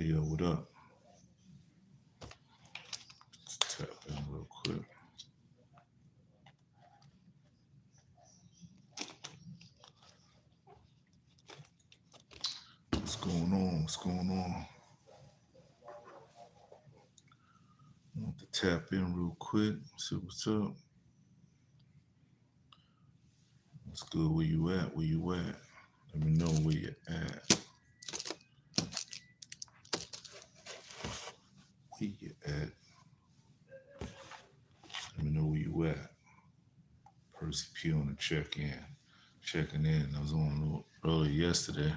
yo, what up? Let's tap in real quick. What's going on? What's going on? I want to tap in real quick, see what's up. What's good? Where you at? Where you at? Let me know where you at. Where you at? Let me know where you at. Percee P on the checking in. I was on a little early yesterday.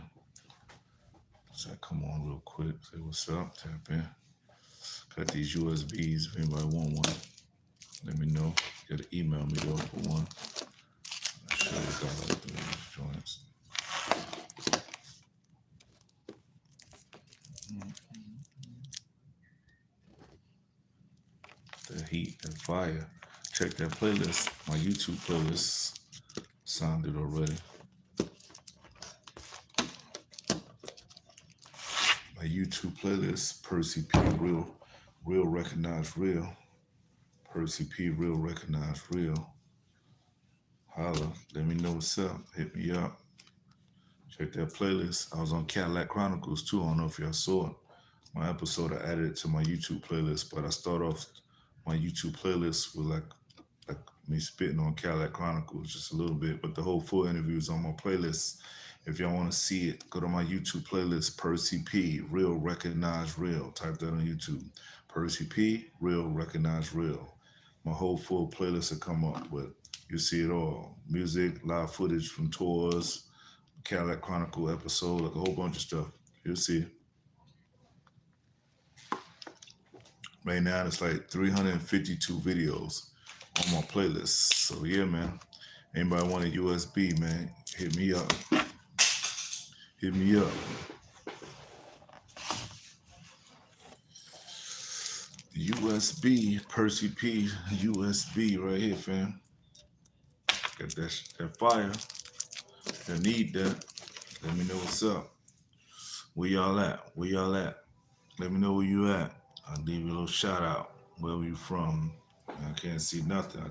So I come on real quick, say what's up, tap in. Got these USBs if anybody want one. Let me know. You gotta email me though for one. I'm sure we got like these joints. The heat and fire. Check that playlist. My YouTube playlist sounded already. My YouTube playlist, Percee P, real recognized real. Percee P, real recognized real. Holla, let me know what's up. Hit me up. Check that playlist. I was on Cadillac Chronicles too. I don't know if y'all saw it. My episode, I added it to my YouTube playlist, but I start off my YouTube playlist with like me spitting on Cadillac Chronicles just a little bit, but the whole full interview is on my playlist. If y'all want to see it, go to my YouTube playlist, Percee P, real recognized real. Type that on YouTube. Percee P, real recognized real. My whole full playlist will come up, but you'll see it all. Music, live footage from tours, Cadillac Chronicle episode, like a whole bunch of stuff. You'll see. Right now, it's like 352 videos on my playlist. So yeah, man. Anybody want a USB, man? Hit me up. Hit me up. The USB, Percee P, USB right here, fam. Got that fire. I need that. Let me know what's up. Where y'all at? Where y'all at? Let me know where you at. I'll leave you a little shout out. Where you from? I can't see nothing.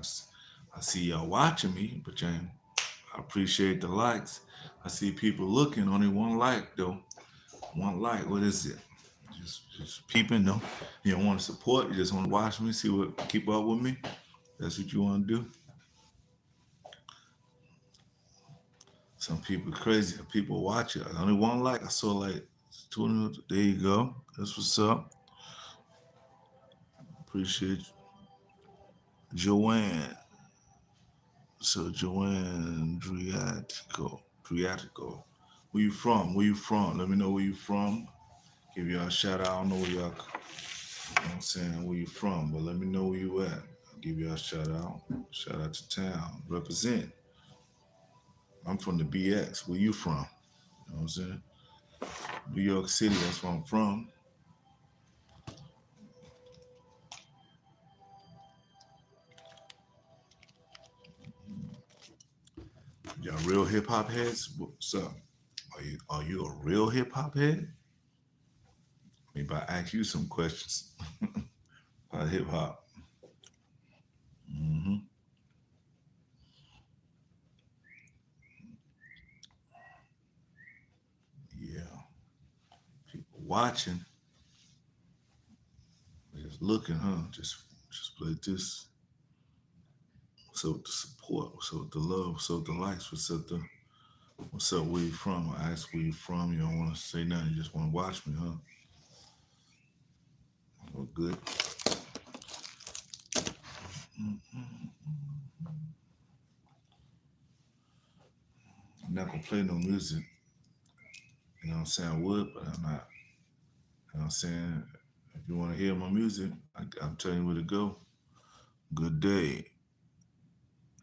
I see y'all watching me, but I appreciate the likes. I see people looking. Only one like though. One like. What is it? Just peeping though. You don't want to support. You just want to watch me. See what. Keep up with me. That's what you want to do. Some people crazy. People watch it. Only one like. I saw like 20. There you go. That's what's up. Appreciate you. Joanne. So Joanne Driatico. Where you from? Where you from? Let me know where you from. Give y'all a shout out. I don't know where y'all, you know what I'm saying, where you from, but let me know where you at. I'll give y'all a shout out. Shout out to town. Represent. I'm from the BX. Where you from? You know what I'm saying? New York City, that's where I'm from. Y'all real hip hop heads? What's up? Are you a real hip hop head? Maybe I ask you some questions about hip hop. Mm-hmm. Yeah. People watching. Just looking, huh? Just play this. What's up with the support? What's up with the love? What's up with the likes? What's up where you from? I ask where you from. You don't want to say nothing. You just want to watch me, huh? Well, good. I'm not gonna play no music. You know what I'm saying? I would, but I'm not. You know what I'm saying? If you want to hear my music, I'm telling you where to go. Good day.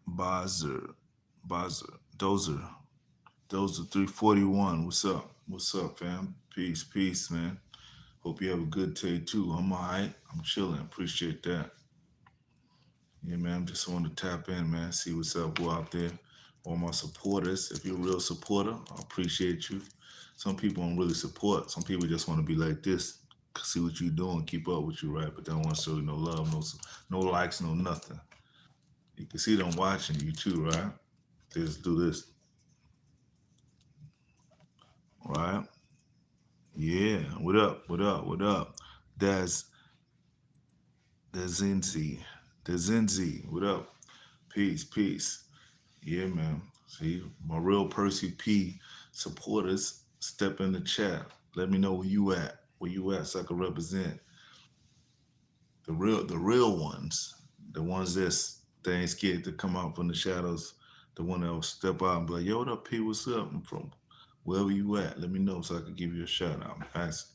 Dozer 341. What's up? What's up, fam? Peace, man. Hope you have a good day too. I'm alright. I'm chilling. Appreciate that. Yeah, man. I'm just want to tap in, man. See what's up. Who out there? All my supporters. If you're a real supporter, I appreciate you. Some people don't really support. Some people just want to be like this. see what you doing, keep up with you, right? But they don't want to show you no love, no likes, no nothing. You can see them watching you too, right? Just do this, right? Yeah. What up? What up? What up? That's Zenzi. The Zenzi. What up? Peace, peace. Yeah, man. See, my real Percee P supporters, step in the chat. Let me know where you at. Where you at so I can represent the real ones. The ones they ain't scared to come out from the shadows. The one that'll step out and be like, yo, what up, P? What's up? I'm from wherever you at. Let me know so I can give you a shout out. Ask.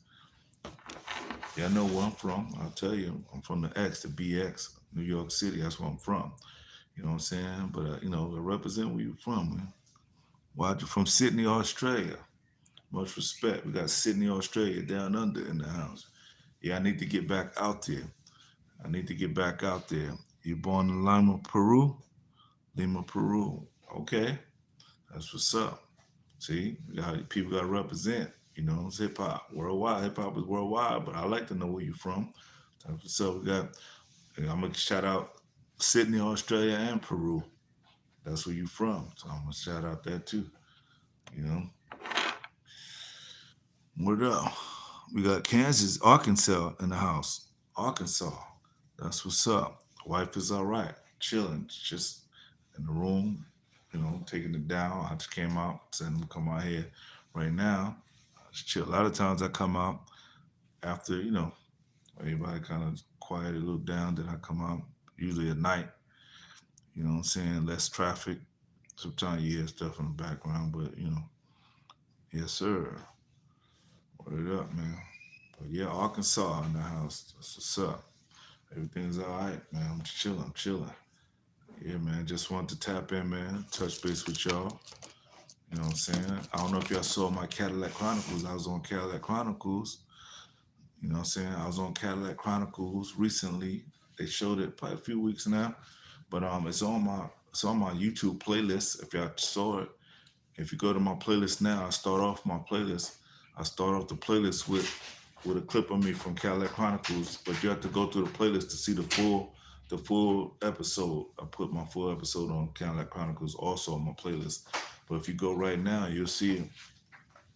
Yeah, I know where I'm from. I'll tell you. I'm from the X, the BX, New York City. That's where I'm from. You know what I'm saying? But, I represent where you from, man. Well, you from Sydney, Australia. Much respect. We got Sydney, Australia down under in the house. Yeah, I need to get back out there. I need to get back out there. You born in Lima, Peru? Lima, Peru. Okay, that's what's up. See, people got to represent. It's hip hop worldwide. Hip hop is worldwide, but I like to know where you from. That's what's up. I'm gonna shout out Sydney, Australia, and Peru. That's where you from. So I'm gonna shout out that too. You know, what up? We got Kansas, Arkansas in the house. Arkansas. That's what's up. Wife is all right. Chilling. Just in the room, taking it down. I just came out, saying to come out here right now. Just chill. A lot of times I come out after, everybody kind of quiet a little down, then I come out usually at night, you know what I'm saying? Less traffic. Sometimes you hear stuff in the background, but yes sir. Word up, man. But yeah, Arkansas in the house. That's what's up. Everything's all right, man. I'm chilling. I'm chilling. Yeah, man. Just wanted to tap in, man. Touch base with y'all. You know what I'm saying? I don't know if y'all saw my Cadillac Chronicles. I was on Cadillac Chronicles. You know what I'm saying? I was on Cadillac Chronicles recently. They showed it probably a few weeks now. But it's on my YouTube playlist. If y'all saw it, if you go to my playlist now, I start off my playlist. I start off the playlist with a clip of me from Cadillac Chronicles, but you have to go through the playlist to see the full episode. I put my full episode on Cadillac Chronicles also on my playlist. But if you go right now, you'll see it.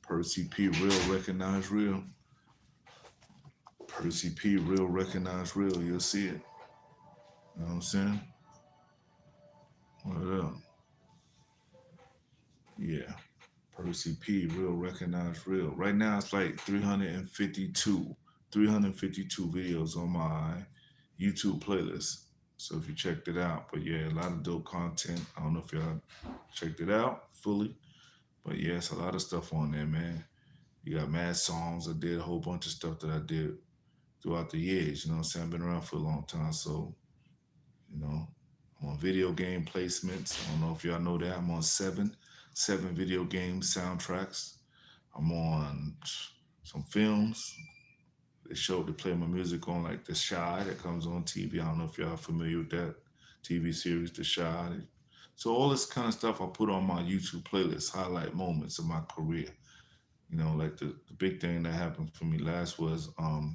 Percee P, real, recognize real. Percee P, real, recognize real. You'll see it. You know what I'm saying? What up? Yeah. Percee P, real, recognize real. Right now it's like 352 videos on my YouTube playlist. So if you checked it out, but yeah, a lot of dope content. I don't know if y'all checked it out fully, but yeah, it's a lot of stuff on there, man. You got mad songs. I did a whole bunch of stuff that I did throughout the years. You know what I'm saying? I've been around for a long time, so you know, I'm on video game placements. I don't know if y'all know that. I'm on seven video game soundtracks. I'm on some films. They play my music on like The Shy that comes on TV. I don't know if y'all familiar with that TV series, The Shy. So all this kind of stuff I put on my YouTube playlist, highlight moments of my career. Like the big thing that happened for me last was the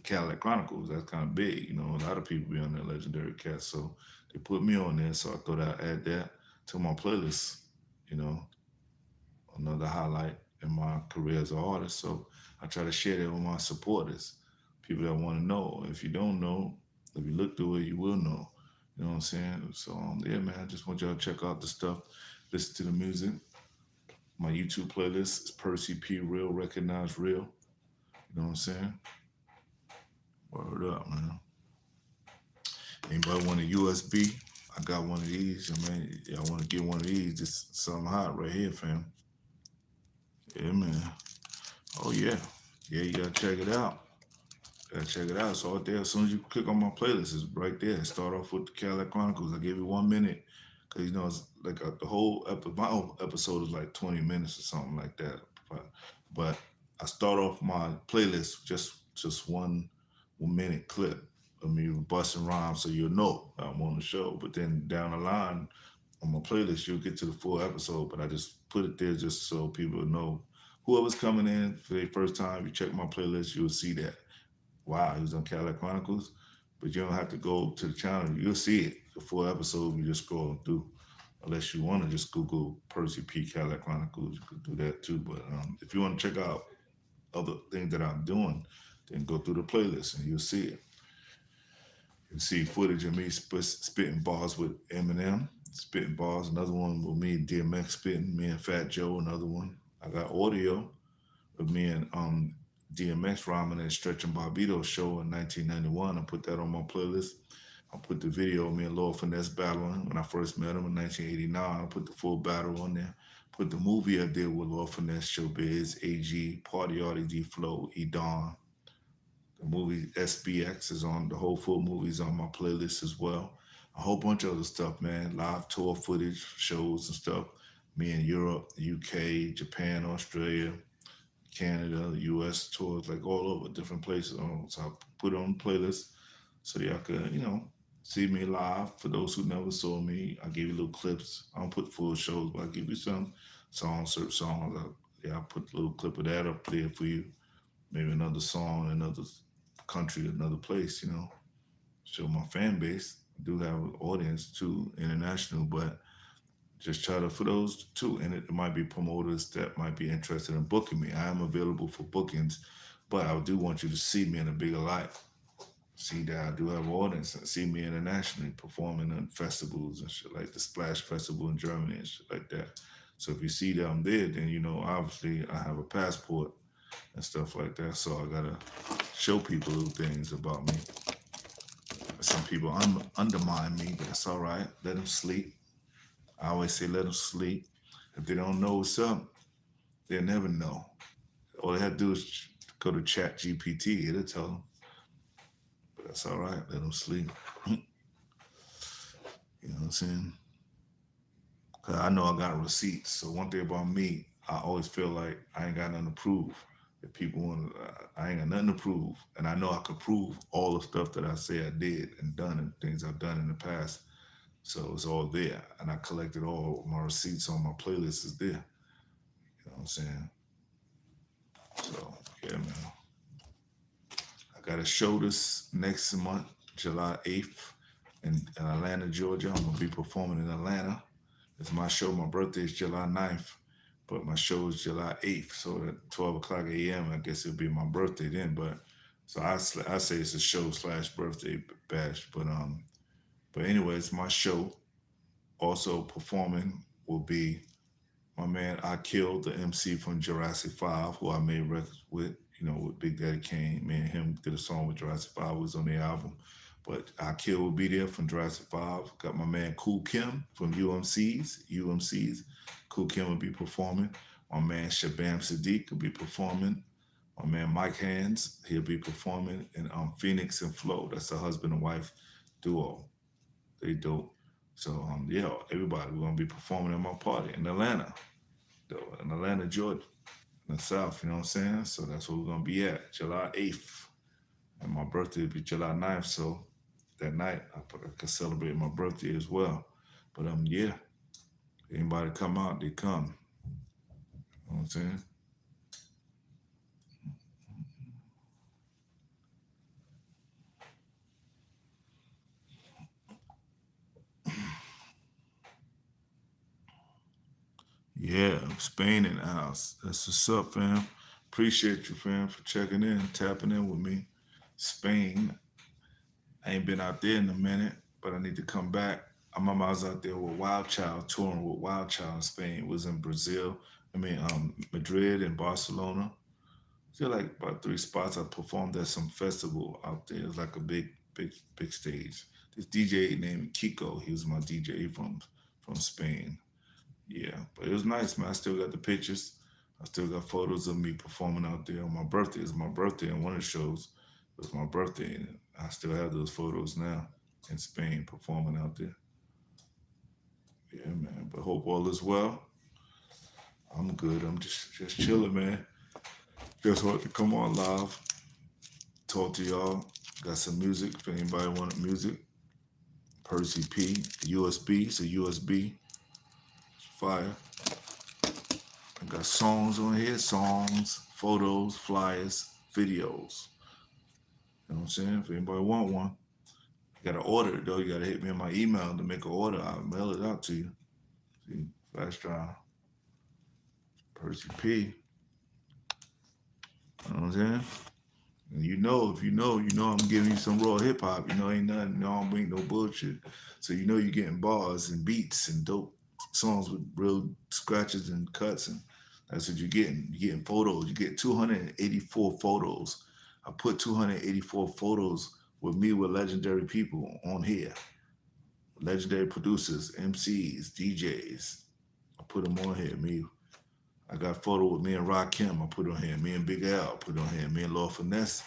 Cadillac Chronicles. That's kind of big. A lot of people be on that legendary cast. So they put me on there. So I thought I'd add that to my playlist. You know, another highlight in my career as an artist. So I try to share that with my supporters, people that want to know. If you don't know, if you look through it, you will know. You know what I'm saying? So yeah, man, I just want y'all to check out the stuff, listen to the music. My YouTube playlist is Percee P, real, recognize real. You know what I'm saying? Word up, man. Anybody want a USB? I got one of these. I mean, y'all want to get one of these? Just something hot right here, fam. Yeah, man. Oh yeah, yeah. You gotta check it out. Gotta check it out. It's all there. As soon as you click on my playlist, it's right there. Start off with the Cadillac Chronicles. I gave you 1 minute because it's like the whole my whole episode is like 20 minutes or something like that. But I start off my playlist just 1 minute clip of me busting rhymes, so you'll know I'm on the show. But then down the line on my playlist, you'll get to the full episode. But I just put it there just so people know whoever's coming in for the first time, you check my playlist, you'll see that. Wow, he was on Cadillac Chronicles. But you don't have to go to the channel. You'll see it. The full episode, you just scroll through. Unless you want to just Google Percee P Cadillac Chronicles, you could do that too. But if you want to check out other things that I'm doing, then go through the playlist and you'll see it. You see footage of me spitting bars with Eminem, spitting bars. Another one with me and DMX spitting. Me and Fat Joe. Another one. I got audio of me and DMX rhyming and Stretching Barbito show in 1991. I put that on my playlist. I put the video of me and Lord Finesse battling when I first met him in 1989. I put the full battle on there. Put the movie I did with Lord Finesse, Showbiz, AG, Party Artie, D Flow, E Don. The movie SBX is on, the whole full movie is on my playlist as well. A whole bunch of other stuff, man. Live tour footage, shows and stuff. Me in Europe, UK, Japan, Australia, Canada, US tours, like all over different places. So I put it on the playlist so y'all could, see me live. For those who never saw me, I give you little clips. I don't put full shows, but I give you some songs, certain songs. I put a little clip of that up there for you. Maybe another song, another country, another place, show my fan base. I do have an audience too, international, but just try to, for those too, and it might be promoters that might be interested in booking me. I am available for bookings, but I do want you to see me in a bigger light. See that I do have an audience and see me internationally performing in festivals and shit like the Splash Festival in Germany and shit like that. So if you see that I'm there, then obviously I have a passport and stuff like that. So I gotta show people little things about me. Some people undermine me, but it's all right. Let them sleep. I always say let them sleep. If they don't know what's up, they'll never know. All they have to do is go to Chat GPT. It'll tell them. But that's all right. Let them sleep. You know what I'm saying? Because I know I got receipts. So one thing about me, I always feel like I ain't got nothing to prove. If people want to, I ain't got nothing to prove. And I know I could prove all the stuff that I say I did and done and things I've done in the past. So it's all there. And I collected all my receipts on my playlist is there. You know what I'm saying? So, yeah, man. I got a show this next month, July 8th in Atlanta, Georgia. I'm going to be performing in Atlanta. It's my show. My birthday is July 9th, but my show is July 8th. So at 12 o'clock a.m., I guess it'll be my birthday then. But so I say it's a show / birthday bash. But anyways, my show also performing will be my man I Killed, the MC from Jurassic 5, who I made records with, with Big Daddy Kane. Me and him did a song with Jurassic 5, was on the album. But I Kill will be there from Jurassic 5. Got my man Cool Kim from UMCs. Cool Kim will be performing. My man Shabam Sadiq will be performing. My man Mike Hands, he'll be performing. And Phoenix and Flo, that's a husband and wife duo. They dope. So yeah, everybody, we're gonna be performing at my party in Atlanta, though, in Atlanta, Georgia, in the South. You know what I'm saying? So that's where we're gonna be at, July 8th, and my birthday will be July 9th. So that night, I can celebrate my birthday as well. But yeah, anybody come out, they come. You know what I'm saying? Yeah, Spain in the house. That's what's up, fam. Appreciate you, fam, for checking in, tapping in with me. Spain. I ain't been out there in a minute, but I need to come back. I was out there with Wild Child, touring with Wild Child in Spain. It was in Brazil. Madrid and Barcelona. Still like about 3 spots. I performed at some festival out there. It was like a big stage. This DJ named Kiko, he was my DJ from Spain. Yeah, but it was nice, man. I still got the pictures. I still got photos of me performing out there on my birthday. It's my birthday, and one of the shows was my birthday, and I still have those photos now in Spain performing out there. Yeah, man. But hope all is well. I'm good. I'm just chilling, man. Just want to come on live, talk to y'all. Got some music. If anybody wanted music, Percee P, USB. It's a USB. Fire. I got songs on here, songs, photos, flyers, videos. You know what I'm saying? If anybody want one, you gotta order it though. You gotta hit me on my email to make an order. I'll mail it out to you. See, flash drive, Percee P. You know what I'm saying? And you know, if you know, I'm giving you some raw hip hop. You know, ain't nothing. No, I don't bring no bullshit. So you know you're getting bars and beats and dope songs with real scratches and cuts, and that's what you're getting. You're getting photos. You get 284 photos. I put 284 photos with me with legendary people on here, legendary producers, MCs, DJs. I put them on here. Me, I got a photo with me and Rakim. I put on here. Me and Big L put on here. Me and Lord Finesse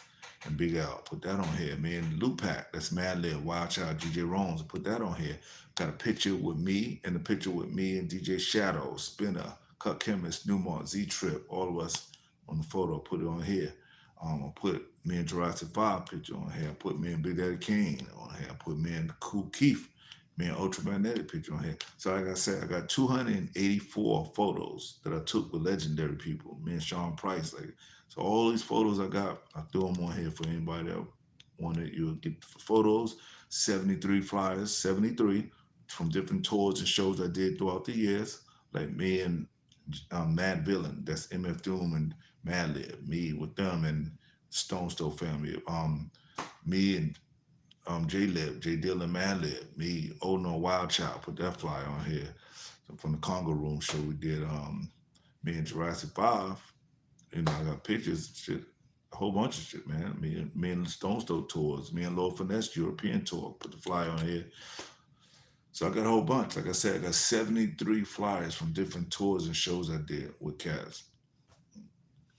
and Big L put that on here. Me and Lupac, that's Madlib, Wild Child, DJ Rones, put that on here. Got a picture with me and a picture with me and DJ Shadow, Spinner, Cut Chemist, Newmont, Z Trip, all of us on the photo. Put it on here. I put me and Jurassic 5 picture on here. I put me and Big Daddy Kane on here. I put me and Cool Keith, me and Ultramagnetic picture on here. So like I said, I got 284 photos that I took with legendary people. Me and Sean Price. Like, so all these photos I got, I threw them on here for anybody that wanted. You'll get photos, 73 flyers, 73 from different tours and shows I did throughout the years. Like me and Mad Villain, that's MF Doom and Madlib. Me with them and Stone Stove family. Me and J Lib, J Dillon, Madlib, me, Oh No Wild Child, put that flyer on here. So from the Congo Room show we did me and Jurassic 5, you know, I got pictures, shit, a whole bunch of shit, man. Me and the Stone Stove tours, me and Lord Finesse European tour, put the flyer on here. So I got a whole bunch. Like I said, I got 73 flyers from different tours and shows I did with cats.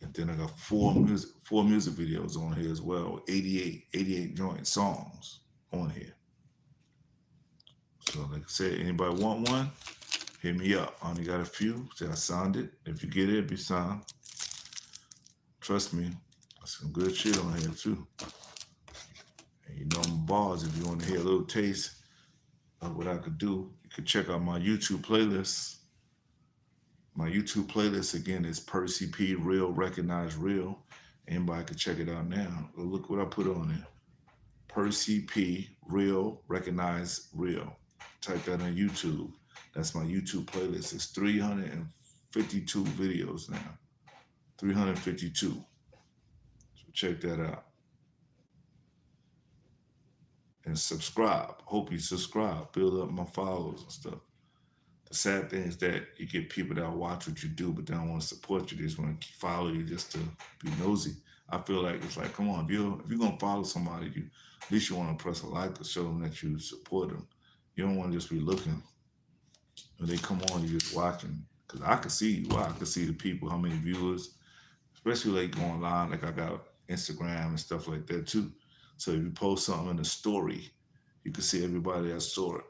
And then I got four music videos on here as well, 88 joint songs on here. So like I said, anybody want one, hit me up. I only got a few. Say I signed it. If you get it, it'll be signed. Trust me, there's some good shit on here too. And you know I'm bars. If you want to hear a little taste of what I could do, you can check out my YouTube playlist. My YouTube playlist again is Percee P Real Recognize Real. Anybody can check it out now. Look what I put on there. Percee P Real Recognize Real. Type that on YouTube. That's my YouTube playlist. It's 352 videos now. 352. So check that out. And subscribe. Hope you subscribe. Build up my followers and stuff. The sad thing is that you get people that watch what you do, but they don't want to support you. They just want to follow you just to be nosy. I feel like it's like, come on, if you're gonna follow somebody, you at least you want to press a like or show them that you support them. You don't want to just be looking. When they come on, you just watching. Cause I can see you. Well, I can see the people, how many viewers, especially like online. Like I got Instagram and stuff like that too. So if you post something in a story, you can see everybody that saw it.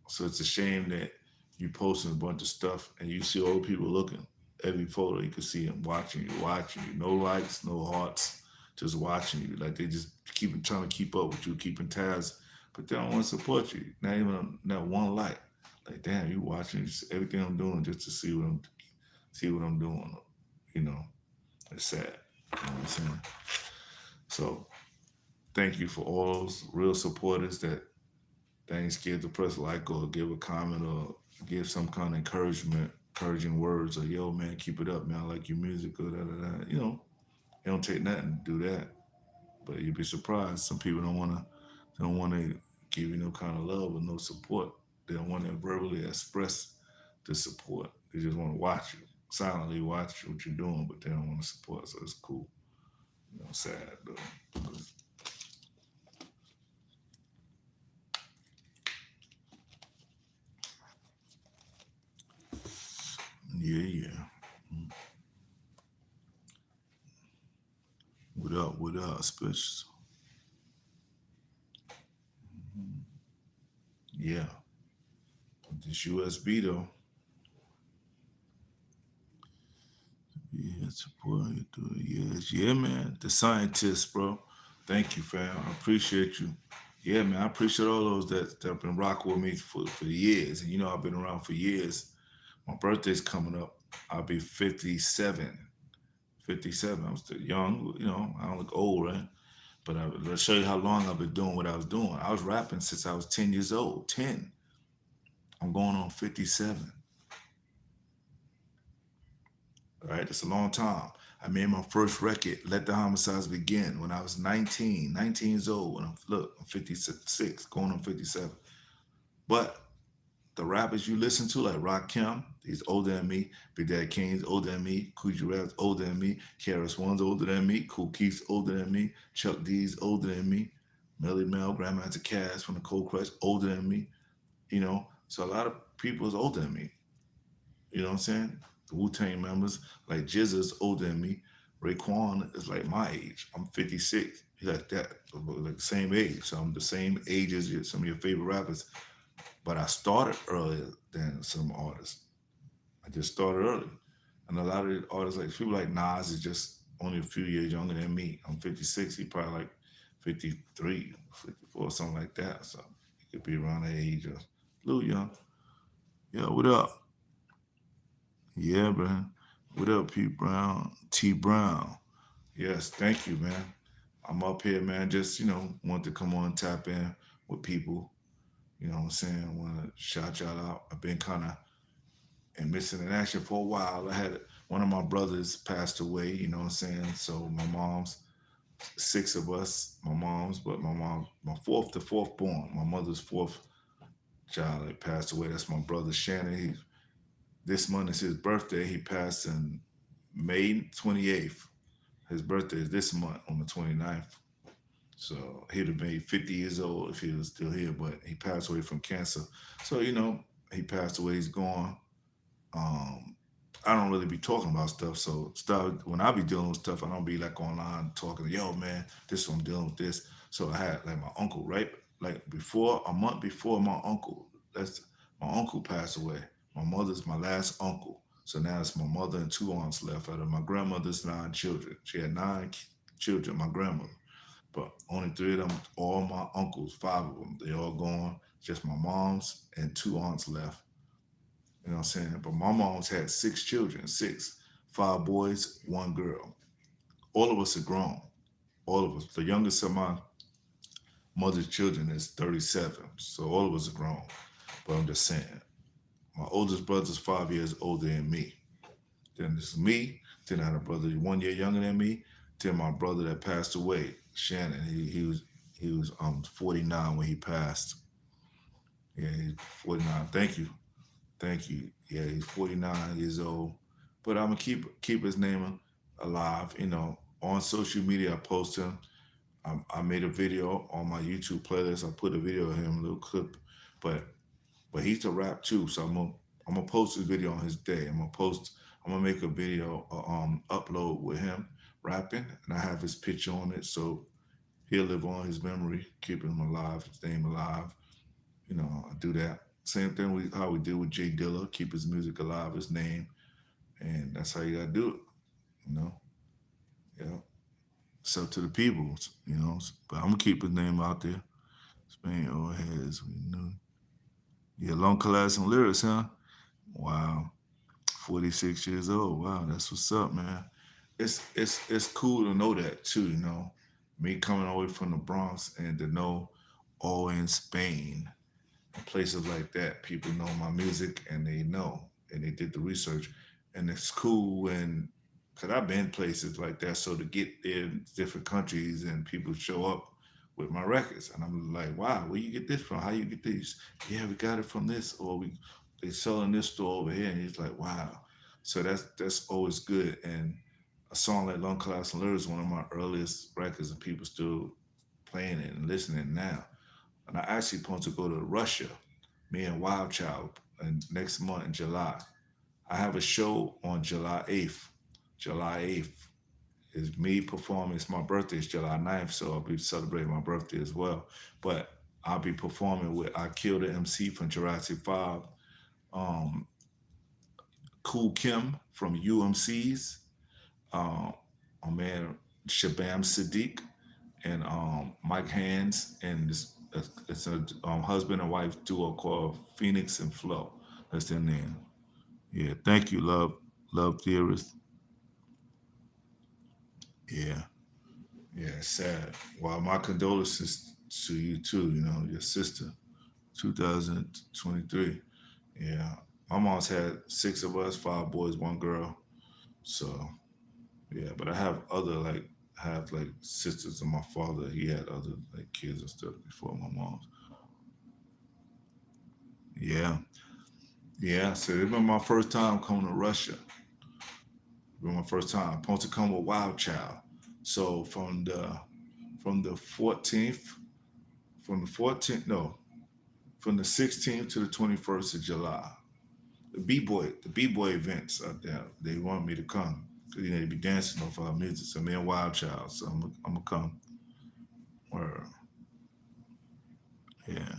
So it's a shame that you posting a bunch of stuff and you see all the people looking. Every photo you can see them watching you. No likes, no hearts, just watching you. Like they just keep trying to keep up with you, keeping tabs, but they don't want to support you. Not even not one like. Like damn, you watching everything I'm doing just to see what I'm doing. You know, it's sad. You know what I'm saying? So thank you for all those real supporters that things give the press like or give a comment or give some kind of encouraging words or yo man, keep it up, man. I like your music or da da da. You know, it don't take nothing to do that. But you'd be surprised. Some people don't wanna give you no kind of love or no support. They don't want to verbally express the support. They just want to watch you. Silently watch what you're doing, but they don't want to support. So it's cool. You know, sad though. Yeah, yeah. What up? What up, Special? Yeah. This USB though. Yeah, support you through the years. Yeah, man. The scientists, bro. Thank you, fam. I appreciate you. Yeah, man. I appreciate all those that have been rocking with me for years. And you know, I've been around for years. My birthday's coming up. I'll be 57. 57. I'm still young, I don't look old, right? But let's show you how long I've been doing what I was doing. I was rapping since I was 10 years old. 10. I'm going on 57. All right, that's a long time. I made my first record, Let the Homicides Begin, when I was 19 years old. When I'm 56, going on 57. But the rappers you listen to, like Rakim, he's older than me. Big Daddy Kane's older than me. Coogee Rap's older than me. KRS One's older than me. Cool Keith's older than me. Chuck D's older than me. Melly Mel, Grandmaster Cass from the Cold Crush, older than me. So a lot of people is older than me. You know what I'm saying? The Wu Tang members, like Jizza's older than me. Raekwon is like my age. I'm 56. He's like that, like the same age. So I'm the same age as some of your favorite rappers. But I started earlier than some artists. I just started early. And a lot of the artists, like people like Nas, is just only a few years younger than me. I'm 56. He probably like 53, 54, something like that. So he could be around that age or a little young. Yeah, what up? Yeah, man. What up, P Brown? T Brown. Yes, thank you, man. I'm up here, man. Just, want to come on and tap in with people. You know what I'm saying? Want to shout y'all out. I've been kind of in missing in action for a while. I had one of my brothers passed away, you know what I'm saying? So my mom's, six of us, my mom's, but my mom, the fourth born, my mother's fourth child that passed away. That's my brother Shannon. This month is his birthday. He passed in May 28th. His birthday is this month on the 29th. So he'd have been 50 years old if he was still here, but he passed away from cancer. So, he passed away, he's gone. Um, I don't really be talking about stuff. So stuff when I be dealing with stuff, I don't be like online talking, yo man, this I'm dealing with this. So I had like my uncle, right? Like before a month before my uncle, that's my uncle passed away. My mother's my last uncle. So now it's my mother and two aunts left out of my grandmother's 9 children. She had children, my grandmother. But only three of them, all my uncles, five of them, they all gone. Just my mom's and two aunts left. You know what I'm saying? But my mom's had 6 children, six, 5 boys, 1 girl. All of us are grown. All of us. The youngest of my mother's children is 37. So all of us are grown. But I'm just saying, my oldest brother's 5 years older than me. Then it's me. Then I had a brother 1 year younger than me. Then my brother that passed away, Shannon. He was 49 when he passed. Yeah, he's 49. Thank you. Thank you. Yeah, he's 49 years old. But I'm gonna keep his name alive. On social media, I post him. I made a video on my YouTube playlist. I put a video of him, a little clip. But he's a rap too, so I'm gonna post this video on his day. I'm gonna make a video, upload with him rapping, and I have his picture on it, so he'll live on his memory, keeping him alive, his name alive. I do that. Same thing how we do with Jay Dilla, keep his music alive, his name, and that's how you gotta do it. You know, yeah. It's up to the people, But I'm gonna keep his name out there. Spain old heads, we know. Yeah, long class and lyrics, huh? Wow, 46 years old. Wow, that's what's up, man. It's cool to know that too. Me coming away from the Bronx and to know all in Spain, places like that, people know my music and they know and they did the research, and it's cool and because I've been places like that. So to get there in different countries and people show up with my records, and I'm like, wow, where you get this from? How you get these? Yeah, we got it from this, or they sell in this store over here, and he's like, wow. So that's always good. And a song like Long Class and Lyrics is one of my earliest records, and people still playing it and listening now. And I actually plan to go to Russia, me and Wild Child, and next month in July. I have a show on July 8th. July 8th is me performing. It's my birthday. It's July 9th, so I'll be celebrating my birthday as well. But I'll be performing with I Killed the MC from Jurassic 5, um, Cool Kim from UMC's, my man Shabam Sadiq, and Mike Hands, and it's a husband and wife duo called Phoenix and Flow. That's their name. Yeah, thank you, love. Love theorist. Yeah, yeah, it's sad. Well, my condolences to you too. You know, your sister, 2023. Yeah, my mom's had six of us, five boys, one girl. So yeah, but I have other like have like sisters and my father. He had other like kids and stuff before my mom's. Yeah, yeah. So it been my first time coming to Russia. It been my first time. I'm supposed to come with Wild Child. So from the 14th, from the 14th, no, from the 16th to the 21st of July. The B boy events out there. They want me to come because you know they be dancing off our music. So me and Wild Child. So I'm gonna come. Or yeah,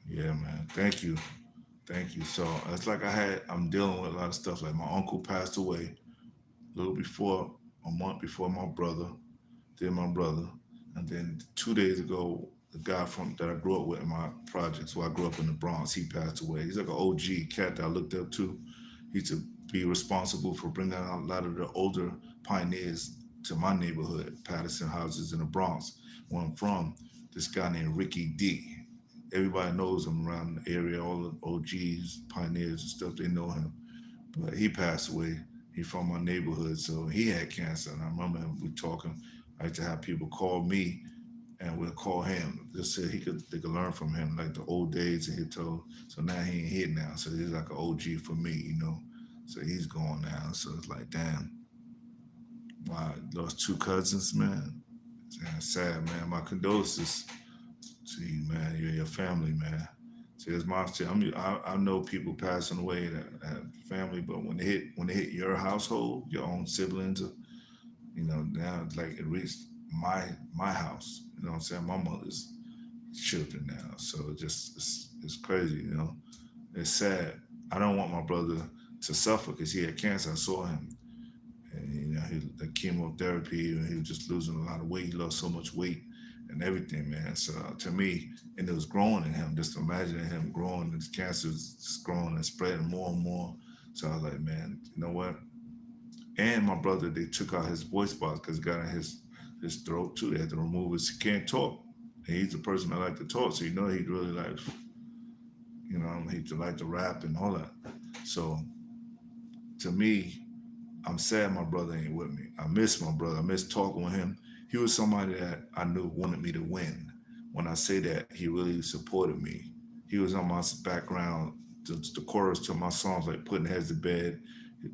yeah, man. Thank you. So it's like I'm dealing with a lot of stuff. Like my uncle passed away a little before, a month before my brother. Then my brother, and then 2 days ago, the guy from that I grew up with in my projects. So I grew up in the Bronx. He passed away. He's like an OG cat that I looked up to. He used to be responsible for bringing out a lot of the older pioneers to my neighborhood, Patterson houses in the Bronx, where I'm from. This guy named Ricky D. Everybody knows him around the area. All the OGs, pioneers, and stuff. They know him. But he passed away. He from my neighborhood, so he had cancer. And I remember him, we talking. I used to have people call me, and we'll call him. Just say they could learn from him, like the old days. And he told. So now he ain't here now. So he's like an OG for me, you know. So he's gone now. So it's like, damn, wow, lost two cousins, man. Damn, sad, man. My condolences to you, man. You and your family, man. See, it's my. See, I know people passing away that have family, but when they hit your household, your own siblings, you know, now like it reached my house. You know what I'm saying? My mother's children now, so it's crazy. You know, it's sad. I don't want my brother to suffer because he had cancer. I saw him, and you know, the chemotherapy, and he was just losing a lot of weight. He lost so much weight and everything, man. So to me, and it was growing in him. Just imagining him growing, and his cancer was just growing and spreading more and more. So I was like, man, you know what? And my brother, they took out his voice box because it got in his throat too. They had to remove his. He can't talk. And he's the person that like to talk, so you know he'd really like, you know, he'd like to rap and all that. So to me, I'm sad my brother ain't with me. I miss my brother. I miss talking with him. He was somebody that I knew wanted me to win. When I say that, he really supported me. He was on my background, the chorus to my songs like Putting Heads to Bed.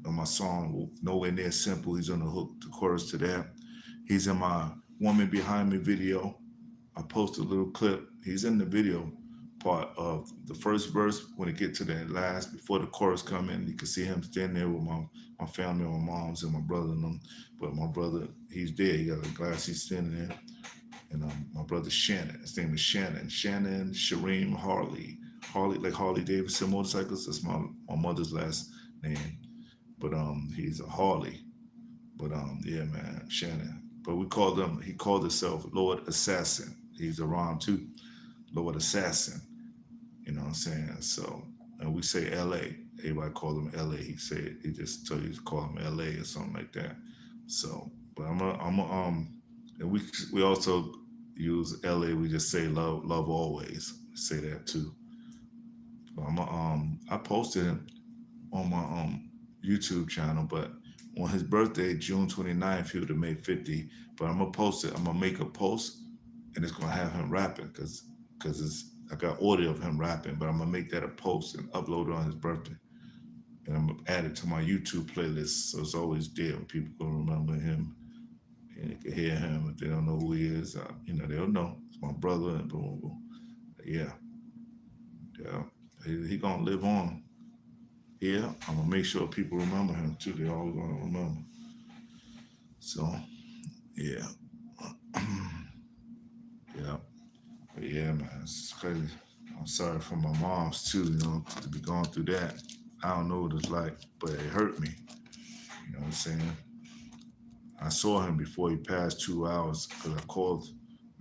On my song, Nowhere Near Simple, he's on the hook, the chorus to that. He's in my Woman Behind Me video. I posted a little clip. He's in the video part of the first verse when it get to the last before the chorus come in. You can see him standing there with my family, my moms and my brother and them. But my brother, he's there. He got a glass. He's standing there. And my brother Shannon. His name is Shannon. Shannon Shareem Harley. Harley like Harley Davidson motorcycles. That's my mother's last name. But he's a Harley. But yeah, man, Shannon. But we called him. He called himself Lord Assassin. He's around too, Lord Assassin. You know what I'm saying? So, and we say L.A. Everybody call him L.A. He just told you to call him L.A. or something like that. So, but and we also use L.A. We just say love always. Say that too. But I posted him on my YouTube channel, but on his birthday, June 29th, he would have made 50. But I'm gonna post it. I'm gonna make a post, and it's gonna have him rapping because it's I got audio of him rapping, but I'm gonna make that a post and upload it on his birthday, and I'm gonna add it to my YouTube playlist, so it's always there. People gonna remember him and they can hear him if they don't know who he is. You know, they'll know it's my brother and boom, boom, boom. Yeah, yeah. He gonna live on. Yeah, I'm gonna make sure people remember him too. They always gonna remember. So yeah, yeah, but yeah, man, it's crazy. I'm sorry for my moms too. You know, to be going through that. I don't know what it's like, but it hurt me. You know what I'm saying? I saw him before he passed 2 hours because I called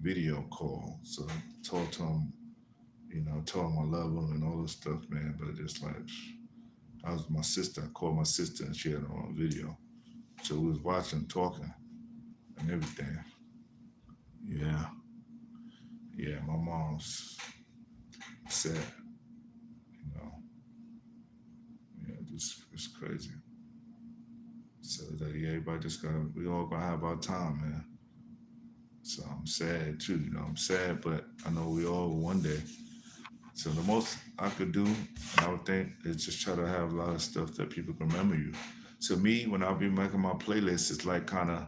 video call. So I told him, you know, told him I love him and all this stuff, man. But just like I was my sister. I called my sister and she had it on video. So we was watching, talking, and everything. Yeah, yeah. My mom's sad. You know, yeah, just it's crazy. So that yeah, everybody just gotta. We all gonna have our time, man. So I'm sad too. You know, I'm sad, but I know we all one day. So the most I could do, and I would think, is just try to have a lot of stuff that people can remember you. So me, when I be making my playlist, it's like kind of,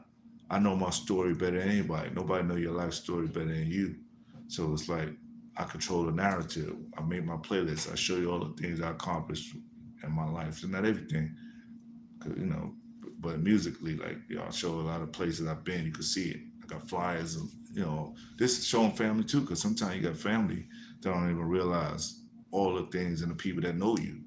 I know my story better than anybody. Nobody know your life story better than you. So it's like I control the narrative. I make my playlist. I show you all the things I accomplished in my life. So not everything, 'cause, you know, but musically, like I show a lot of places I've been. You can see it. I got flyers, and this is showing family too. Because sometimes you got family that don't even realize all the things and the people that know you.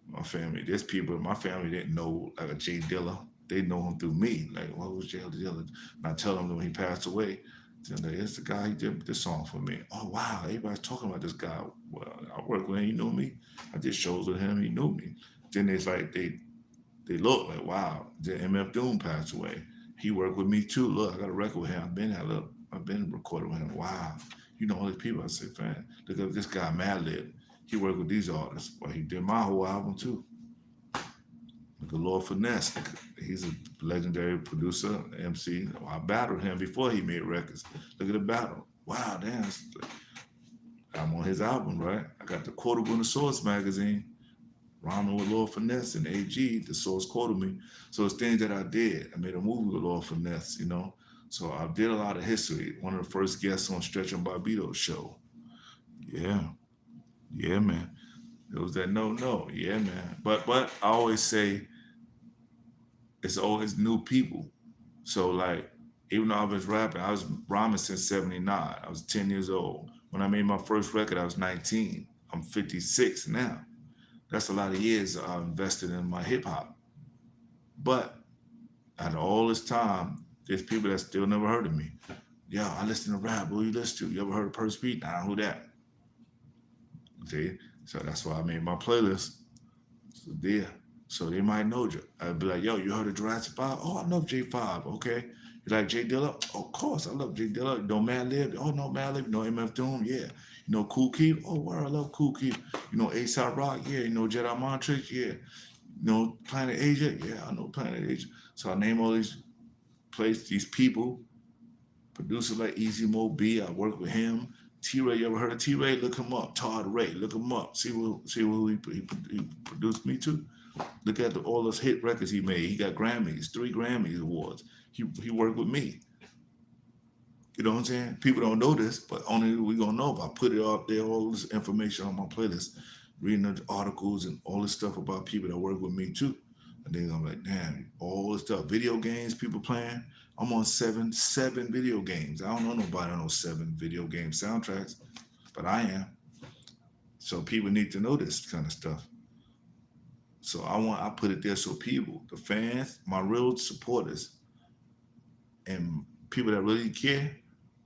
My family, there's people in my family didn't know like a Jay Dilla. They know him through me. Like, what was Jay Dilla? And I tell them when he passed away, it's the guy he did this song for me. Oh wow, everybody's talking about this guy. Well, I work with him. He knew me. I did shows with him. He knew me. Then it's like they look like, wow, the MF Doom passed away. He worked with me too. Look, I got a record with him. I've been recording with him. Wow. You know all these people. I said, man, look at this guy, Madlib. He worked with these artists. Well, he did my whole album too. Look at Lord Finesse. He's a legendary producer, MC. I battled him before he made records. Look at the battle. Wow, damn. I'm on his album, right? I got the Quotable in the Source magazine. Rhyming with Lord Finesse and AG, the Source quoted me. So it's things that I did. I made a movie with Lord Finesse, you know. So I did a lot of history. One of the first guests on Stretch and Barbito's show. Yeah. Yeah, man. It was that no. Yeah, man. But I always say it's always new people. So like even though I was rapping, I was rhyming since '79. I was 10 years old. When I made my first record, I was 19. I'm 56 now. That's a lot of years I invested in my hip hop. But out of all this time, there's people that still never heard of me. Yeah, I listen to rap. Who you listen to? You ever heard of Percee P? Nah, who that? See? So that's why I made my playlist. So there. So they might know you. I'd be like, yo, you heard of Jurassic 5? Oh, I love J5. Okay. You like J Dilla? Oh, of course, I love J Dilla. You know Madlib? Oh, no Madlib. You know MF Doom? Yeah. You know Kool Keith? Oh, wow, I love Kool Keith. You know A$AP Rock? Yeah. You know Jedi Montrix? Yeah. You know Planet Asia? Yeah, I know Planet Asia. So I name all these places, these people, producers like Easy Mo B. I work with him. T-Ray, you ever heard of T-Ray? Look him up. Todd Ray, look him up. See who he produced me to. Look at all those hit records he made. He got Grammys, 3 Grammys awards. He worked with me. You know what I'm saying? People don't know this, but only we gonna know if I put it out there. All this information on my playlist, reading the articles and all this stuff about people that work with me too. And then I'm like, damn, all this stuff, video games people playing. I'm on seven video games. I don't know nobody on those 7 video game soundtracks, but I am. So people need to know this kind of stuff. So I put it there so people, the fans, my real supporters, and people that really care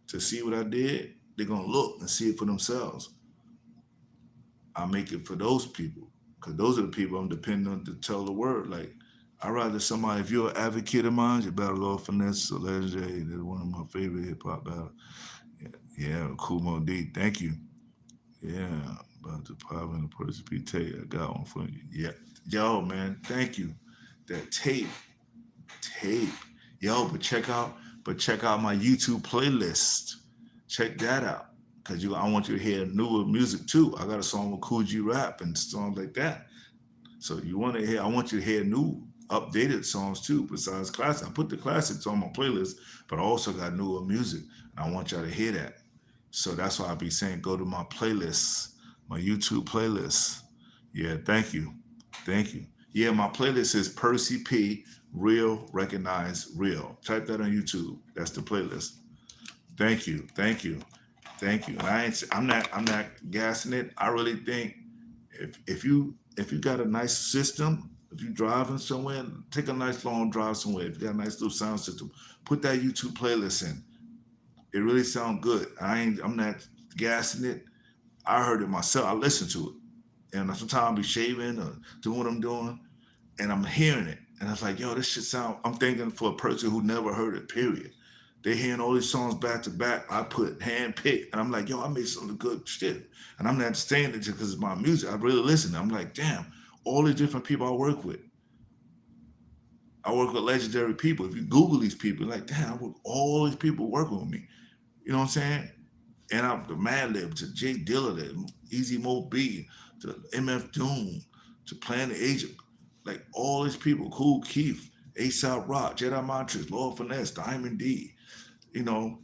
to see what I did, they're gonna look and see it for themselves. I make it for those people because those are the people I'm depending on to tell the word. Like I rather somebody. If you're an advocate of mine, you battle Lord Finesse or Legendary. They're one of my favorite hip hop battles. Yeah, Cool Mo D. Thank you. Yeah, about the pop and the Percee P tape. I got one for you. Yeah, yo, man, thank you. That tape. Yo, but check out my YouTube playlist. Check that out. Cause I want you to hear newer music too. I got a song with Cool G Rap and songs like that. So you want to hear? I want you to hear new, updated songs too. Besides classics, I put the classics on my playlist, but I also got newer music. And I want y'all to hear that. So that's why I be saying go to my playlist, my YouTube playlist. Yeah, thank you. Yeah, my playlist is Percee P. Real, recognize, real. Type that on YouTube. That's the playlist. Thank you, thank you. And I'm not gassing it. I really think if you got a nice system, if you driving somewhere, take a nice long drive somewhere. If you got a nice little sound system, put that YouTube playlist in. It really sounds good. I'm not gassing it. I heard it myself. I listened to it. And sometimes I'll be shaving or doing what I'm doing, and I'm hearing it. And I was like, yo, this shit sound, I'm thinking for a person who never heard it, period. They hearing all these songs back to back. I put hand pick, and I'm like, yo, I made some good shit. And I'm not saying it just because it's my music. I really listen. I'm like, damn, all these different people I work with. I work with legendary people. If you Google these people, like, damn, I work, all these people working with me. You know what I'm saying? And I'm the Mad Lib to Jay Dilla, to Easy Mo B, to MF Doom, to Planet Asia, like all these people, Cool Keith, ASAP Rock, Jedi Montrez, Lord Finesse, Diamond D, you know,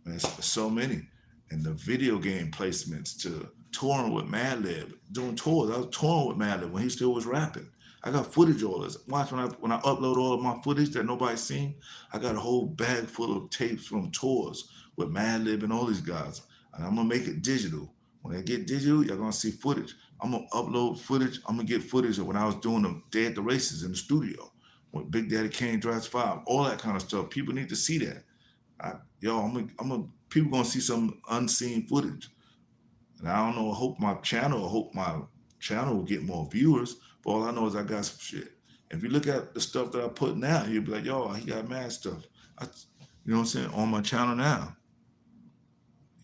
there's so many. And the video game placements to touring with Madlib, doing tours. I was touring with Madlib when he still was rapping. I got footage all this. Watch when I upload all of my footage that nobody's seen. I got a whole bag full of tapes from tours with Madlib and all these guys. And I'm gonna make it digital. When I get digital, you're gonna see footage. I'm gonna upload footage. I'm gonna get footage of when I was doing the Day at the Races in the studio, when Big Daddy Kane Drives 5, all that kind of stuff. People need to see that. People gonna see some unseen footage. And I don't know, I hope my channel will get more viewers, but all I know is I got some shit. If you look at the stuff that I put now, you'll be like, yo, he got mad stuff. You know what I'm saying? On my channel now.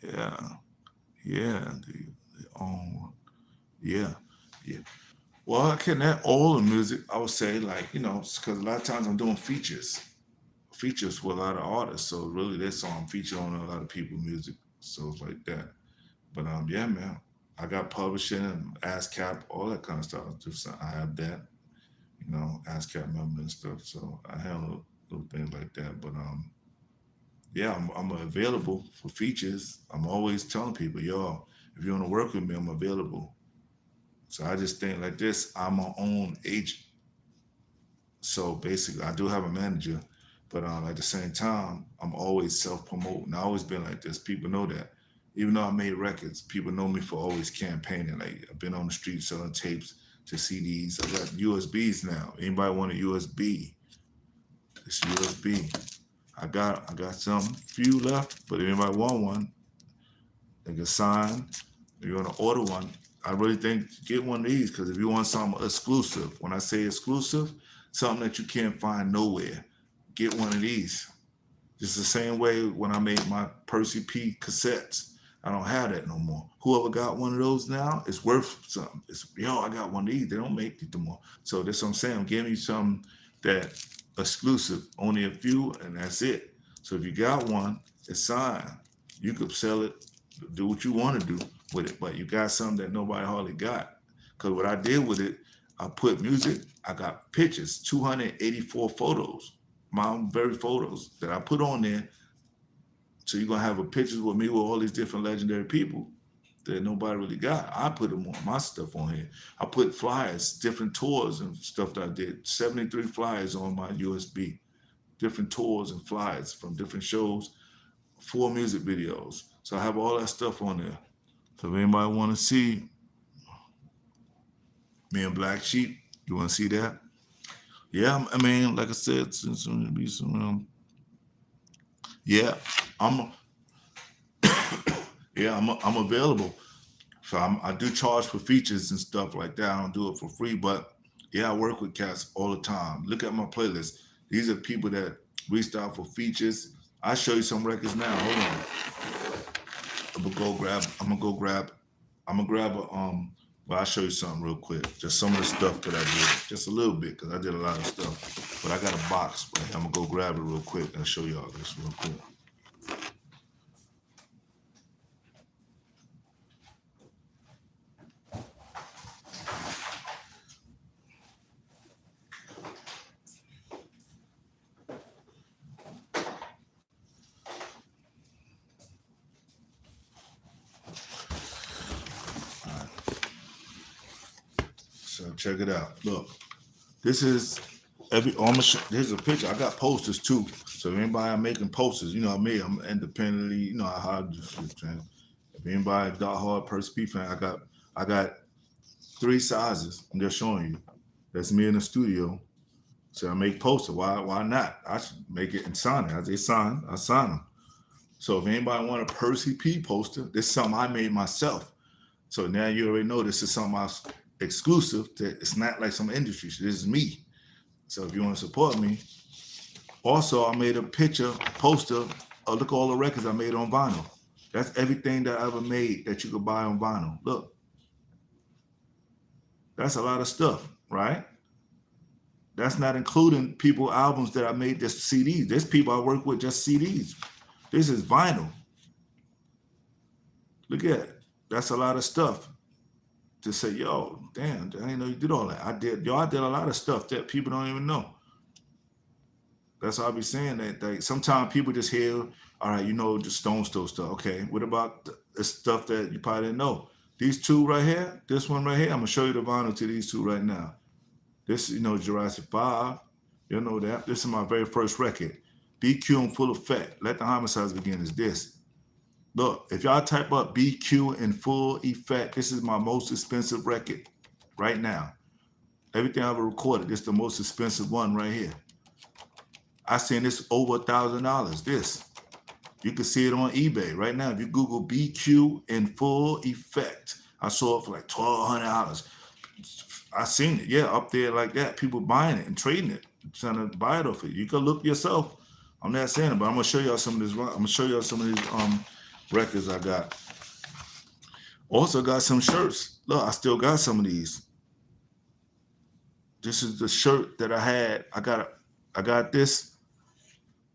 Yeah. Yeah. Yeah. Yeah. Well, I connect all the music, I would say, like, because a lot of times I'm doing features with a lot of artists. So really this song feature on a lot of people's music. So it's like that. But yeah, man, I got publishing and ASCAP, all that kind of stuff. Just I have that, ASCAP member and stuff. So I handle little things like that. But yeah, I'm available for features. I'm always telling people, yo, if you want to work with me, I'm available. So I just think like this, I'm my own agent. So basically, I do have a manager, but at the same time, I'm always self-promoting. I've always been like this. People know that. Even though I made records, people know me for always campaigning. Like I've been on the street selling tapes to CDs. I got USBs now. Anybody want a USB? It's USB. I got some few left, but if anybody want one, they can sign. If you want to order one, I really think get one of these, because if you want something exclusive, when I say exclusive, something that you can't find nowhere, get one of these. Just the same way when I made my Percee P cassettes. I don't have that no more. Whoever got one of those now, it's worth something. I got one of these. They don't make it no more. So that's what I'm saying. I'm giving you something that exclusive, only a few, and that's it. So if you got one, it's signed. You could sell it, do what you want to do with it, but you got something that nobody hardly got. Because what I did with it, I put music, I got pictures, 284 photos, my own very photos that I put on there. So you're going to have a pictures with me with all these different legendary people that nobody really got. I put them on, my stuff on here. I put flyers, different tours and stuff that I did, 73 flyers on my USB, different tours and flyers from different shows, 4 music videos. So I have all that stuff on there. So if anybody want to see me and Black Sheep, you want to see that? Yeah, I mean, like I said, since going to be some, yeah, I'm available. So I do charge for features and stuff like that. I don't do it for free, but yeah, I work with cats all the time. Look at my playlist. These are people that reached out for features. I'll show you some records now. Hold on. I'm gonna grab well, I'll show you something real quick. Just some of the stuff that I did. Just a little bit, because I did a lot of stuff. But I got a box, right? I'm gonna go grab it real quick and show y'all this real quick. So check it out. Look, this is here's a picture. I got posters too. So if anybody I'm making posters, I'm independently, how I do shit, man. If anybody diehard Percee P fan, I got 3 sizes. I'm just showing you. That's me in the studio. So I make posters. Why not? I should make it and sign it. As they sign, I sign them. So if anybody want a Percee P poster, this is something I made myself. So now you already know this is something else exclusive. That it's not like some industry shit. This is me. So if you want to support me, also I made a poster. Look at all the records I made on vinyl. That's everything that I ever made that you could buy on vinyl. Look, that's a lot of stuff, right? That's not including people albums that I made just CDs. There's people I work with just CDs. This is vinyl. Look at it. That's a lot of stuff to say, yo, damn, I didn't know you did all that. I did a lot of stuff that people don't even know. That's why I be saying that. Like, sometimes people just hear, all right, you know, the Stone Store stuff. Okay, what about the stuff that you probably didn't know? These two right here, this one right here, I'm gonna show you the vinyl to these two right now. This, you know, Jurassic 5. You know that. This is my very first record. BQ in full effect. Let the homicides begin is this. Look, if y'all type up BQ in full effect, this is my most expensive record right now. Everything I ever recorded, this is the most expensive one right here. I seen this over $1,000. This. You can see it on eBay right now. If you Google BQ in full effect, I saw it for like $1,200. I seen it, yeah, up there like that. People buying it and trading it, trying to buy it off it. You can look yourself. I'm not saying it, but I'm gonna show y'all some of this. I'm gonna show y'all some of these records I got. Also got some shirts. Look, I still got some of these. This is the shirt that I had. I got this.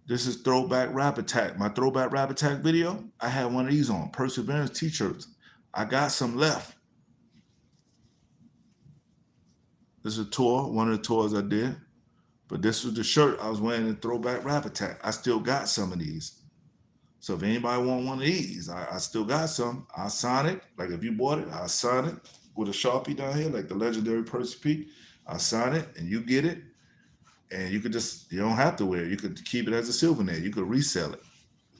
This is Throwback Rap Attack. My Throwback Rap Attack video, I had one of these on, Perseverance t-shirts. I got some left. This is a tour, one of the tours I did. But this was the shirt I was wearing in Throwback Rap Attack. I still got some of these. So if anybody want one of these, I still got some. I'll sign it. Like if you bought it, I'll sign it with a Sharpie down here, like the legendary Percee P. I'll sign it and you get it. And you don't have to wear it. You could keep it as a souvenir. You could resell it.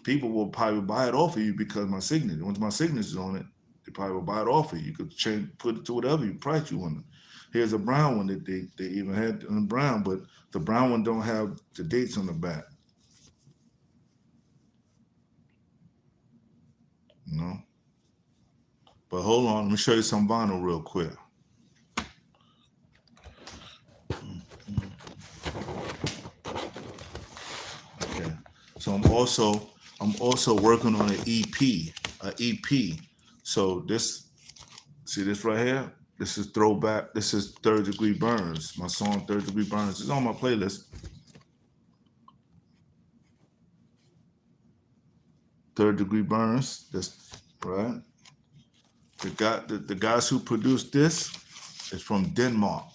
People will probably buy it off of you because my signature, once my signature's on it, they probably will buy it off of you. You could put it to whatever price you want. Here's a brown one that they even had in brown, but the brown one don't have the dates on the back. You know? But hold on, let me show you some vinyl real quick. Okay. So I'm also working on an EP. So see this right here? This is Throwback. This is Third Degree Burns. My song Third Degree Burns is on my playlist. Third Degree Burns. That's right. The guys who produced this is from Denmark.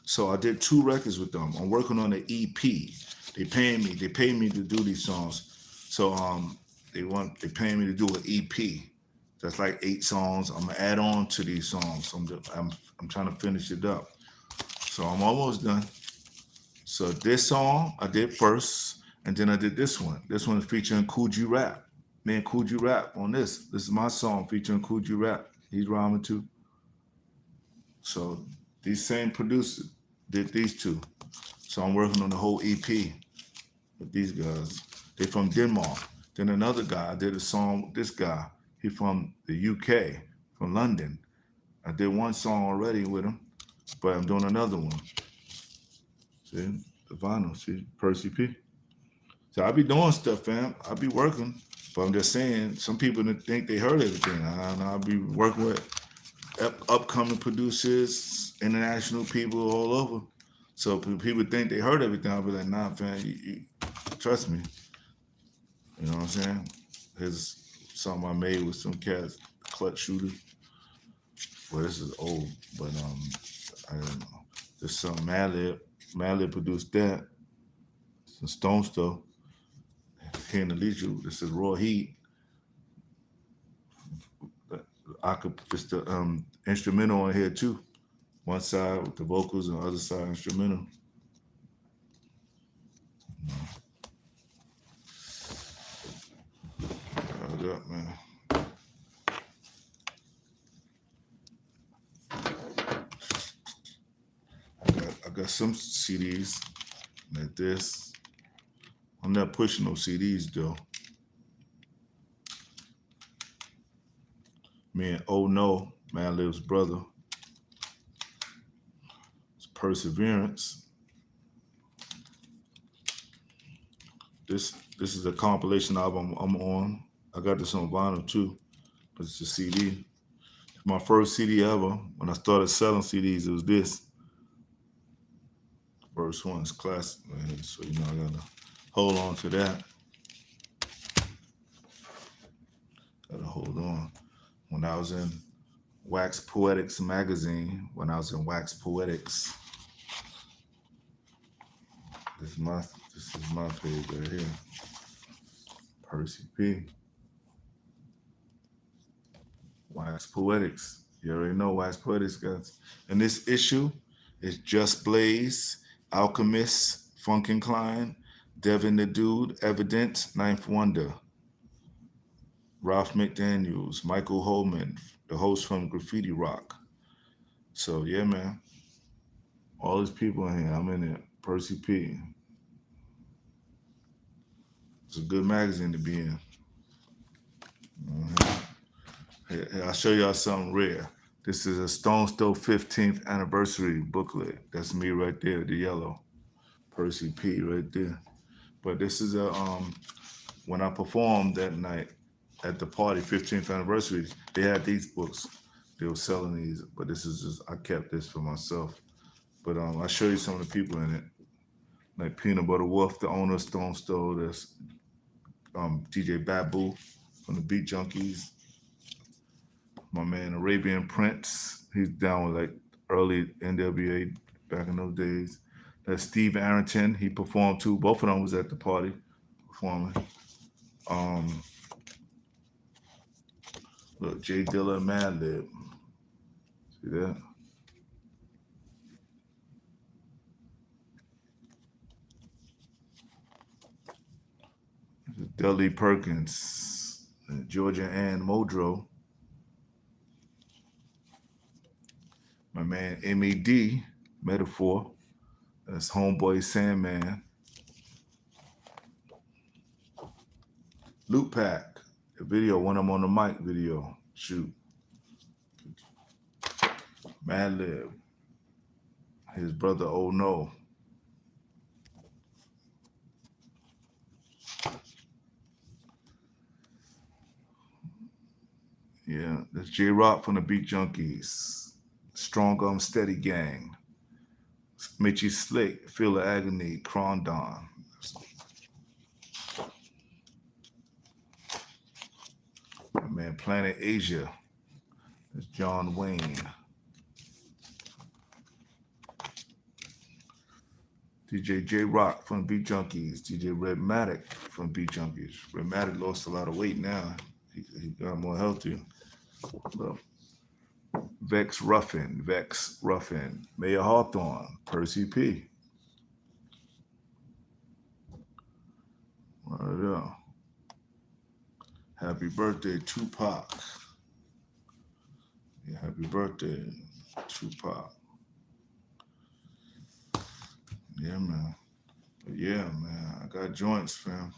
So I did 2 records with them. I'm working on an EP. They pay me to do these songs. So they paying me to do an EP. That's like 8 songs. I'm gonna add on to these songs. I'm trying to finish it up. So I'm almost done. So this song I did first, and then I did this one. This one is featuring Cool G Rap. Man, Cool G Rap on this. This is my song featuring Cool G Rap. He's rhyming too. So these same producers did these 2. So I'm working on the whole EP with these guys. They from Denmark. Then another guy, I did a song with this guy. He from the UK, from London. I did one song already with him, but I'm doing another one. See, the vinyl, see, Percee P. So I be doing stuff, fam. I be working, but I'm just saying, some people think they heard everything. I be working with upcoming producers, international people all over. So people think they heard everything. I'll be like, nah, fam, you trust me. You know what I'm saying? Here's something I made with some cats, clutch shooter. Well, this is old, but I don't know. There's some Madlib produced that. Some Stone Stuff. Here in the Legion, this is Raw Heat. Just the instrumental on here too. One side with the vocals and the other side instrumental. Hold up, man. I got some CDs like this. I'm not pushing no CDs though. Me and Oh No, Madlib's brother. It's Perseverance. This is a compilation album I'm on. I got this on vinyl too, but it's a CD. It's my first CD ever. When I started selling CDs, it was this. First one is classic, man. So you know I gotta hold on to that. Gotta hold on. When I was in Wax Poetics magazine, this is my page right here. Percee P. Wax Poetics. You already know Wax Poetics, guys. And this issue is Just Blaze, Alchemist, Funkin' Klein, Devin the Dude, Evidence, Ninth Wonder, Ralph McDaniels, Michael Holman, the host from Graffiti Rock. So yeah, man. All these people in here, I'm in it. Percee P. It's a good magazine to be in. Hey, I'll show y'all something rare. This is a Stone Stove 15th anniversary booklet. That's me right there, the yellow. Percee P right there. But this is when I performed that night at the party, 15th anniversary, they had these books. They were selling these, but this is just, I kept this for myself. But I'll show you some of the people in it. Like Peanut Butter Wolf, the owner of Stone Stove. There's DJ Babu from the Beat Junkies. My man Arabian Prince, he's down with like early NWA back in those days. That's Steve Arrington, he performed too. Both of them was at the party performing. Look, Jay Dilla and Madlib. See that? Dudley Perkins, Georgia Ann Modrow. My man MED, Metaphor. That's Homeboy Sandman. Loop Pack, the video when I'm on the mic video. Shoot. Madlib. His brother Oh No. Yeah, that's J Rock from the Beat Junkies. Strong Steady Gang. Mitchie Slick, Feel the Agony, Crondon. My man Planet Asia. That's John Wayne. DJ J Rock from Beat Junkies. DJ Redmatic from Beat Junkies. Redmatic lost a lot of weight now. He got more healthy. Look. Vex Ruffin. Mayor Hawthorne. Percee P. Right there. Happy birthday, Tupac. Yeah, happy birthday, Tupac. Yeah, man. Yeah, man. I got joints, fam.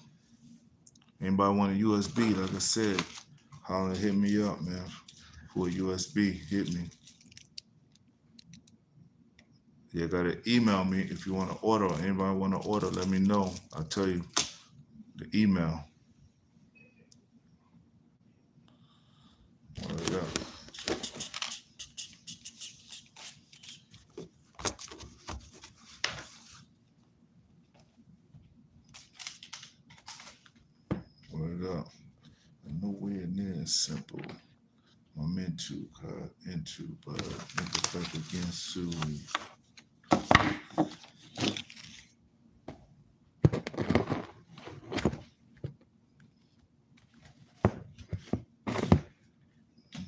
Anybody want a USB, like I said, holler, hit me up, man. For a USB, hit me. Yeah, gotta email me if you want to order. Anybody want to order, let me know. I'll tell you the email. Yeah. Word up. Nowhere near as simple. I'm into, but make effect again soon.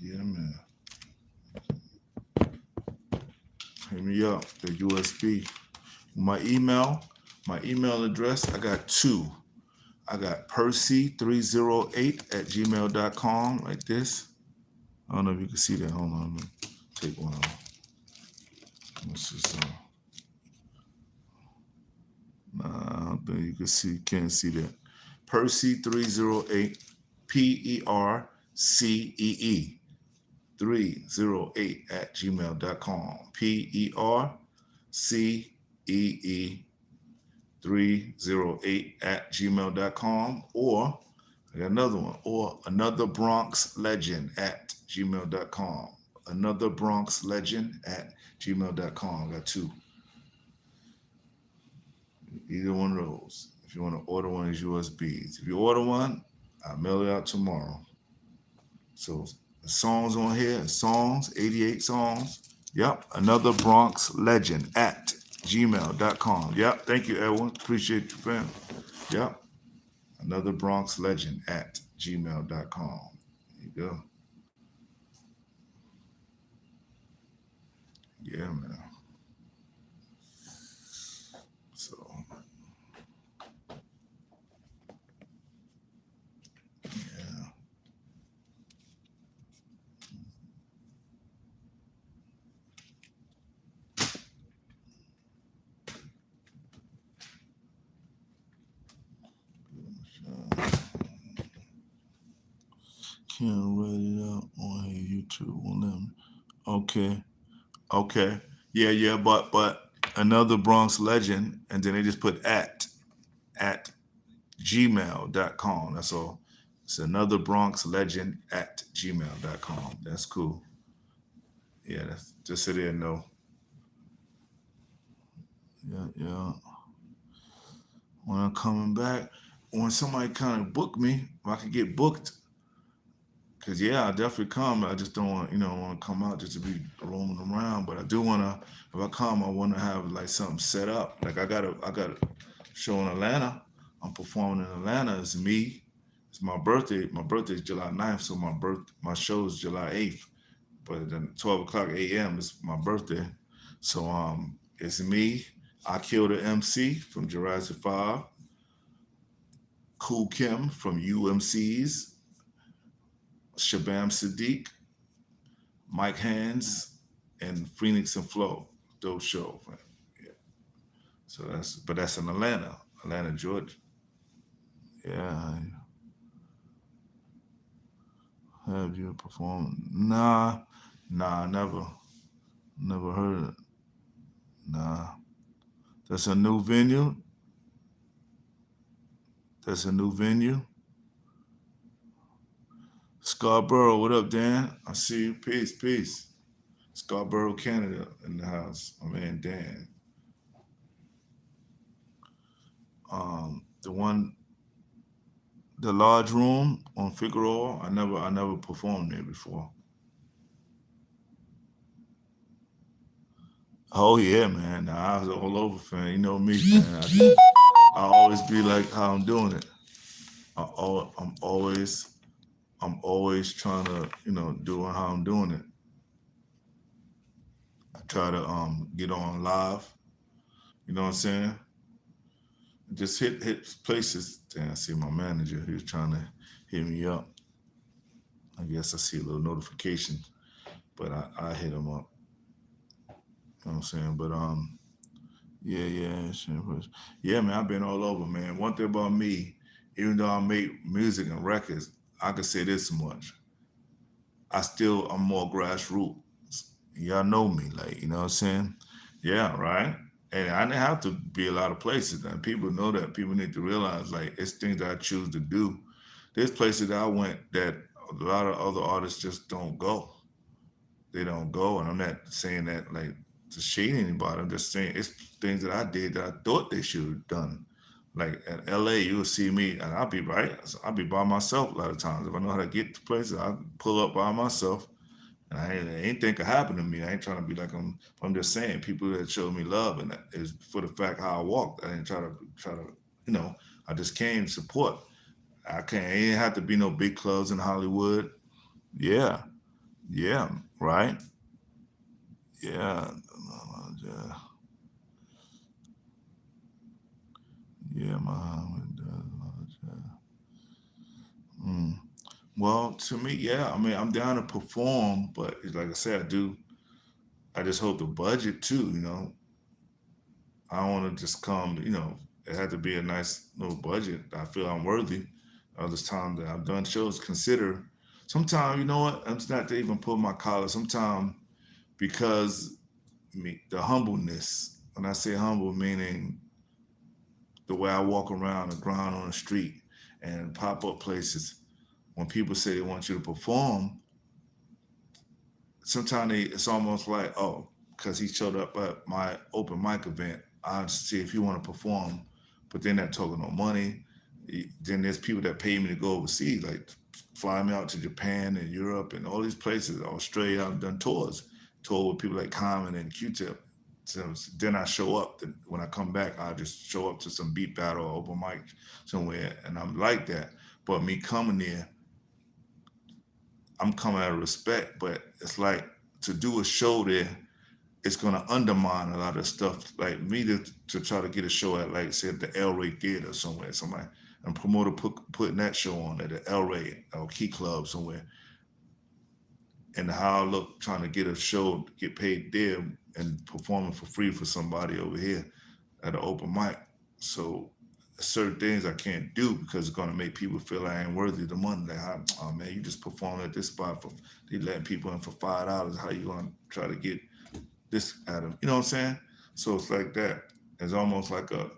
Yeah, man. Hit me up, the USB. My email address, I got two. I got Percee308@gmail.com, like this. I don't know if you can see that. Hold on, let me take one off. Let's just, nah, I don't think you can see, can't see that. Percee308, PERCEE 308 at gmail.com. PERCEE 308 at gmail.com. Or I got another one. Or another Bronx legend at gmail.com. Another Bronx legend at gmail.com. I got two. Either one of those. If you want to order one of these USBs. If you order one, I'll mail it out tomorrow. So the songs on here, songs, 88 songs. Yep. Another Bronx legend at gmail.com. Yep. Thank you, Edwin. Appreciate you, fam. Yep. Another Bronx legend at gmail.com. There you go. Yeah, man. So, yeah. Can't write it out on here. YouTube won't let me. Okay. Okay. Yeah, but another Bronx legend, and then they just put at gmail.com. That's all. It's another Bronx legend at gmail.com. That's cool. Yeah, that's just so they know. Yeah. When I'm coming back, when somebody kind of book me, if I could get booked, because yeah, I definitely come. I just don't want, want to come out just to be roaming around. But I do want to. If I come, I want to have like something set up. Like I got a show in Atlanta. I'm performing in Atlanta. It's me. It's my birthday. My birthday is July 9th, so my show is July 8th. But then 12 o'clock a.m. is my birthday. So it's me. I Kill the MC from Jurassic 5. Cool Kim from UMC's. Shabam Sadiq, Mike Hands, and Phoenix and Flo. Those shows. Yeah. So that's in Atlanta, Georgia. Yeah. Have you performed? Nah, never heard it. Nah. That's a new venue. That's a new venue. Scarborough, what up, Dan? I see you. Peace. Scarborough, Canada, in the house. My man Dan. The one, the large room on Figueroa. I never performed there before. Oh yeah, man. Nah, I was all over, fan. You know me, man. I always be like how I'm doing it. I'm always trying to, do how I'm doing it. I try to get on live. You know what I'm saying? Just hit places. And I see my manager. He was trying to hit me up. I guess I see a little notification, but I hit him up. You know what I'm saying? But yeah, yeah, man. I've been all over, man. One thing about me, even though I make music and records, I can say this much: I'm more grassroots. Y'all know me, like, you know what I'm saying? Yeah, right. And I didn't have to be a lot of places. And people know that. People need to realize, like, it's things that I choose to do. There's places that I went that a lot of other artists just don't go. They don't go, and I'm not saying that like to shade anybody. I'm just saying it's things that I did that I thought they should have done. Like in LA, you'll see me, and I'll be right. I'll be by myself a lot of times. If I know how to get to places, I pull up by myself, and anything could happen to me. I ain't trying to be like I'm. I'm just saying people that showed me love, and that is for the fact how I walked. I didn't try to, you know. I just came to support. I can't. It ain't have to be no big clubs in Hollywood. Yeah, yeah, right. Yeah, yeah, yeah, Muhammad does. Mm. Well, to me, yeah. I mean, I'm down to perform, but like I said, I do. I just hope the budget too. I don't want to just come. It had to be a nice little budget. I feel I'm worthy. All this time that I've done shows, consider. Sometimes, you know what? I'm not to even pull my collar. Sometimes because the humbleness. When I say humble, meaning the way I walk around the ground on the street and pop up places. When people say they want you to perform, sometimes it's almost like, oh, because he showed up at my open mic event, I'll see if he want to perform. But then that talking no money. Then there's people that pay me to go overseas, like fly me out to Japan and Europe and all these places, Australia. I've done tours, tour with people like Common and Q-Tip. So then I show up. Then when I come back, I just show up to some beat battle or open mic somewhere, and I'm like that. But me coming there, I'm coming out of respect. But it's like to do a show there, it's gonna undermine a lot of stuff. Like me to try to get a show at, like say at the El Rey Theater somewhere, somebody and promoter putting that show on at the El Rey or Key Club somewhere, and how I look trying to get a show, get paid there, and performing for free for somebody over here at an open mic. So certain things I can't do because it's gonna make people feel I ain't worthy of the money. Like, oh man, you just performed at this spot for they letting people in for $5. How you gonna try to get this out of, you know what I'm saying? So it's like that. It's almost like a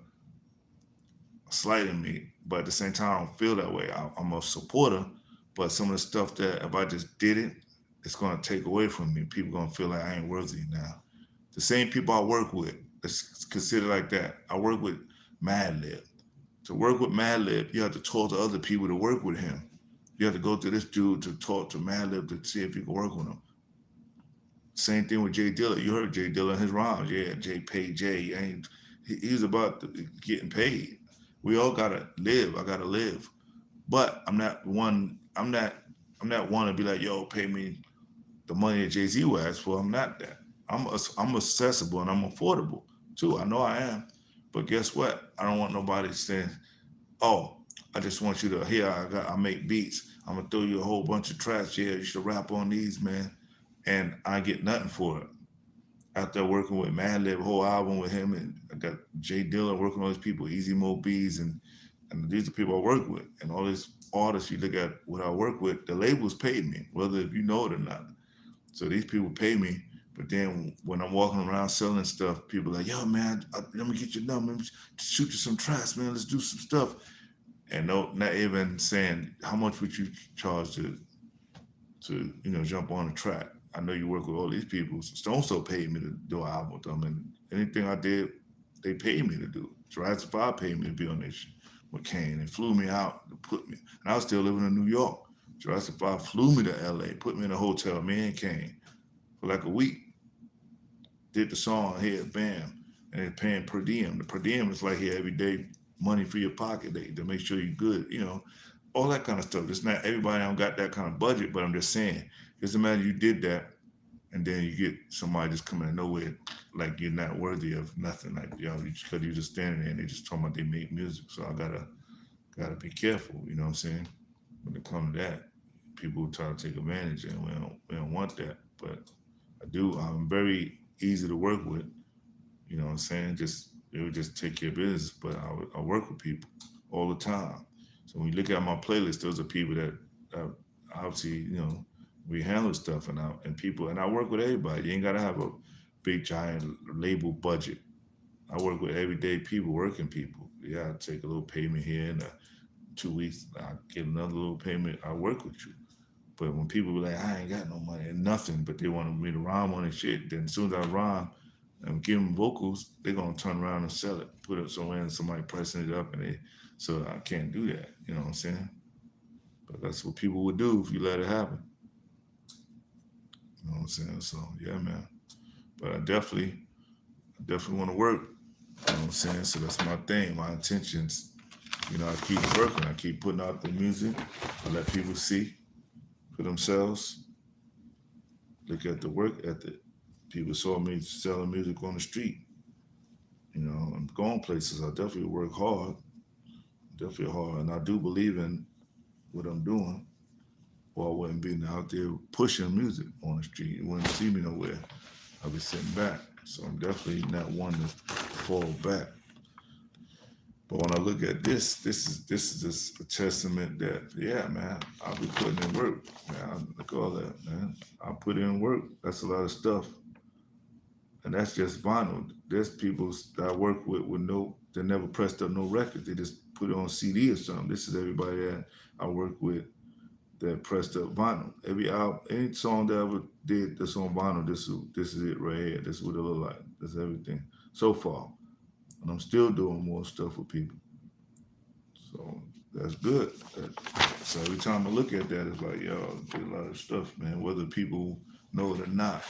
slighting me, but at the same time, I don't feel that way. I'm a supporter, but some of the stuff that if I just did it, it's gonna take away from me. People gonna feel like I ain't worthy now. The same people I work with, let's consider like that. I work with Madlib. To work with Madlib, you have to talk to other people to work with him. You have to go to this dude to talk to Madlib to see if you can work with him. Same thing with Jay Dilla. You heard Jay Dilla in his rhymes. Yeah, Jay paid Jay. Ain't he's about getting paid. We all gotta live. I gotta live. But I'm not one. I'm not one to be like, yo, pay me the money that Jay Z will ask for. I'm not that. I'm accessible and I'm affordable too. I know I am. But guess what? I don't want nobody saying, oh, I just want you to here. I make beats. I'm gonna throw you a whole bunch of tracks. Yeah, you should rap on these, man. And I get nothing for it. After working with Madlib, a whole album with him, and I got Jay Dilla working on these people, Easy Mo Bees, and these are people I work with, and all these artists you look at what I work with, the labels paid me, whether if you know it or not. So these people pay me, but then when I'm walking around selling stuff, people are like, yo man, let me get your number, let me shoot you some tracks, man, let's do some stuff, and no, not even saying how much would you charge to jump on a track. I know you work with all these people. Stone So paid me to do an album with them, and anything I did, they paid me to do. Jurassic 5 paid me to be on this with Kane and flew me out to put me. And I was still living in New York. Jurassic 5 flew me to LA, put me in a hotel, me and Kane, for like a week. Did the song here, bam, and they're paying per diem. The per diem is like here every day money for your pocket to make sure you're good, all that kind of stuff. It's not everybody don't got that kind of budget, but I'm just saying, just imagine you did that and then you get somebody just coming out of nowhere like you're not worthy of nothing, like because you're just standing there and they just talking about they make music. So I gotta be careful, you know what I'm saying? When it comes to that, people try to take advantage and we don't want that. But I do. I'm very easy to work with, you know what I'm saying? Just it would just take care of business, but I work with people all the time. So when you look at my playlist, those are people that obviously, we handle stuff and people, and I work with everybody. You ain't gotta have a big giant label budget. I work with everyday people, working people. Yeah, I take a little payment here and 2 weeks, I get another little payment. I work with you. But when people be like, I ain't got no money and nothing, but they wanted me to rhyme on and shit, then as soon as I rhyme and give them vocals, they're gonna turn around and sell it, put it somewhere and somebody pressing it up, and so I can't do that. You know what I'm saying? But that's what people would do if you let it happen. You know what I'm saying? So yeah, man. But I definitely want to work. You know what I'm saying? So that's my thing. My intentions. I keep working. I keep putting out the music. I let people see for themselves. Look at the work ethic. People saw me selling music on the street. I'm going places. I definitely work hard. Definitely hard. And I do believe in what I'm doing. Or I wouldn't be out there pushing music on the street. You wouldn't see me nowhere. I'll be sitting back. So I'm definitely not one to fall back. But when I look at this is just a testament that yeah, man, I'll be putting in work. Man, look at all that, man. I put in work. That's a lot of stuff, and that's just vinyl. There's people that I work with no, they never pressed up no record. They just put it on CD or something. This is everybody that I work with that pressed up vinyl. Every album, any song that I ever did that's on vinyl, this is it right here. This is what it look like. That's everything so far, and I'm still doing more stuff with people. So that's good. So every time I look at that, it's like, yo, I did a lot of stuff, man. Whether people know it or not,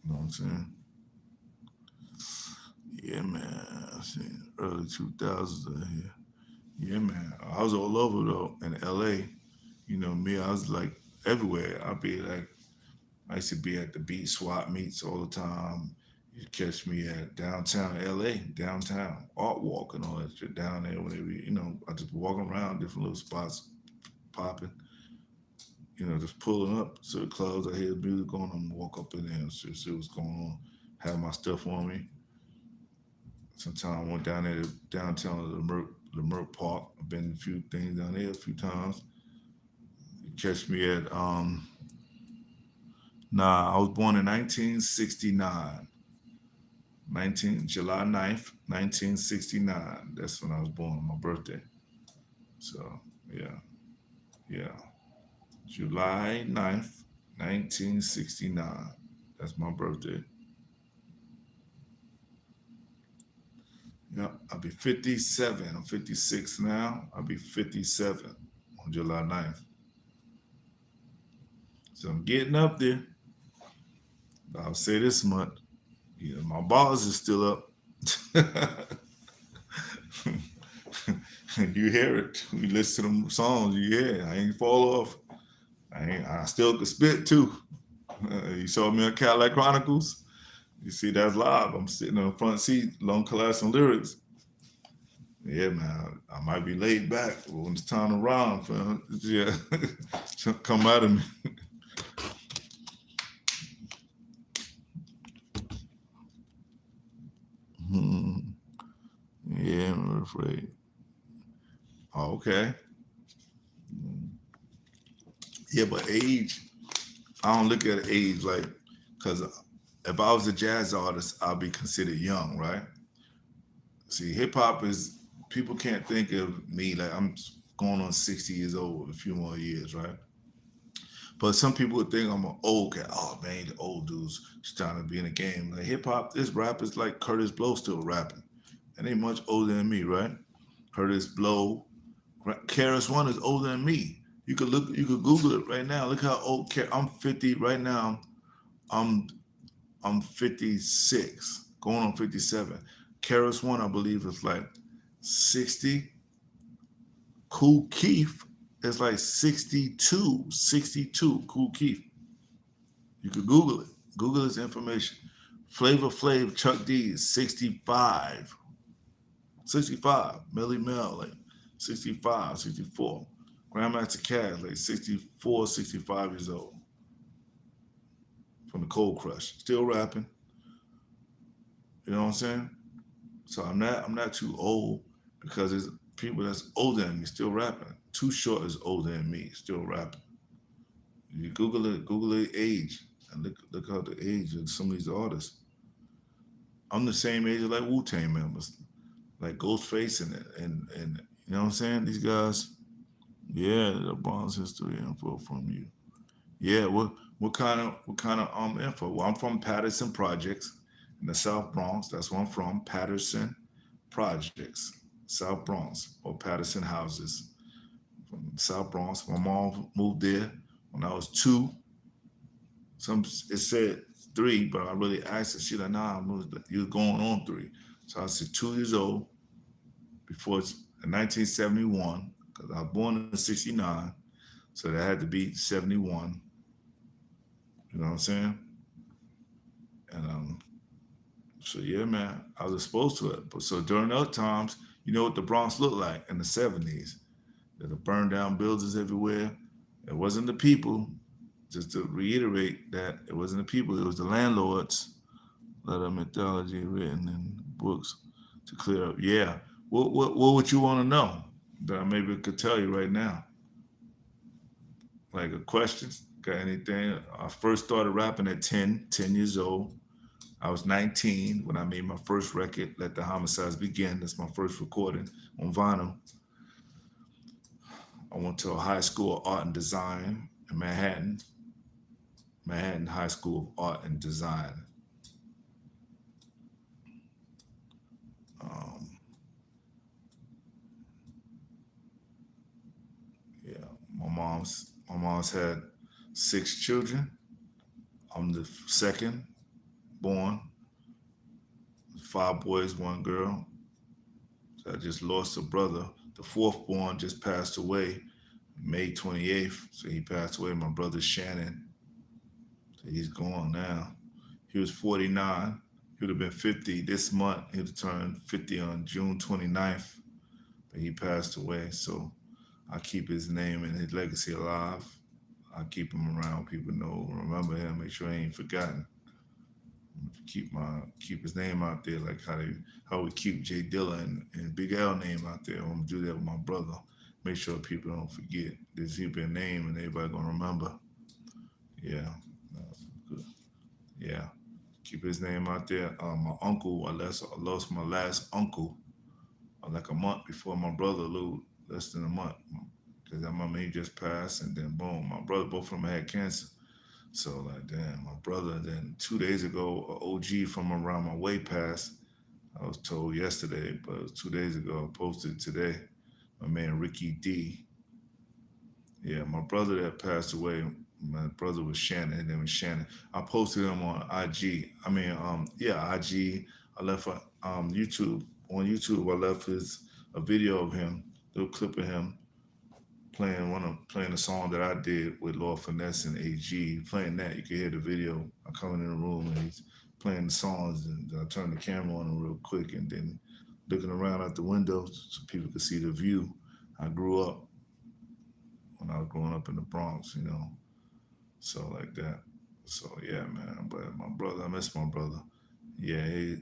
you know what I'm saying? Yeah, man. I seen early 2000s out here. Yeah, man. I was all over though in LA. You know me, I was like everywhere. I'd be like, I used to be at the beat swap meets all the time. You catch me at downtown LA, downtown, art walk and all that shit down there. Whenever I just walking around different little spots, popping. Just pulling up to the clubs. I hear the music going on, walk up in there and see what's going on. Have my stuff on me. Sometimes I went down there to downtown to the Merc Park. I've been a few things down there a few times. You catch me at I was born in 1969. July 9th, 1969. That's when I was born, my birthday. So yeah, yeah. July 9th, 1969. That's my birthday. Yep, I'll be 57. I'm 56 now. I'll be 57 on July 9th. So I'm getting up there. But I'll say this much. My bars is still up. You hear it. You listen to them songs, you hear it. I ain't fall off. I still can spit too. You saw me on Cadillac Chronicles. You see that's live. I'm sitting on the front seat, long class and lyrics. Yeah, man. I might be laid back but when it's time to rhyme, fam. Yeah, come out of me. Hmm. Yeah, I'm afraid. Oh, okay. Yeah, but age, I don't look at age like, because if I was a jazz artist, I'd be considered young, right? See, hip hop is, people can't think of me like I'm going on 60 years old in a few more years, right? But some people would think I'm an old guy. Oh man, the old dudes just trying to be in the game. Like hip hop, this rap is like Curtis Blow still rapping. And ain't much older than me, right? Curtis Blow, Karis One is older than me. You could Google it right now. Look how old I'm 50 right now. I'm I'm 56, going on 57. Karis One, I believe, is like 60. Cool Keith is like 62. 62. Cool Keith. You could Google it. Google this information. Flavor Flav Chuck D is 65. 65. Millie Mel, like 65, 64. Grandmaster Caz, like 64, 65 years old from the Cold Crush. Still rapping. You know what I'm saying? So I'm not too old because there's people that's older than me still rapping. Too Short is older than me, still rapping. You Google the age, and look how the age of some of these artists. I'm the same age as like Wu Tang members, like Ghostface and you know what I'm saying. These guys, yeah, the Bronze history info from you. Yeah, what kind of info? Well, I'm from Patterson Projects in the South Bronx. That's where I'm from. Patterson Projects, South Bronx, or Patterson Houses from South Bronx. My mom moved there when I was two. Some it said three, but I really asked her. She like, nah, you're going on three. So I said 2 years old before it's in 1971 because I was born in '69, so that had to be '71. You know what I'm saying? And so yeah, man, I was exposed to it. But so during those times, you know what the Bronx looked like in the '70s. There were burned down buildings everywhere. It wasn't the people. Just to reiterate that it wasn't the people, it was the landlords. A lot of mythology written in books to clear up. Yeah. What would you want to know that I maybe could tell you right now? Like a questions? Got anything? I first started rapping at 10 years old. I was 19 when I made my first record, Let the Homicides Begin. That's my first recording on vinyl. I went to a high school of art and design in Manhattan High School of Art and Design. Um, yeah, my mom's had 6 children. I'm the second born, 5 boys, 1 girl. So I just lost a brother. The fourth born just passed away May 28th. So he passed away. My brother Shannon. So he's gone now. He was 49. He would have been 50 this month. He would have turned 50 on June 29th. But he passed away. So I keep his name and his legacy alive. I keep him around. People know, remember him. Make sure he ain't forgotten. Keep his name out there, like how we keep Jay Dilla and Big L name out there. I'm gonna do that with my brother. Make sure people don't forget. There's he been name and everybody gonna remember. Yeah, that's good. Yeah, keep his name out there. My uncle, I lost my last uncle like a month before my brother, Lou, less than a month. Because I remember he just passed, and then boom, my brother, both of them had cancer. So like, damn, my brother. Then 2 days ago, a OG from around my way passed. I was told yesterday, but it was 2 days ago. I posted today. My man Ricky D. Yeah, my brother that passed away. My brother was Shannon. His name was Shannon. I posted him on IG. Yeah, IG. I left YouTube. On YouTube, I left his a video of him, little clip of him playing a song that I did with Lord Finesse and AG. Playing that, you can hear the video. I come in the room and he's playing the songs, and I turn the camera on him real quick, and then looking around out the window so people could see the view. I grew up when I was growing up in the Bronx. So like that. So yeah, man. But my brother, I miss my brother. Yeah,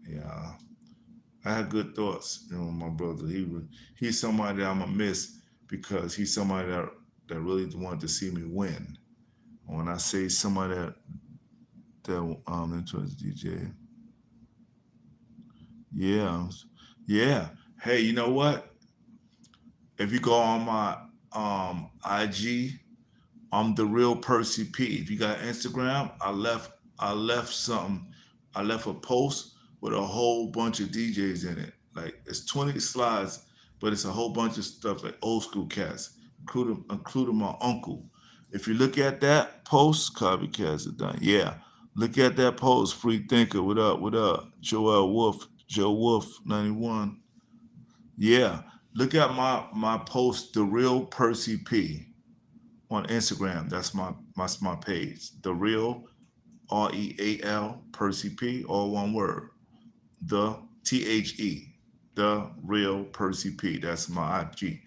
yeah. I had good thoughts, my brother. He's somebody that I'm gonna miss because he's somebody that really wanted to see me win. When I say somebody that influenced DJ, yeah, yeah. Hey, you know what? If you go on my IG, I'm the real Percee P. If you got Instagram, I left something. I left a post with a whole bunch of DJs in it. Like it's 20 slides, but it's a whole bunch of stuff like old school cats, including my uncle. If you look at that post, copycats are done. Yeah. Look at that post. Free thinker. What up? What up? Joel Wolf. Joe Wolf 91. Yeah. Look at my post, the real Percee P on Instagram. That's my page. The real REAL Percee P, all one word. The THE, the real Percee P. That's my IG.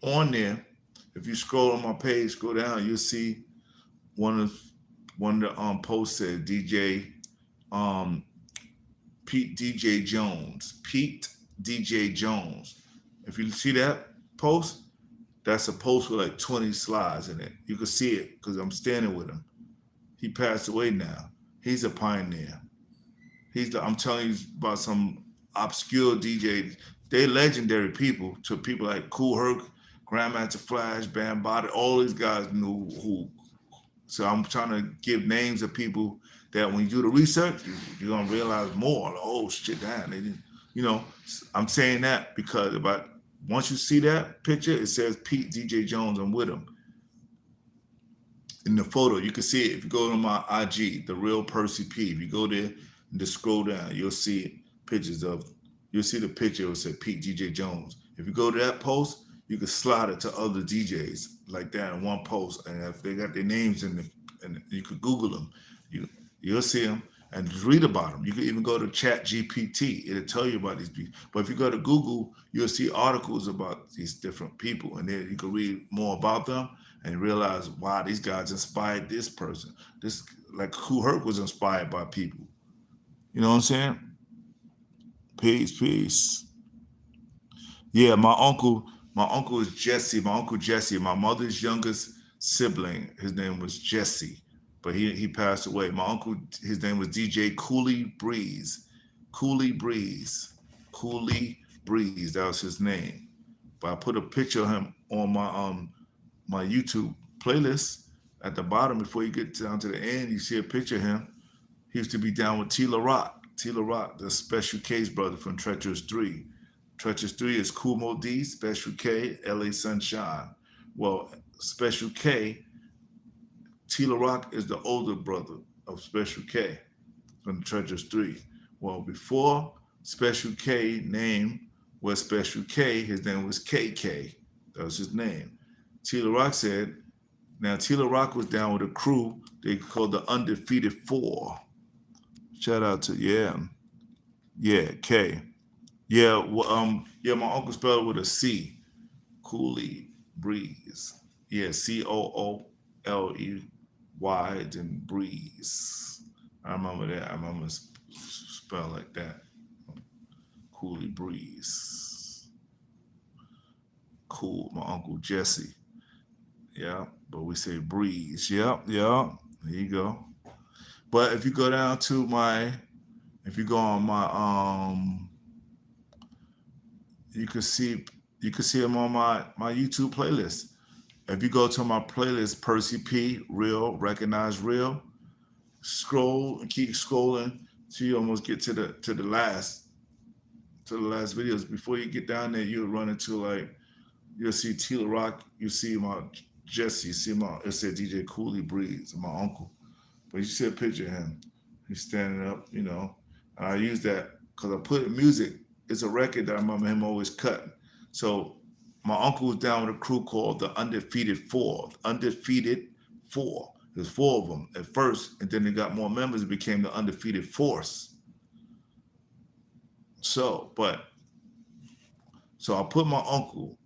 On there, if you scroll on my page, go down, you'll see one of the posts said DJ um Pete DJ Jones. Pete DJ Jones. If you see that post, that's a post with like 20 slides in it. You can see it because I'm standing with him. He passed away now. He's a pioneer. I'm telling you about some obscure DJs. They legendary people to people like Kool Herc, Grandmaster Flash, Bambaataa. All these guys knew who. So I'm trying to give names of people that when you do the research, you're gonna realize more. Like, oh shit, damn, they didn't. You know, I'm saying that because once you see that picture, it says Pete DJ Jones. I'm with him. In the photo, you can see it. If you go to my IG, the real Percee P, if you go there and just scroll down, you'll see you'll see the picture. It'll say Pete DJ Jones. If you go to that post, you can slide it to other DJs like that in one post. And if they got their names and you could Google them, you'll see them and just read about them. You can even go to Chat GPT. It'll tell you about these people. But if you go to Google, you'll see articles about these different people. And then you can read more about them and realize, wow, these guys inspired this person. Like Kool Herc was inspired by people. You know what I'm saying? Peace, peace. Yeah, my uncle is Jesse. My uncle Jesse, my mother's youngest sibling. His name was Jesse, but he passed away. My uncle, his name was DJ Cooley Breeze. Cooley Breeze. Cooley Breeze. That was his name. But I put a picture of him on my YouTube playlist at the bottom before you get down to the end. You see a picture of him. He used to be down with Tila Rock. Tila Rock, the Special K's brother from Treacherous 3. Treacherous 3 is Kumo D, Special K, LA Sunshine. Well, Special K, Tila Rock is the older brother of Special K from Treacherous 3. Well, before Special K name was Special K, his name was KK. That was his name. Tila Rock said, now Tila Rock was down with a crew they called the Undefeated Four. Shout out to K. My uncle spelled it with a C. Cooley Breeze. Yeah, Cooley, then Breeze. I remember that. I remember spell like that. Cooley Breeze. Cool, my uncle Jesse. Yeah, but we say Breeze. Yeah. There you go. But if you go down to on my you can see them on my YouTube playlist. If you go to my playlist, Percee P, Real, Recognize Real, scroll and keep scrolling till you almost get to the last videos. Before you get down there, you'll run into you'll see Tila Rock, you see my Jesse, you see it said DJ Cooley Breeze, my uncle. But you see a picture of him. He's standing up, And I use that because I put music. It's a record that I remember him always cutting. So my uncle was down with a crew called the Undefeated Four. Undefeated Four. There's four of them at first, and then they got more members. It became the Undefeated Force. So I put my uncle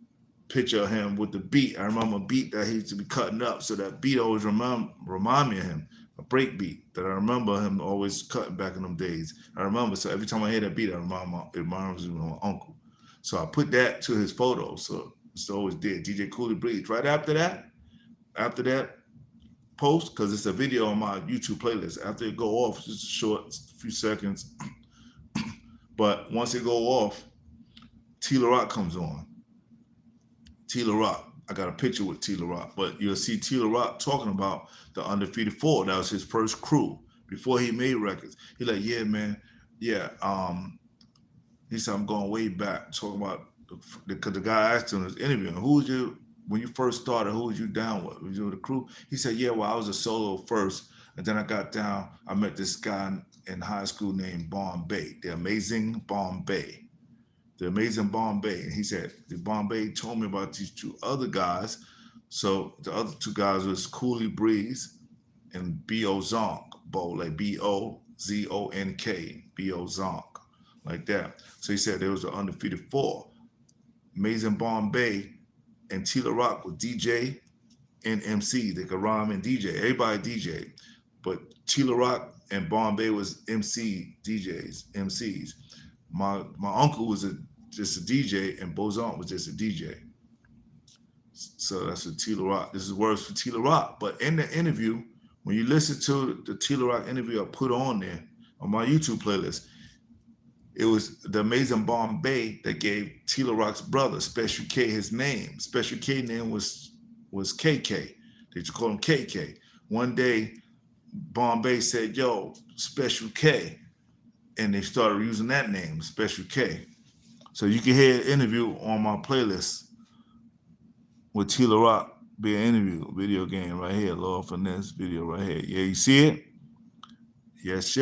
picture of him with the beat. I remember a beat that he used to be cutting up. So that beat always remind me of him. A break beat that I remember him always cutting back in them days. I remember, so every time I hear that beat, it reminds me of my uncle. So I put that to his photo. So it's always did. DJ Cooley Breeze. Right after that post, because it's a video on my YouTube playlist. After it go off, just a short few seconds. But once it go off, Tila Rock comes on. Tila Rock. I got a picture with Tila Rock, but you'll see Tila Rock talking about the Undefeated Four. That was his first crew before he made records. He like, yeah, man, yeah. He said, I'm going way back, talking about because the guy asked him in his interview, when you first started, who was you down with? Was you with the crew? He said, yeah, well, I was a solo first, and then I got down. I met this guy in high school named Bombay, the Amazing Bombay. The Amazing Bombay. And he said, the Bombay told me about these two other guys. So the other two guys was Cooley Breeze and B.O. Zonk. Bo, like B-O-Z-O-N-K. B.O. Zonk. Like that. So he said there was the Undefeated Four. Amazing Bombay and Tila Rock was DJ and MC. They could rhyme and DJ. Everybody DJ. But Tila Rock and Bombay was MCs. My uncle was just a DJ, and Bozon was just a DJ. So that's a Tila Rock. This is words for Tila Rock. But in the interview, when you listen to the Tila Rock interview I put on there on my YouTube playlist, it was the Amazing Bombay that gave Tila Rock's brother, Special K, his name. Special K name was KK. They used to call him KK. One day, Bombay said, yo, Special K. And they started using that name, Special K. So you can hear an interview on my playlist with Tila Rock, be an interview, video game right here, Lord Finesse video right here. Yeah, you see it? Yes.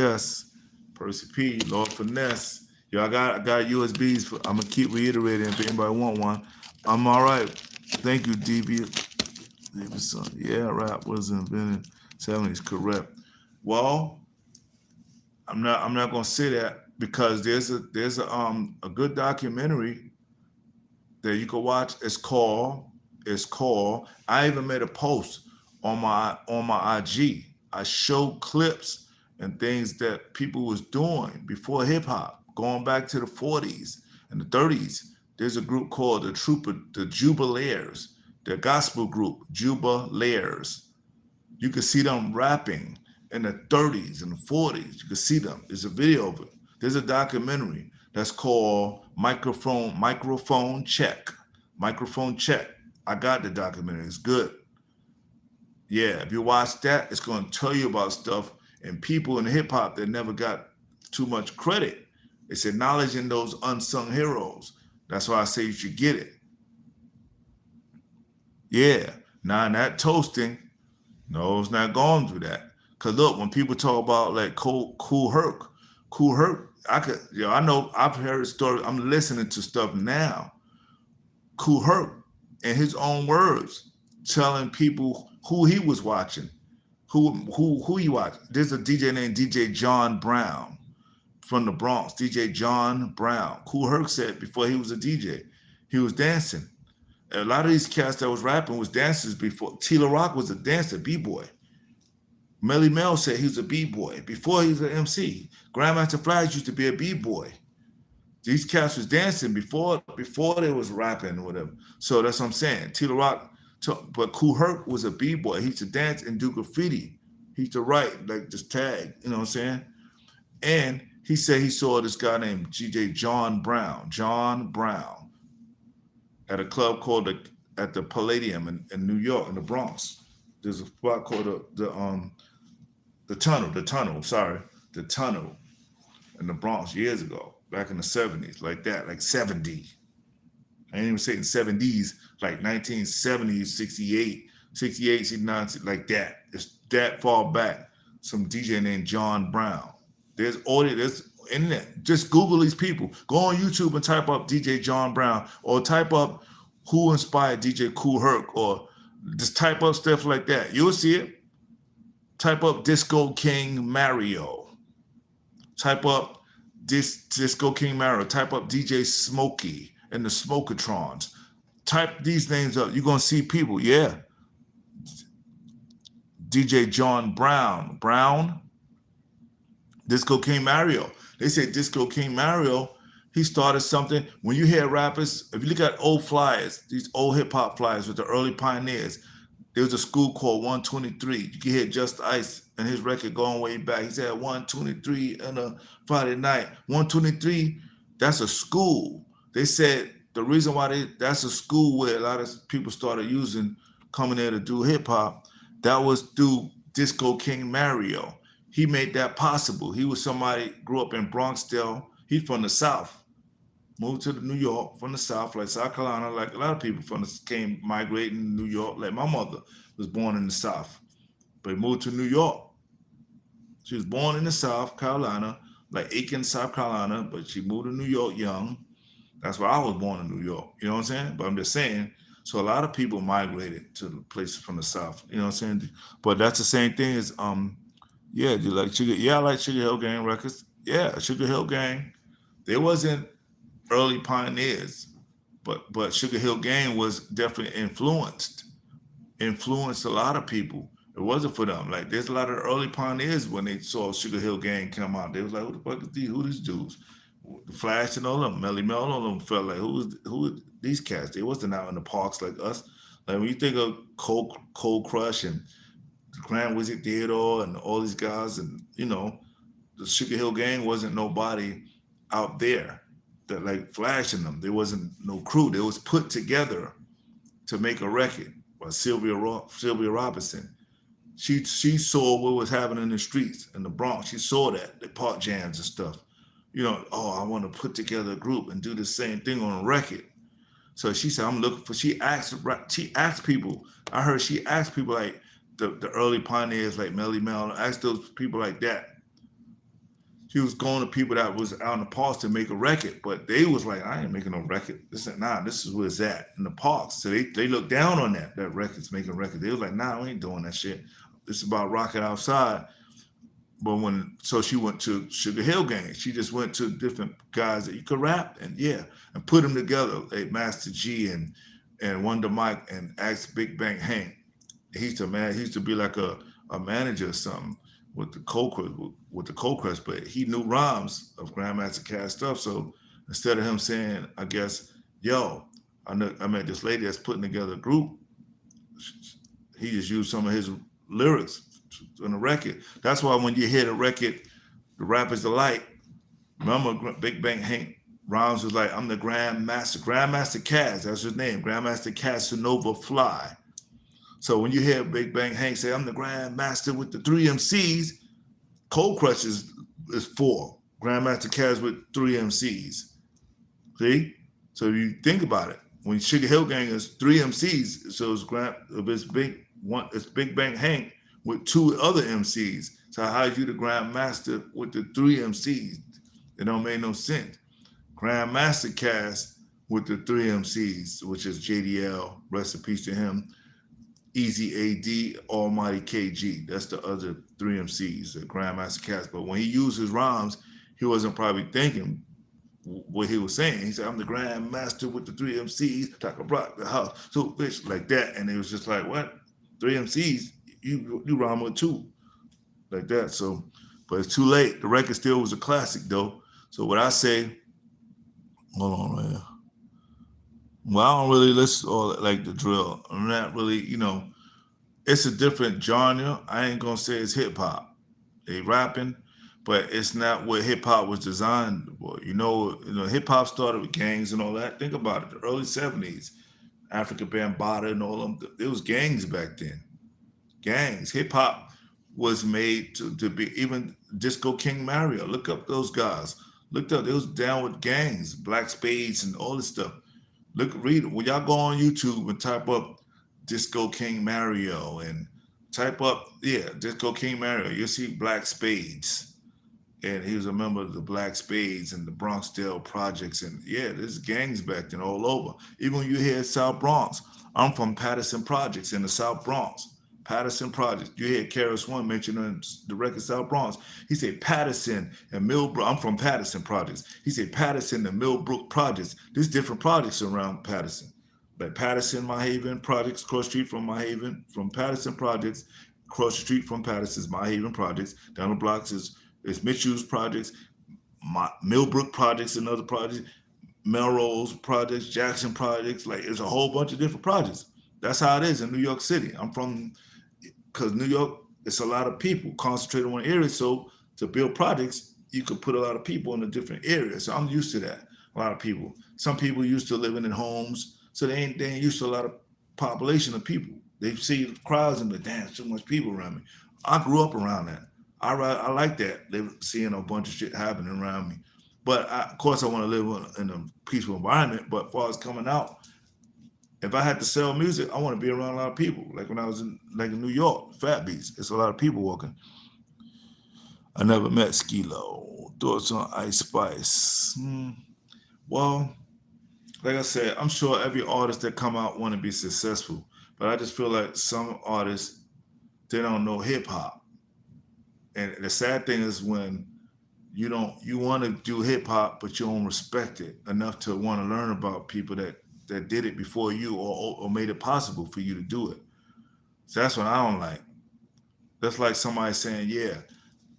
Percee P, Lord Finesse. Yo, I got USBs. I'm gonna keep reiterating if anybody want one. I'm all right. Thank you, DB. Yeah, rap was invented 70s, correct. Well, I'm not gonna say that because there's a good documentary that you can watch. It's called. I even made a post on my IG. I showed clips and things that people was doing before hip hop going back to the 40s and the 30s. There's a group called the Jubilaires, the gospel group, Jubilaires. You can see them rapping in the 30s and the 40s. You can see them. There's a video of it. There's a documentary that's called Microphone Check. Microphone Check. I got the documentary. It's good. Yeah, if you watch that, it's going to tell you about stuff and people in hip hop that never got too much credit. It's acknowledging those unsung heroes. That's why I say you should get it. Yeah. Now in that toasting, no, it's not going through that. Cause look, when people talk about like Cool Herc, I know I've heard stories. I'm listening to stuff now. Cool Herc, in his own words, telling people who he was watching, who he watched. There's a DJ named DJ John Brown from the Bronx. DJ John Brown. Cool Herc said before he was a DJ, he was dancing. A lot of these cats that was rapping was dancers before. Tila Rock was a dancer, b-boy. Melly Mel said he was a b-boy before he was an MC. Grandmaster Flash used to be a b-boy. These cats was dancing before they was rapping or whatever. So that's what I'm saying. Tila Rock, but Cool Herc was a b-boy. He used to dance and do graffiti. He used to write like this tag, you know what I'm saying? And he said he saw this guy named DJ John Brown at a club called at the Palladium in New York, in the Bronx. There's a spot called the Tunnel in the Bronx years ago, back in the 70s, like that, like 70. I ain't even saying 70s, like 1970s, 68, 69, like that. It's that far back. Some DJ named John Brown. There's internet. Just Google these people. Go on YouTube and type up DJ John Brown, or type up who inspired DJ Cool Herc, or just type up stuff like that. You'll see it. Type up Disco King Mario. Type up Disco King Mario. Type up DJ Smokey and the Smokatrons. Type these names up. You're going to see people. Yeah. DJ John Brown. Disco King Mario. They say Disco King Mario, he started something. When you hear rappers, if you look at old flyers, these old hip hop flyers with the early pioneers, there was a school called 123. You can hear Just Ice and his record going way back. He said 123 on a Friday night. 123, that's a school. They said the reason why that's a school where a lot of people started coming there to do hip hop, that was through Disco King Mario. He made that possible. He was somebody, grew up in Bronxdale. He's from the South. Moved to New York from the South, like South Carolina, like a lot of people came migrating to New York. Like my mother was born in the South, but moved to New York. She was born in the South Carolina, like Aiken, South Carolina, but she moved to New York young. That's why I was born in New York. You know what I'm saying? But I'm just saying, so a lot of people migrated to the places from the South. You know what I'm saying? But that's the same thing as yeah, do you like Sugar? Yeah, I like Sugar Hill Gang records. Yeah, Sugar Hill Gang. There wasn't early pioneers, but Sugar Hill Gang was definitely influenced a lot of people. It wasn't for them. Like there's a lot of early pioneers when they saw Sugar Hill Gang come out. They was like, who the fuck is these? Who these dudes? Flash and all them, Melly Mel, all them felt like who are these cats? They wasn't out in the parks like us. Like when you think of Cold Crush and Grand Wizard Theodore and all these guys, and you know, the Sugar Hill Gang wasn't nobody out there that like flashing them. There wasn't no crew. They was put together to make a record by Sylvia Robinson. She saw what was happening in the streets in the Bronx. She saw that, the park jams and stuff. You know, I want to put together a group and do the same thing on a record. So she said, I'm looking for, she asked people, I heard she asked people like the early pioneers like Melly Mel, asked those people like that. She was going to people that was out in the parks to make a record, but they was like, I ain't making no record. This is where it's at, in the parks. So they looked down on that record's making a record. They was like, nah, we ain't doing that shit. It's about rocking outside. But so she went to Sugar Hill Gang. She just went to different guys that you could rap and put them together, like Master G and Wonder Mike and Axe Big Bang Hank. He used to be like a manager or something. with the cold crush, but he knew rhymes of Grandmaster Caz stuff. So instead of him saying, I guess, yo, I met this lady that's putting together a group, he just used some of his lyrics on the record. That's why when you hear the record, the rappers delight. Remember, Big Bang Hank Rhymes was like, I'm the Grandmaster Caz, that's his name, Grandmaster Casanova Fly. So when you hear Big Bang Hank say, I'm the Grandmaster with the 3 MCs, Cold Crush is 4. Grandmaster Caz with 3 MCs. See? So if you think about it, when Sugar Hill Gang is 3 MCs, so it's Big Bang Hank with 2 other MCs. So how you the Grandmaster with the 3 MCs? It don't make no sense. Grandmaster Caz with the 3 MCs, which is JDL, rest in peace to him, Easy AD, Almighty KG. That's the other 3 MCs, the Grandmaster Caz. But when he used his rhymes, he wasn't probably thinking what he was saying. He said, I'm the Grandmaster with the 3 MCs, talk about the house, so bitch, like that. And it was just like, what? 3 MCs? You rhyme with 2. Like that. So, but it's too late. The record still was a classic though. So what I say, hold on right here. Well, I don't really listen to all like the drill. I'm not really, it's a different genre. I ain't gonna say it's hip hop. They rapping, but it's not what hip hop was designed for. Hip hop started with gangs and all that. Think about it. The early '70s, Africa Bambaataa and all them. There was gangs back then. Gangs. Hip hop was made to be, even Disco King Mario. Look up those guys. Looked up. They was down with gangs, Black Spades, and all this stuff. Read it. When y'all go on YouTube and type up Disco King Mario and type up, Disco King Mario, you'll see Black Spades. And he was a member of the Black Spades and the Bronxdale Projects. And there's gangs back then all over. Even when you hear South Bronx, I'm from Patterson Projects in the South Bronx. Patterson Projects. You hear Karis One mentioning the record South Bronx. He said Patterson and Millbrook. I'm from Patterson Projects. He said Patterson and Millbrook Projects. There's different projects around Patterson. Like Patterson, My Haven Projects, cross street from My Haven, from Patterson Projects, cross the street from Patterson's My Haven Projects. Down the blocks is Mitchell's Projects, Millbrook Projects, and other projects, Melrose Projects, Jackson Projects. Like it's a whole bunch of different projects. That's how it is in New York City. I'm from, because New York, it's a lot of people concentrated in one area. So to build projects, you could put a lot of people in a different area. So I'm used to that. A lot of people. Some people used to living in homes, so they ain't used to a lot of population of people. They see crowds and be, damn, so much people around me. I grew up around that. I like that. Seeing a bunch of shit happening around me. But of course, I want to live in a peaceful environment. But as far as coming out, if I had to sell music, I want to be around a lot of people. Like when I was in New York, Fat Beats, it's a lot of people walking. I never met Skilo. Thoughts on Ice Spice? Well, like I said, I'm sure every artist that come out want to be successful, but I just feel like some artists, they don't know hip hop. And the sad thing is when you want to do hip hop, but you don't respect it enough to want to learn about people that did it before you or made it possible for you to do it. So that's what I don't like. That's like somebody saying, yeah,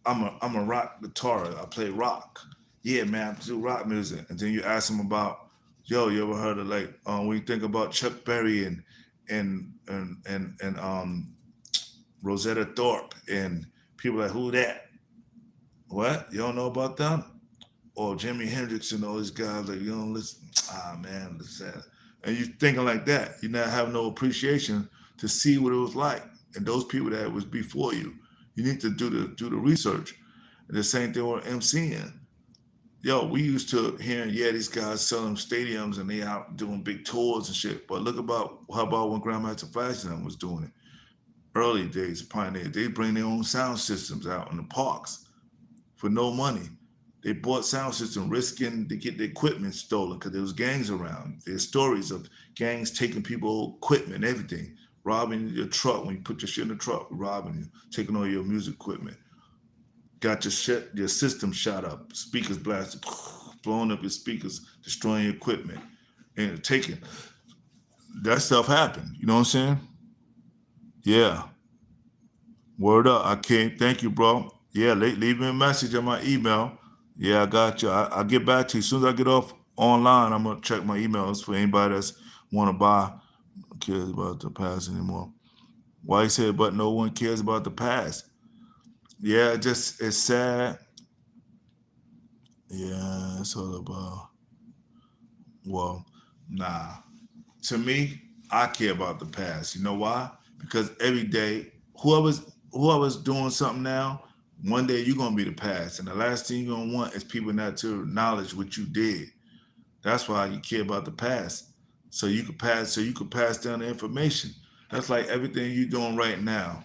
I'm a rock guitarist. I play rock. Yeah, man, I do rock music. And then you ask them about, yo, you ever heard of when you think about Chuck Berry and Rosetta Thorpe and people like, who that? What? You don't know about them? Or Jimi Hendrix and all these guys, like, you don't listen. Man, listen. And you thinking like that. You not have no appreciation to see what it was like. And those people that was before you. You need to do the research. And the same thing with MCing. Yo, we used to hearing, these guys selling stadiums and they out doing big tours and shit. But how about when Grandmaster Flash was doing it? Early days, Pioneer, they bring their own sound systems out in the parks for no money. They bought sound system, risking to get the equipment stolen because there was gangs around. There's stories of gangs taking people's equipment, everything, robbing your truck when you put your shit in the truck, robbing you, taking all your music equipment. Got your system shot up, speakers blasted, blowing up your speakers, destroying your equipment, and taking. That stuff happened. You know what I'm saying? Yeah. Word up. I can't. Thank you, bro. Yeah, leave me a message on my email. Yeah, I got you. I'll get back to you. As soon as I get off online, I'm going to check my emails for anybody that's want to buy. Cares about the past anymore. Why he said, but no one cares about the past. Yeah, it's sad. Yeah, it's all about, well, nah. To me, I care about the past. You know why? Because every day, whoever's whoever's doing something now, one day you're gonna be the past, and the last thing you're gonna want is people not to acknowledge what you did. That's why you care about the past, so you could pass down the information. That's like everything you're doing right now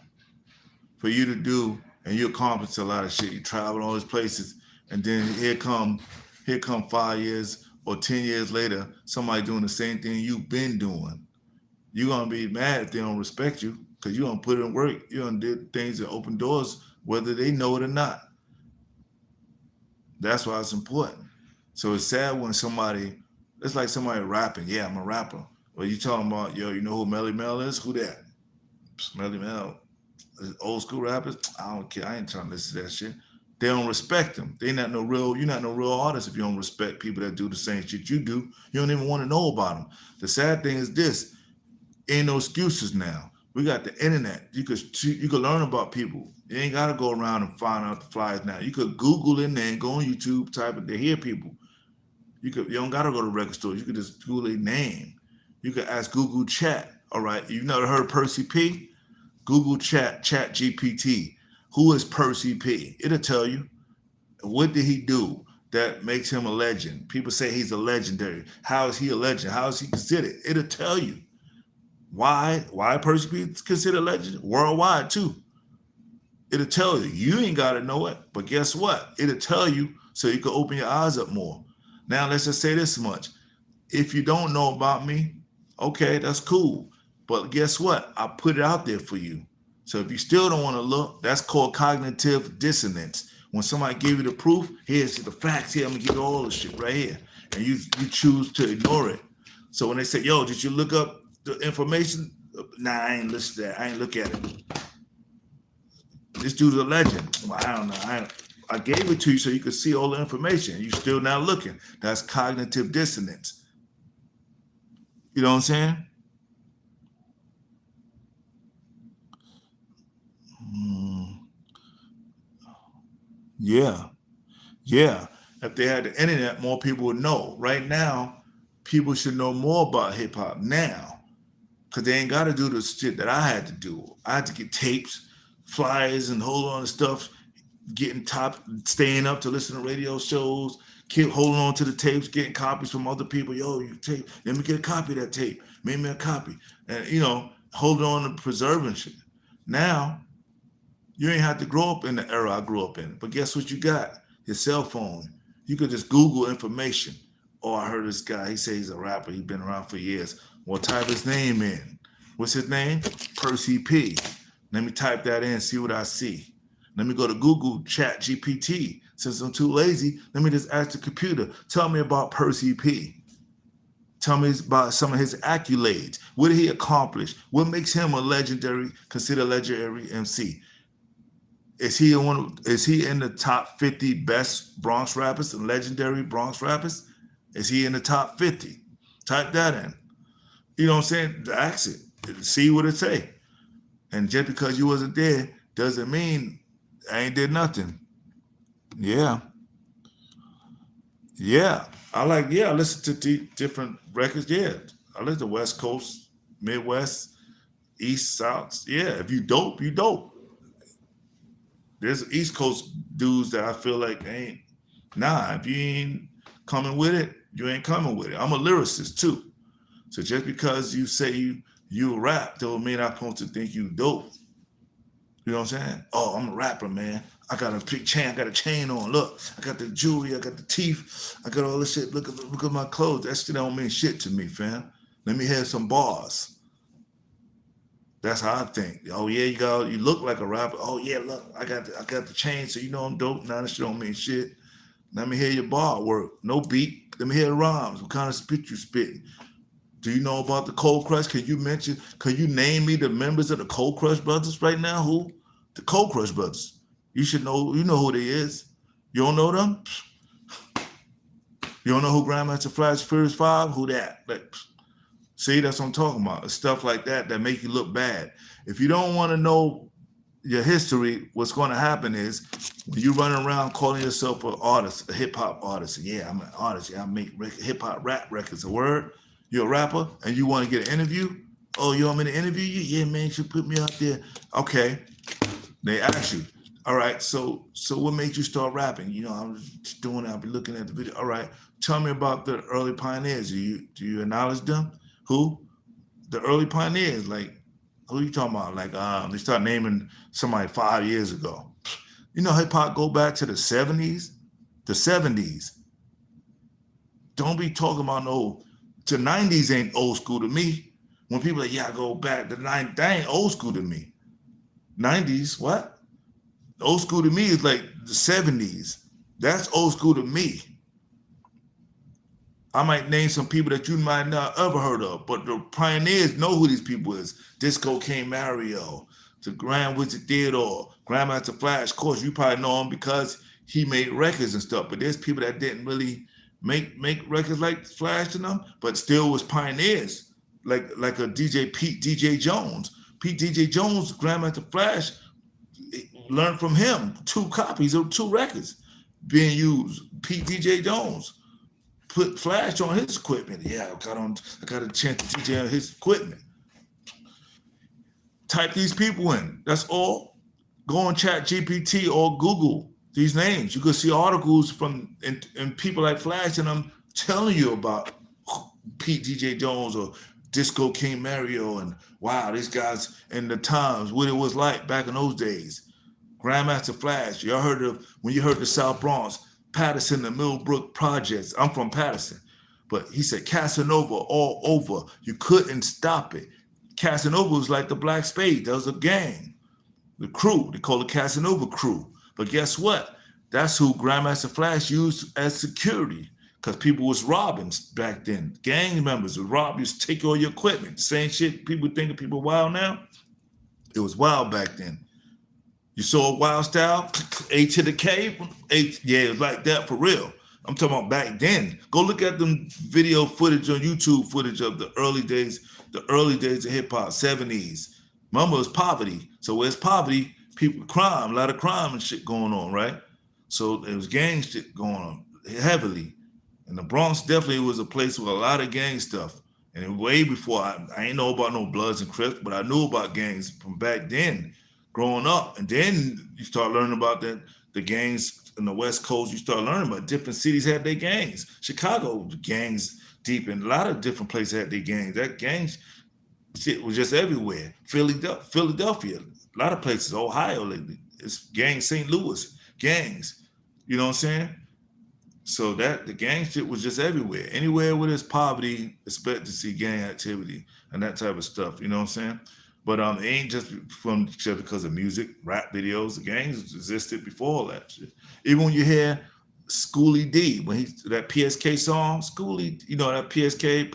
for you to do, and you accomplish a lot of shit. You travel all these places, and then here come 5 years or 10 years later, somebody doing the same thing you've been doing. You're gonna be mad if they don't respect you because you don't put in work. You don't do things that open doors, whether they know it or not. That's why it's important. So it's sad when somebody, it's like somebody rapping. Yeah, I'm a rapper. Well, you talking about, yo, you know who Melly Mel is? Who that? Melly Mel. Old school rappers. I don't care. I ain't trying to listen to that shit. They don't respect them. They not no real. You're not no real artist if you don't respect people that do the same shit you do. You don't even want to know about them. The sad thing is this: ain't no excuses now. We got the internet. You could learn about people. You ain't gotta go around and find out the flyers now. You could Google in there and go on YouTube, type it to hear people. You don't gotta go to record stores. You could just Google a name. You could ask Google Chat. All right, you never heard of Percee P? Google Chat GPT. Who is Percee P? It'll tell you. What did he do that makes him a legend? People say he's a legendary. How is he a legend? How is he considered? It'll tell you. Why Percee P is considered a legend? Worldwide too. It'll tell you. You ain't gotta know it, but guess what? It'll tell you so you can open your eyes up more. Now let's just say this much. If you don't know about me, okay, that's cool. But guess what? I put it out there for you. So if you still don't want to look, that's called cognitive dissonance. When somebody give you the proof, here's the facts here, I'm gonna give you all the shit right here. And you choose to ignore it. So when they say, yo, did you look up the information? Nah, I ain't listen to that. I ain't look at it. This dude's a legend. Well, I don't know. I gave it to you so you could see all the information. You still not looking. That's cognitive dissonance. You know what I'm saying? Mm, yeah, yeah. If they had the internet, more people would know. Right now, people should know more about hip hop now because they ain't got to do the shit that I had to do. I had to get tapes, flyers, and hold on to stuff, getting staying up to listen to radio shows, keep holding on to the tapes, getting copies from other people. Yo, you tape, let me get a copy of that tape. Make me a copy. And, holding on to preserving shit. Now, you ain't have to grow up in the era I grew up in. But guess what you got? Your cell phone. You could just Google information. Oh, I heard this guy. He says he's a rapper. He's been around for years. Well, type his name in. What's his name? Percee P. Let me type that in, see what I see. Let me go to Google Chat GPT. Since I'm too lazy, let me just ask the computer, tell me about Percee P. Tell me about some of his accolades. What did he accomplish? What makes him considered legendary MC? Is he in the top 50 best Bronx rappers and legendary Bronx rappers? Is he in the top 50? Type that in. You know what I'm saying? Ask it. See what it say. And just because you wasn't there doesn't mean I ain't did nothing. Yeah. Yeah. I listen to different records. Yeah. I listen to West Coast, Midwest, East, South. Yeah. If you dope, you dope. There's East Coast dudes that I feel like ain't, nah, if you ain't coming with it, you ain't coming with it. I'm a lyricist too. So just because you say you rap, don't mean I'm supposed to think you dope. You know what I'm saying? Oh, I'm a rapper, man. I got a big chain. I got a chain on. Look, I got the jewelry. I got the teeth. I got all this shit. Look at my clothes. That shit don't mean shit to me, fam. Let me hear some bars. That's how I think. Oh yeah, you look like a rapper. Oh yeah, look, I got the chain, so you know I'm dope. Now this shit don't mean shit. Let me hear your bar work. No beat. Let me hear the rhymes. What kind of spit you spitting? Do you know about the Cold Crush? Can you name me the members of the Cold Crush brothers right now? Who? The Cold Crush Brothers. You should know. You know who they is. You don't know them? You don't know who Grandmaster Flash Furious 5? Who that? Like, see, that's what I'm talking about. It's stuff like that that make you look bad. If you don't want to know your history, what's going to happen is when you run around calling yourself an artist, a hip hop artist. Yeah, I'm an artist. Yeah, I make hip hop rap records. A word. You're a rapper and you want to get an interview. Oh, you want me to interview you? Yeah, man, you should put me out there. Okay. They ask you, all right, so what made you start rapping? You know, I was doing, I'll be looking at the video. All right, tell me about the early pioneers. Do you acknowledge them? Who? The early pioneers, like, who are you talking about? Like, they start naming somebody 5 years ago. You know, hip hop go back to the 70s. The 70s. Don't be talking about no, the 90s ain't old school to me. When people are like, yeah, I go back to the 90s, that ain't old school to me. 90s, what? Old school to me is like the 70s. That's old school to me. I might name some people that you might not ever heard of, but the pioneers know who these people is. Disco King Mario, the Grand Wizard Theodore, Grandmaster Flash. Of course, you probably know him because he made records and stuff, but there's people that didn't really make records like Flash and them, but still was pioneers, like a DJ Pete DJ Jones. Pete DJ Jones, Grandmaster Flash, learned from him 2 copies of 2 records being used. Pete DJ Jones put Flash on his equipment. Yeah, I got a chance to DJ on his equipment. Type these people in. That's all. Go on Chat GPT or Google these names. You can see articles from and people like Flash and them telling you about Pete DJ Jones or Disco King Mario and wow, these guys in the times, what it was like back in those days. Grandmaster Flash, y'all heard of, when you heard the South Bronx, Patterson, the Millbrook Projects. I'm from Patterson. But he said Casanova all over. You couldn't stop it. Casanova was like the Black Spade. That was a gang. The crew, they call it Casanova crew. But guess what? That's who Grandmaster Flash used as security because people was robbing back then. Gang members would rob you, take all your equipment. Same shit people thinking people wild now. It was wild back then. You saw Wild Style, A to the K, yeah, it was like that for real. I'm talking about back then. Go look at them video footage on YouTube footage of the early days of hip hop, 70s. Remember, it was poverty. So where's poverty? People, crime, a lot of crime and shit going on, right? So there was gang shit going on heavily. And the Bronx definitely was a place with a lot of gang stuff. And way before, I ain't know about no Bloods and Crips, but I knew about gangs from back then, growing up. And then you start learning about the gangs in the West Coast. You start learning about different cities had their gangs. Chicago gangs deep, and a lot of different places had their gangs. That gang shit was just everywhere. Philadelphia, a lot of places. Ohio, it's gangs. St. Louis, gangs. You know what I'm saying? So that the gang shit was just everywhere. Anywhere where there's poverty, expect to see gang activity and that type of stuff. You know what I'm saying? But it ain't just because of music, rap videos. The gangs existed before all that shit. Even when you hear Schoolie D, when that PSK song, Schoolie, you know that PSK,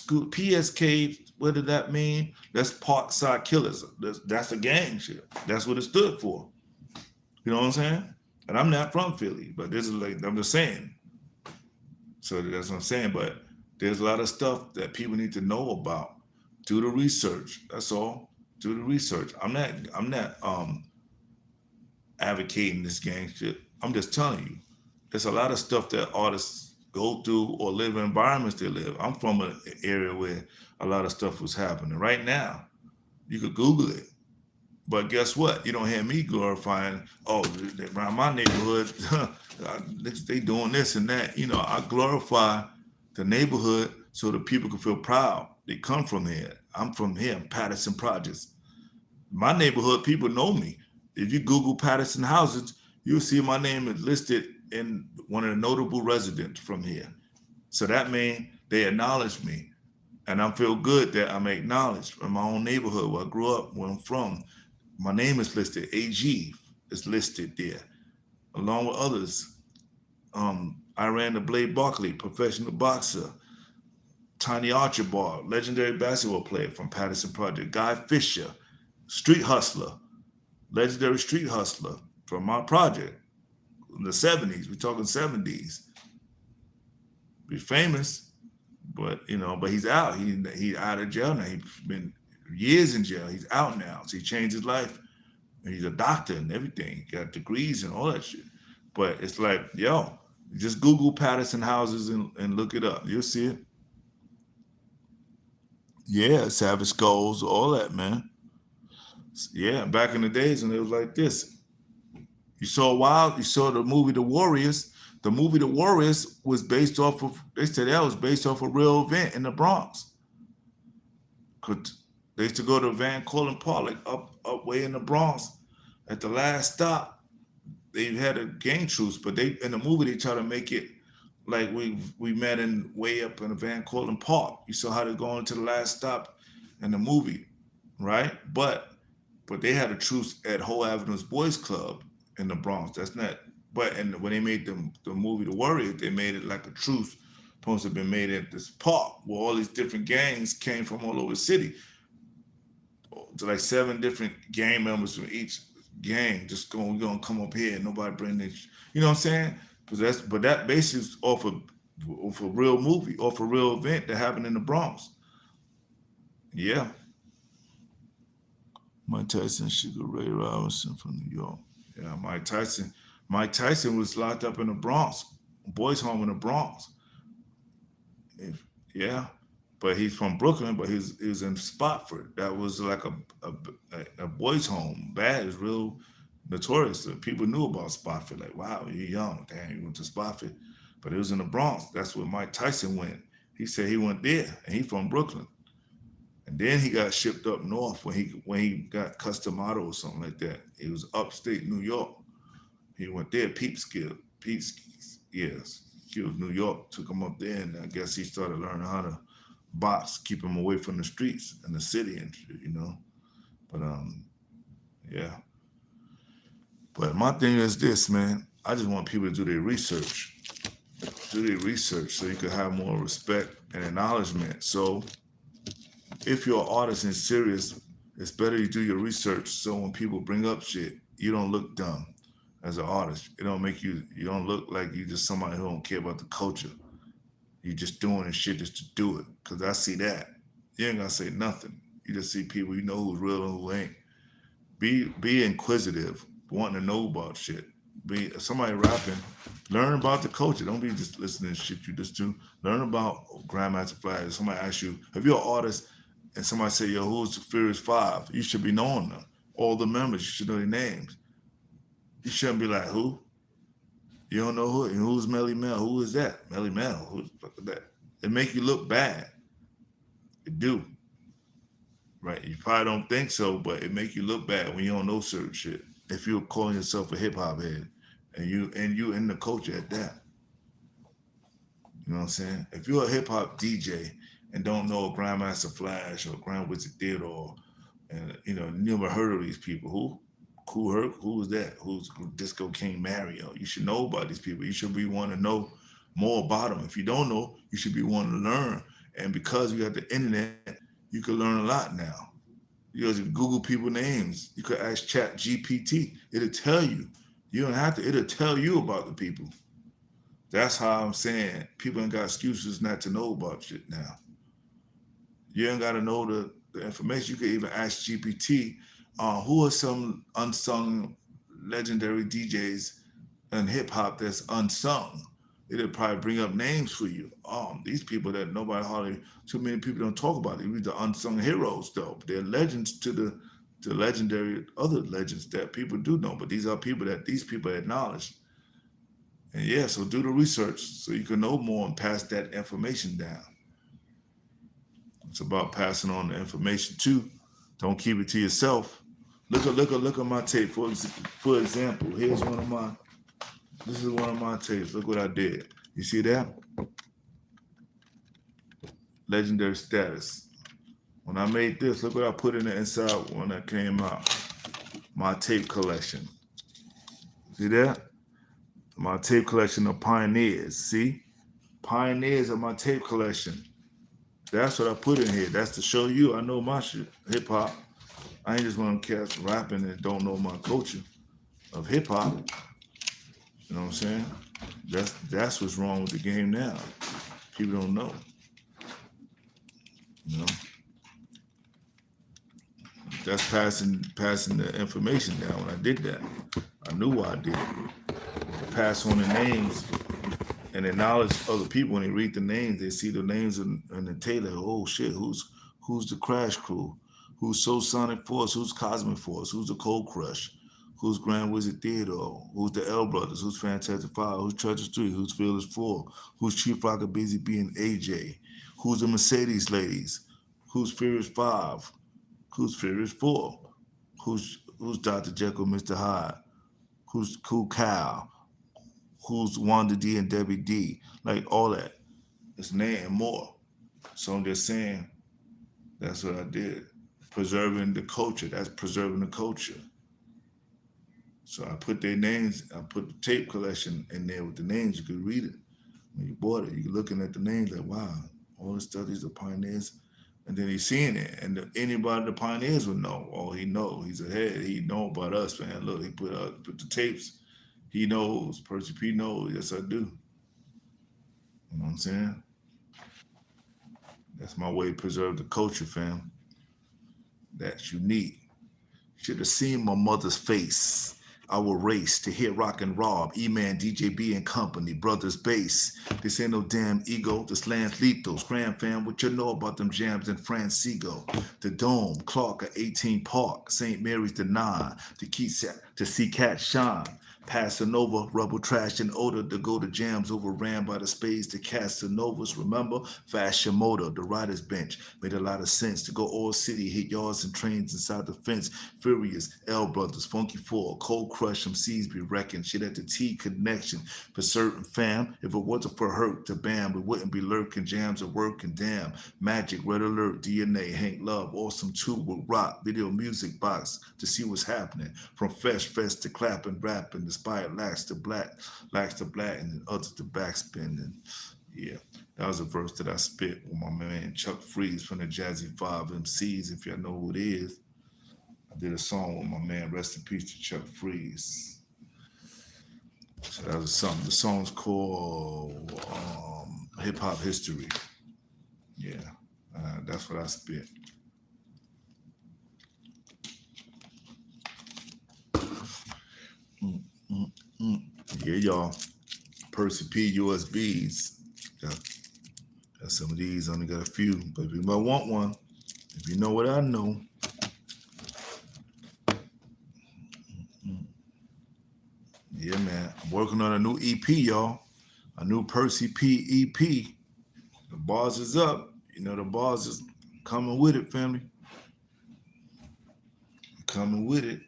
PSK. What did that mean? That's Parkside Killers. That's a gang shit. That's what it stood for. You know what I'm saying? And I'm not from Philly, but this is like, I'm just saying. So that's what I'm saying. But there's a lot of stuff that people need to know about. Do the research. That's all. Do the research. I'm not advocating this gang shit. I'm just telling you. There's a lot of stuff that artists go through or live in environments they live. I'm from an area where a lot of stuff was happening. Right now, you could Google it. But guess what? You don't hear me glorifying, oh, around my neighborhood, they doing this and that. You know, I glorify the neighborhood so the people can feel proud. They come from here. I'm from here, Patterson Projects. My neighborhood, people know me. If you Google Patterson houses, you'll see my name is listed in one of the notable residents from here. So that means they acknowledge me. And I feel good that I'm acknowledged in my own neighborhood where I grew up, where I'm from. My name is listed. AG is listed there, along with others. I ran the Blade Barkley, professional boxer. Tiny Archibald, legendary basketball player from Patterson Project. Guy Fisher, street hustler, legendary street hustler from my project in the 70s. We're talking 70s. Be famous, but but he's out. He out of jail now. He's been years in jail. He's out now. So he changed his life. And he's a doctor and everything. He got degrees and all that shit. But it's like, yo, just Google Patterson houses and look it up. You'll see it. Yeah, Savage Skulls, all that, man. Yeah, back in the days when it was like this. You saw the movie The Warriors. The movie The Warriors was based off of, they said that was based off a real event in the Bronx. They used to go to Van Cortlandt Park, like up way in the Bronx. At the last stop, they had a gang truce, but they in the movie they try to make it like we met in way up in the Van Cortlandt Park. You saw how they go into the last stop in the movie, right? But they had a truce at Whole Avenue's Boys Club in the Bronx. That's not. But and when they made the movie The Warriors, they made it like a truce supposed to have been made at this park where all these different gangs came from all over the city. To like 7 different gang members from each gang just going, we're gonna come up here and nobody bring this. You know what I'm saying? But that basis is off a real movie, off a real event that happened in the Bronx. Yeah. Mike Tyson, Sugar Ray Robinson from New York. Yeah, Mike Tyson. Mike Tyson was locked up in the Bronx, boys' home in the Bronx. Yeah, but he's from Brooklyn, but he was in Spofford. That was like a boys' home. Bad, is real notorious. People knew about Spofford. Like, wow, you're young. Damn, you went to Spofford. But it was in the Bronx. That's where Mike Tyson went. He said he went there, and he from Brooklyn. And then he got shipped up north when he got custom auto or something like that. It was upstate New York. He went there, Peeps, yes, skilled New York, took him up there, and I guess he started learning how to box, keep him away from the streets and the city and shit. But yeah. But my thing is this, man. I just want people to do their research. Do their research so you can have more respect and acknowledgement. So if you're an artist and serious, it's better you do your research so when people bring up shit, you don't look dumb as an artist. It don't make you don't look like you just somebody who don't care about the culture. You just doing this shit just to do it. Cause I see that. You ain't gotta say nothing. You just see people you know who's real and who ain't. Be inquisitive, wanting to know about shit. Be somebody rapping, learn about the culture. Don't be just listening to shit you just do. Learn about Grandmaster Flash. Somebody asks you, if you're an artist and somebody say, yo, who's the Furious Five? You should be knowing them. All the members, you should know their names. You shouldn't be like, who? You don't know who? And who's Melly Mel? Who is that? Melly Mel. Who the fuck is that? It make you look bad. It do. Right? You probably don't think so, but it make you look bad when you don't know certain shit. If you're calling yourself a hip hop head and you in the culture at that. You know what I'm saying? If you're a hip hop DJ and don't know Grandmaster Flash or Grand Wizard Theodore, and you never heard of these people, who? Who is that? Who's Disco King Mario? You should know about these people. You should be wanting to know more about them. If you don't know, you should be wanting to learn. And because we got the internet, you can learn a lot now. You can Google people names. You could ask Chat GPT. It'll tell you. You don't have to. It'll tell you about the people. That's how I'm saying people ain't got excuses not to know about shit now. You ain't got to know the information. You could even ask GPT, who are some unsung legendary DJs in hip hop that's unsung? It'll probably bring up names for you. These people that nobody hardly, too many people don't talk about. These are unsung heroes though. They're legends to the legendary other legends that people do know. But these are people that these people acknowledge. And yeah, so do the research so you can know more and pass that information down. It's about passing on the information too. Don't keep it to yourself. Look at my tape. For example, here's one of my. This is one of my tapes. Look what I did. You see that? Legendary status. When I made this, look what I put in the inside when that came out. My tape collection. See that? My tape collection of pioneers. See? Pioneers of my tape collection. That's what I put in here. That's to show you I know my shit, hip hop. I ain't just want to cats rapping and don't know my culture of hip hop. You know what I'm saying? That's what's wrong with the game now. People don't know. You know, that's passing the information down. When I did that, I knew why I did it. Pass on the names and the knowledge of other people. When they read the names, they see the names in the tailor. Oh shit, who's the Crash Crew? Who's Soul Sonic Force? Who's Cosmic Force? Who's the Cold Crush? Who's Grand Wizard Theodore? Who's the L Brothers? Who's Fantastic Five? Who's Treasure Street? Who's Fearless Four? Who's Chief Rocker Busy B and AJ? Who's the Mercedes Ladies? Who's Furious Five? Who's Furious Four? Who's Dr. Jekyll, Mr. Hyde? Who's Cool Cow? Who's Wanda D and Debbie D? Like all that. It's name and more. So I'm just saying that's what I did. Preserving the culture. That's preserving the culture. So I put their names, I put the tape collection in there with the names. You could read it. When you bought it, you're looking at the names like, wow, all the studies of pioneers. And then he's seeing it. And anybody the pioneers would know. Oh, he know. He's ahead. He know about us, man. Look, he put the tapes. He knows. Percee P knows. Yes, I do. You know what I'm saying? That's my way to preserve the culture, fam. That's unique. Should have seen my mother's face. Our race to hit rock and rob, E-Man, DJB and company, brothers bass. This ain't no damn ego, this land's lethal. Scram fam, what you know about them jams in Francigo? The Dome, Clark at 18 Park, St. Mary's the 9, to see Cat shine. Passing over, rubble trash and odor to go to jams overran by the spades to Casanovas. Remember? Fashion motor, the rider's bench. Made a lot of sense to go all city, hit yards and trains inside the fence. Furious, L Brothers, Funky Four, Cold Crush, MCs be wrecking. Shit at the T connection. For certain fam, if it wasn't for hurt to bam, we wouldn't be lurking. Jams are working, damn. Magic, Red Alert, DNA, Hank Love, Awesome 2 with rock, video music box to see what's happening. From fest to clapping, rapping, inspired lax to black, and then others to backspin. And yeah, that was a verse that I spit with my man Chuck Freeze from the Jazzy Five MCs. If y'all know who it is, I did a song with my man. Rest in peace to Chuck Freeze. So that was something. The song's called Hip Hop History. Yeah, that's what I spit. Mm, mm, mm. Yeah, y'all. Percee P USBs. Got some of these. Only got a few, but if you might want one, if you know what I know. Yeah, man. I'm working on a new EP, y'all. A new Percee P EP. The bars is up. You know, the bars is coming with it, family. Coming with it.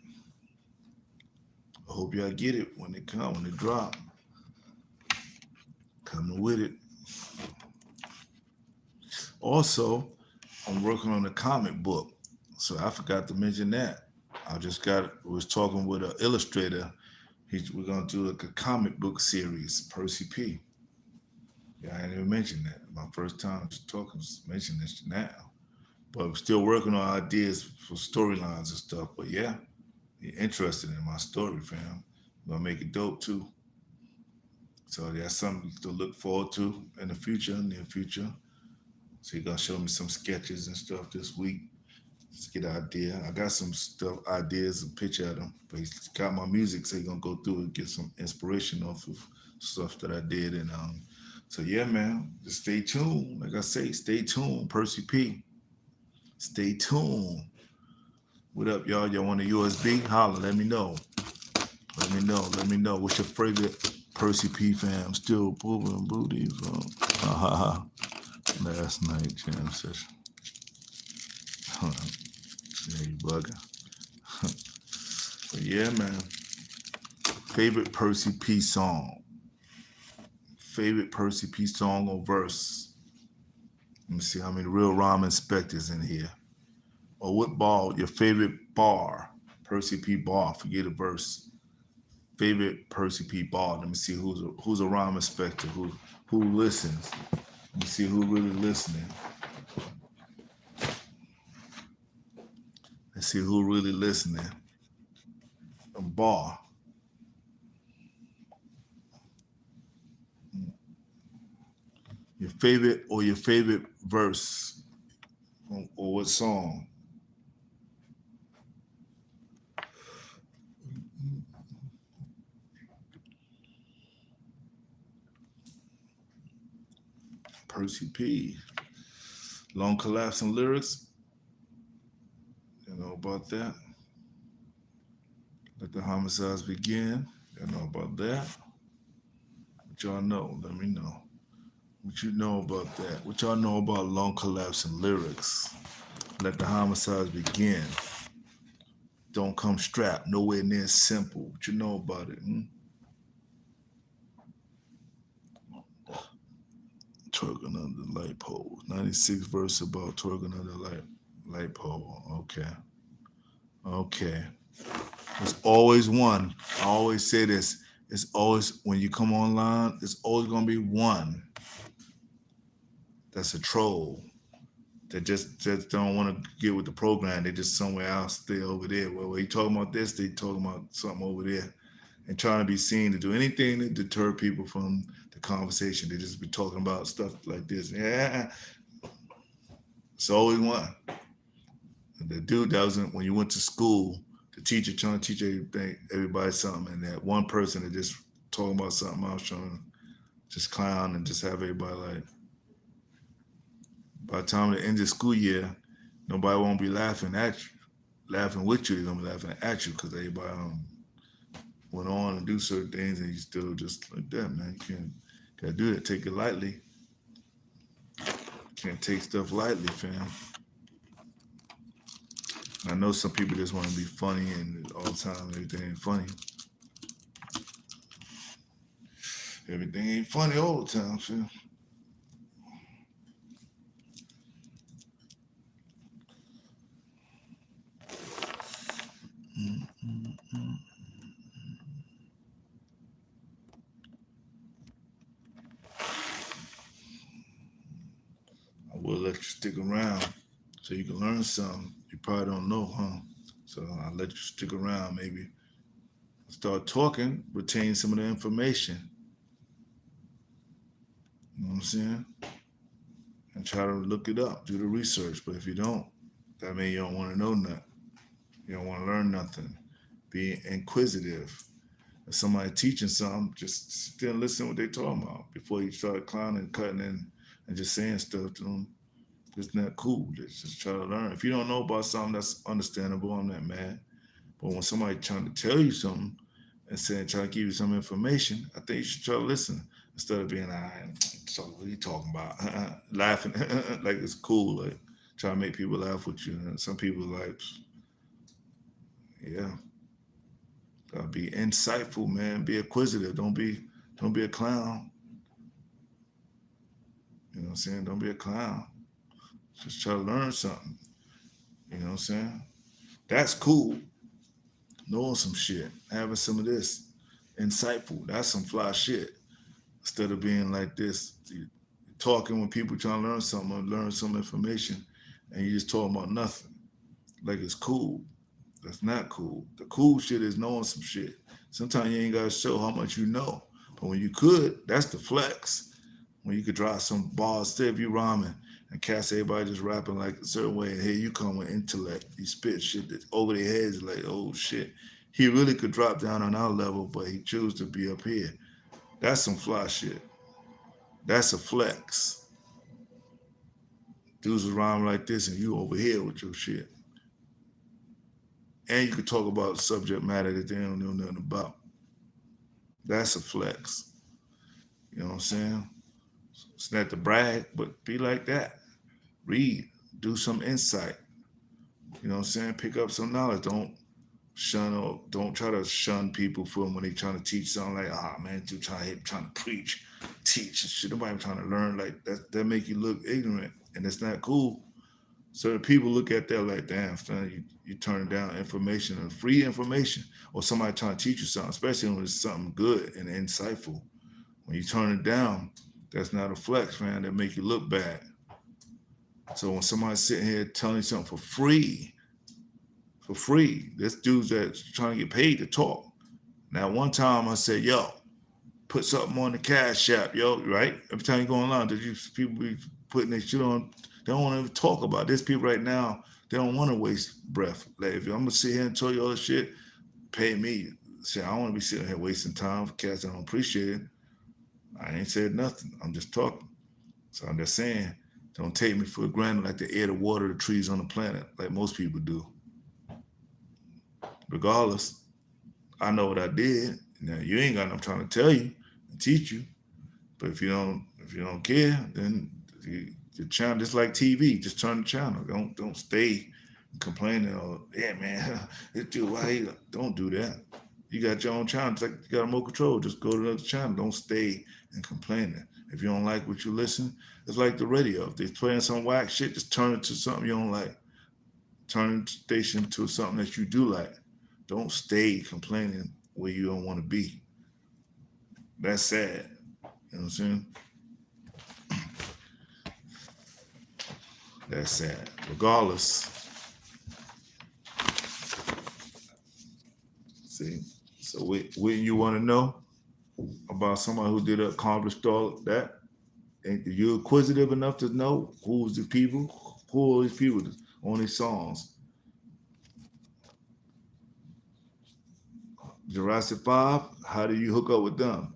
I hope y'all get it when it come, when it drop. Coming with it. Also, I'm working on a comic book. So I forgot to mention that. Was talking with an illustrator. We're gonna do like a comic book series, Percee P. Yeah, I didn't even mention that. My first time just talking, mention this now. But I'm still working on ideas for storylines and stuff. But yeah, you're interested in my story, fam. I'm gonna make it dope too. So that's something to look forward to in the future, near future. So you're gonna show me some sketches and stuff this week. Just get an idea. I got some stuff, ideas, and picture of them. But he's got my music, so he's gonna go through and get some inspiration off of stuff that I did. And so yeah, man, just stay tuned. Like I say, stay tuned. Percee P. Stay tuned. What up, y'all? Y'all want a USB? Holla, let me know. Let me know. Let me know. What's your favorite Percee P fam? Still moving booties from last night jam session. Yeah, you bugging. But yeah, man. Favorite Percee P song. Favorite Percee P song or verse. Let me see how many real rhyme inspectors in here. Or what bar, your favorite bar. Percee P bar, forget a verse. Favorite Percee P bar. Let me see who's a rhyme inspector, who listens. Let me see who really listening. Let's see who really listening. A bar. Your favorite verse or what song? Percee P. Long collapsing lyrics. You know about that? Let the homicides begin. You know about that? What y'all know? Let me know. What you know about that? What y'all know about long collapsing lyrics? Let the homicides begin. Don't come strapped. Nowhere near simple. What you know about it? Twerking under the light pole. 96 verse about twerking under the light pole. Okay. Okay. There's always one. I always say this. It's always, when you come online, it's always going to be one that's a troll that just don't want to get with the program. They just somewhere else. They over there. Well, when you talking about this, they talking about something over there and trying to be seen to do anything to deter people from the conversation. They just be talking about stuff like this. Yeah. It's always one. The dude that was when you went to school, the teacher trying to teach everybody something, and that one person that just talking about something else, trying to just clown and just have everybody like. By the time the end of the school year, nobody won't be laughing at you, laughing with you. They're gonna be laughing at you because everybody went on and do certain things, and you still just like that, man. You can't gotta do that. Take it lightly. Can't take stuff lightly, fam. I know some people just want to be funny and all the time everything ain't funny. Everything ain't funny all the time, fam. I will let you stick around so you can learn something you probably don't know, huh? So I'll let you stick around, maybe start talking, retain some of the information. You know what I'm saying? And try to look it up, do the research. But if you don't, that means you don't want to know nothing. You don't want to learn nothing. Be inquisitive. If somebody teaching something, just sit there and listen to what they talking about before you start clowning, cutting in, and just saying stuff to them. It's not cool. Just try to learn. If you don't know about something, that's understandable. I'm not mad. But when somebody trying to tell you something and saying, trying to give you some information, I think you should try to listen instead of being, so what are you talking about? Laughing like it's cool. Like try to make people laugh with you. And some people like, yeah, gotta be insightful, man. Be inquisitive. Don't be a clown. You know what I'm saying? Don't be a clown. Just try to learn something. You know what I'm saying? That's cool. Knowing some shit, having some of this, insightful. That's some fly shit. Instead of being like this, talking when people trying to learn something or learn some information, and you just talking about nothing. Like it's cool. That's not cool. The cool shit is knowing some shit. Sometimes you ain't gotta show how much you know, but when you could, that's the flex. When you could drop some bars, instead of you rhyming and cast everybody just rapping like a certain way, and here you come with intellect. You spit shit that's over their heads like, oh shit. He really could drop down on our level, but he chose to be up here. That's some fly shit. That's a flex. Dudes rhyme like this and you over here with your shit. And you could talk about subject matter that they don't know nothing about. That's a flex. You know what I'm saying? It's not to brag, but be like that. Read, do some insight. You know what I'm saying? Pick up some knowledge. Don't try to shun people for when they trying to teach something like, man, you trying to preach, teach and shit. Nobody trying to learn like that. That make you look ignorant, and it's not cool. So the people look at that like, damn, son, you turning down information and free information, or somebody trying to teach you something, especially when it's something good and insightful. When you turn it down, that's not a flex, man. That make you look bad. So when somebody's sitting here telling you something for free, for free. This dude's that's trying to get paid to talk. Now, one time I said, yo, put something on the Cashapp, yo, right? Every time you go online, people be putting their shit on. They don't want to talk about it. There's people right now, they don't want to waste breath. Like, if I'm going to sit here and tell you all this shit, pay me. Say, I don't want to be sitting here wasting time for cats I don't appreciate it. I ain't said nothing. I'm just talking. So I'm just saying, don't take me for granted like the air, the water, the trees on the planet, like most people do. Regardless, I know what I did. Now you ain't got nothing I'm trying to tell you and teach you. But if you don't care, then the channel, just like TV, just turn the channel. Don't stay complaining or, yeah, man, this dude, why he, don't do that. You got your own channel. It's like you got more control. Just go to another channel. Don't stay and complaining. If you don't like what you listen, it's like the radio. If they're playing some whack shit, just turn it to something you don't like. Turn the station to something that you do like. Don't stay complaining where you don't want to be. That's sad. You know what I'm saying? That's sad. Regardless. See? So wouldn't you want to know about somebody who did accomplish all that? And you inquisitive enough to know who's the people? Who are these people on these songs? Jurassic 5, how do you hook up with them?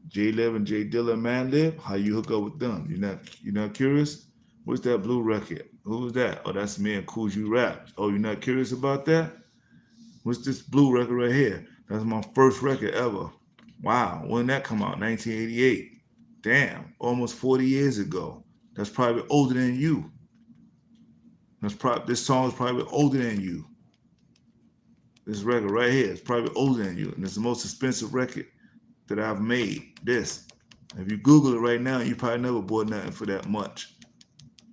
J11, J Dilla, Manlib, how you hook up with them? You're not curious? What's that blue record? Who's that? Oh, that's me and Cool You Rap. Oh, you're not curious about that? What's this blue record right here? That's my first record ever. Wow, when did that come out? 1988. Damn, almost 40 years ago. That's probably older than you. This song is probably older than you. This record right here is probably older than you, and it's the most expensive record that I've made. This. If you Google it right now, you probably never bought nothing for that much.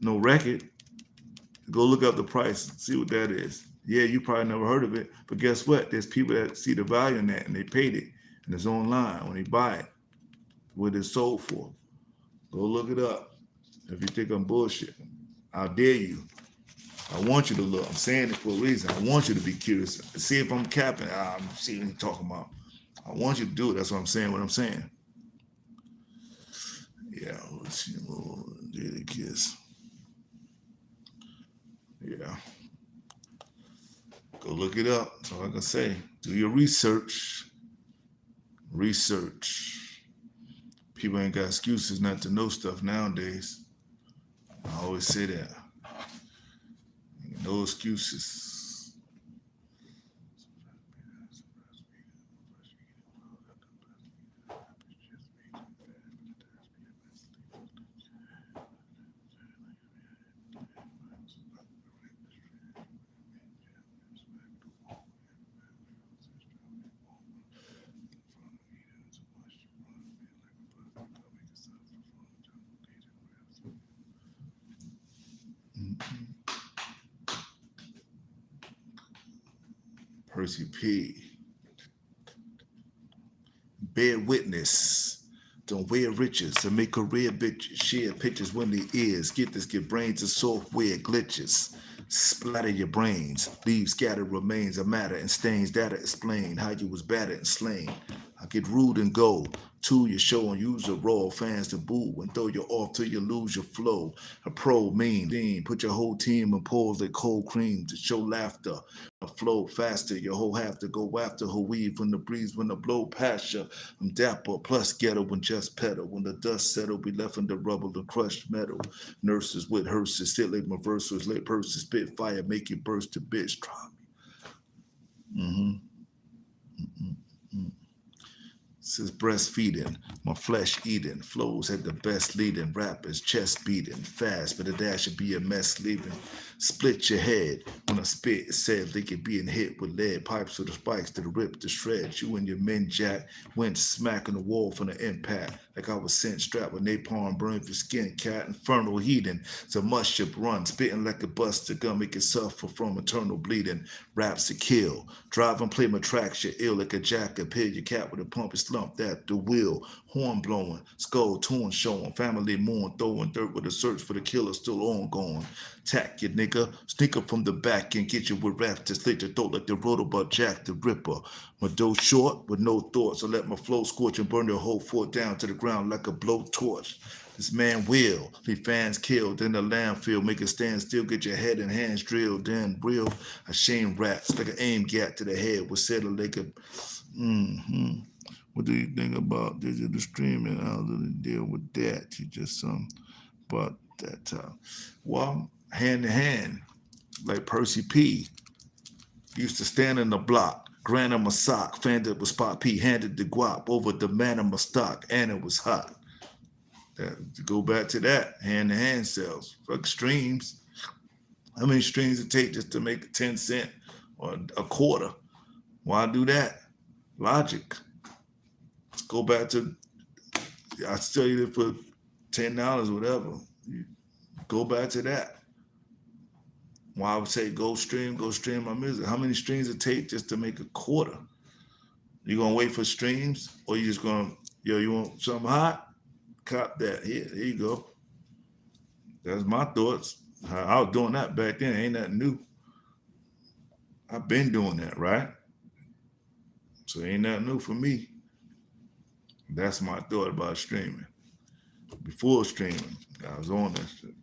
No record. Go look up the price, see what that is. Yeah, you probably never heard of it, but guess what? There's people that see the value in that, and they paid it, and it's online when they buy it, what it's sold for. Go look it up. If you think I'm bullshit, how dare you? I want you to look. I'm saying it for a reason. I want you to be curious. See if I'm capping. I'm seeing what he's talking about. I want you to do it. That's what I'm saying. What I'm saying. Yeah. Let's see. Daily kiss. Yeah. Go look it up. That's all I can say. Do your research. Research. People ain't got excuses not to know stuff nowadays. I always say that. No excuses. Percee P. Bear witness. Don't wear riches to make career bitches. Share pictures when they ears. Get brains of software glitches. Splatter your brains. Leave scattered remains of matter and stains. That'll explain how you was battered and slain. I get rude and go. To your show and use the raw fans to boo and throw you off till you lose your flow. A pro mean. Put your whole team in pause like cold cream to show laughter. A flow faster. Your whole have to go after her weave when the breeze when the blow past you. I'm dapper plus ghetto when just pedal. When the dust settle, be left in the rubble and crushed metal. Nurses with hearses, still late reversals, late purses, spit fire, make you burst to bitch. Try me. Says breastfeeding, my flesh eating, flows at the best leading, rappers chest beating, fast, but the dash should be a mess leaving. Split your head when I spit, it said they could being hit with lead pipes to the spikes to the rip, the shreds. You and your men jack went smacking the wall from the impact. like I was sent strapped with napalm, burned for skin, cat, infernal heathen. It's a must ship run, spitting like a buster gun, make it suffer from eternal bleeding. Raps to kill, drive and play my tracks, you're ill like a jacket, peel your cat with a pump and slump at the wheel. Horn blowing, skull torn showing, family mourn, throwing dirt with a search for the killer still ongoing. Tack you nigga, sneak up from the back and get you with raps to slit your throat like the Rotobot Jack the Ripper. My dough short with no thoughts, I let my flow scorch and burn the whole fort down to the ground like a blowtorch. This man will leave fans killed in the landfill, make it stand still, get your head and hands drilled. Then real, I shame raps like an aim gap to the head, was settled like a. What do you think about digital streaming? How do they deal with that? You just but that well, hand in hand, like Percee P used to stand in the block, grand on my sock, fanned with Spot P, handed the guap over the man of my stock, and it was hot. To go back to that, hand to hand sales, fuck streams. How many streams it take just to make 10 cent or a quarter? Why do that? Logic. Let's go back to, I sell you it for $10, whatever. You go back to that. Why I would say go stream my music. How many streams it take just to make a quarter? You gonna wait for streams, or you just gonna, you want something hot? Cop that. Here you go. That's my thoughts. I was doing that back then. Ain't nothing new. I've been doing that, right? So ain't nothing new for me. That's my thought about streaming. Before streaming, I was on that shit.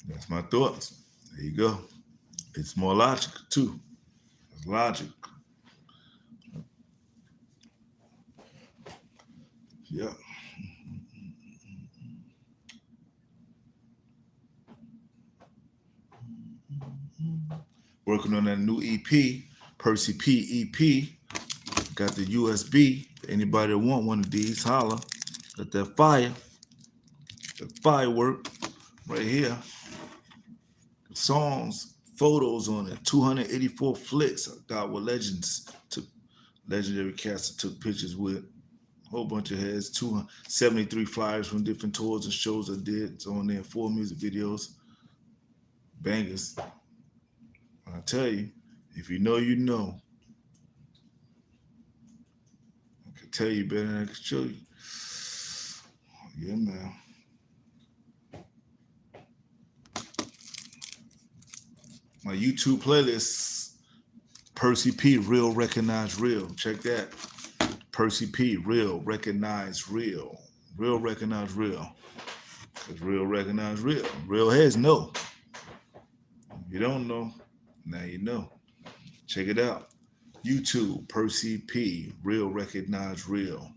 That's my thoughts. There you go. It's more logical too. It's logic. Yeah. Working on that new EP, Percee P EP. Got the USB. Anybody that want one of these, holla. Got that fire. That firework right here. Songs, photos on it. 284 flicks. I got with legends. Took legendary cats I took pictures with. Whole bunch of heads. 273 flyers from different tours and shows I did. It's on there. 4 music videos. Bangers. I tell you, if you know, you know. I can tell you better than I can show you. Yeah, man. My YouTube playlist, Percee P, Real, Recognize, Real. Check that. Percee P, Real, Recognize, Real. Real, Recognize, Real. Because real, recognize, real. Real heads know. If you don't know, now you know. Check it out. YouTube, Percee P, Real, Recognize, Real.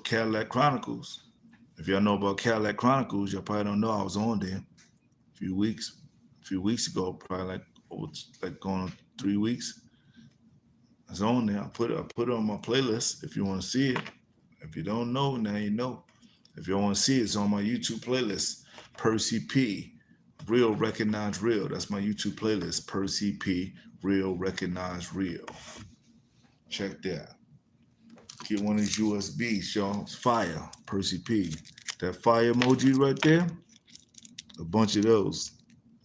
Cadillac Chronicles. If y'all know about Cadillac Chronicles, y'all probably don't know I was on there a few weeks ago, probably like going on 3 weeks. I was on there. I put it on my playlist if you want to see it. If you don't know, now you know. If you want to see it, it's on my YouTube playlist. Percee P, Real, Recognize, Real. That's my YouTube playlist. Percee P, Real, Recognize, Real. Check that. Get one of these USBs, y'all. It's fire. Percee P. That fire emoji right there, a bunch of those.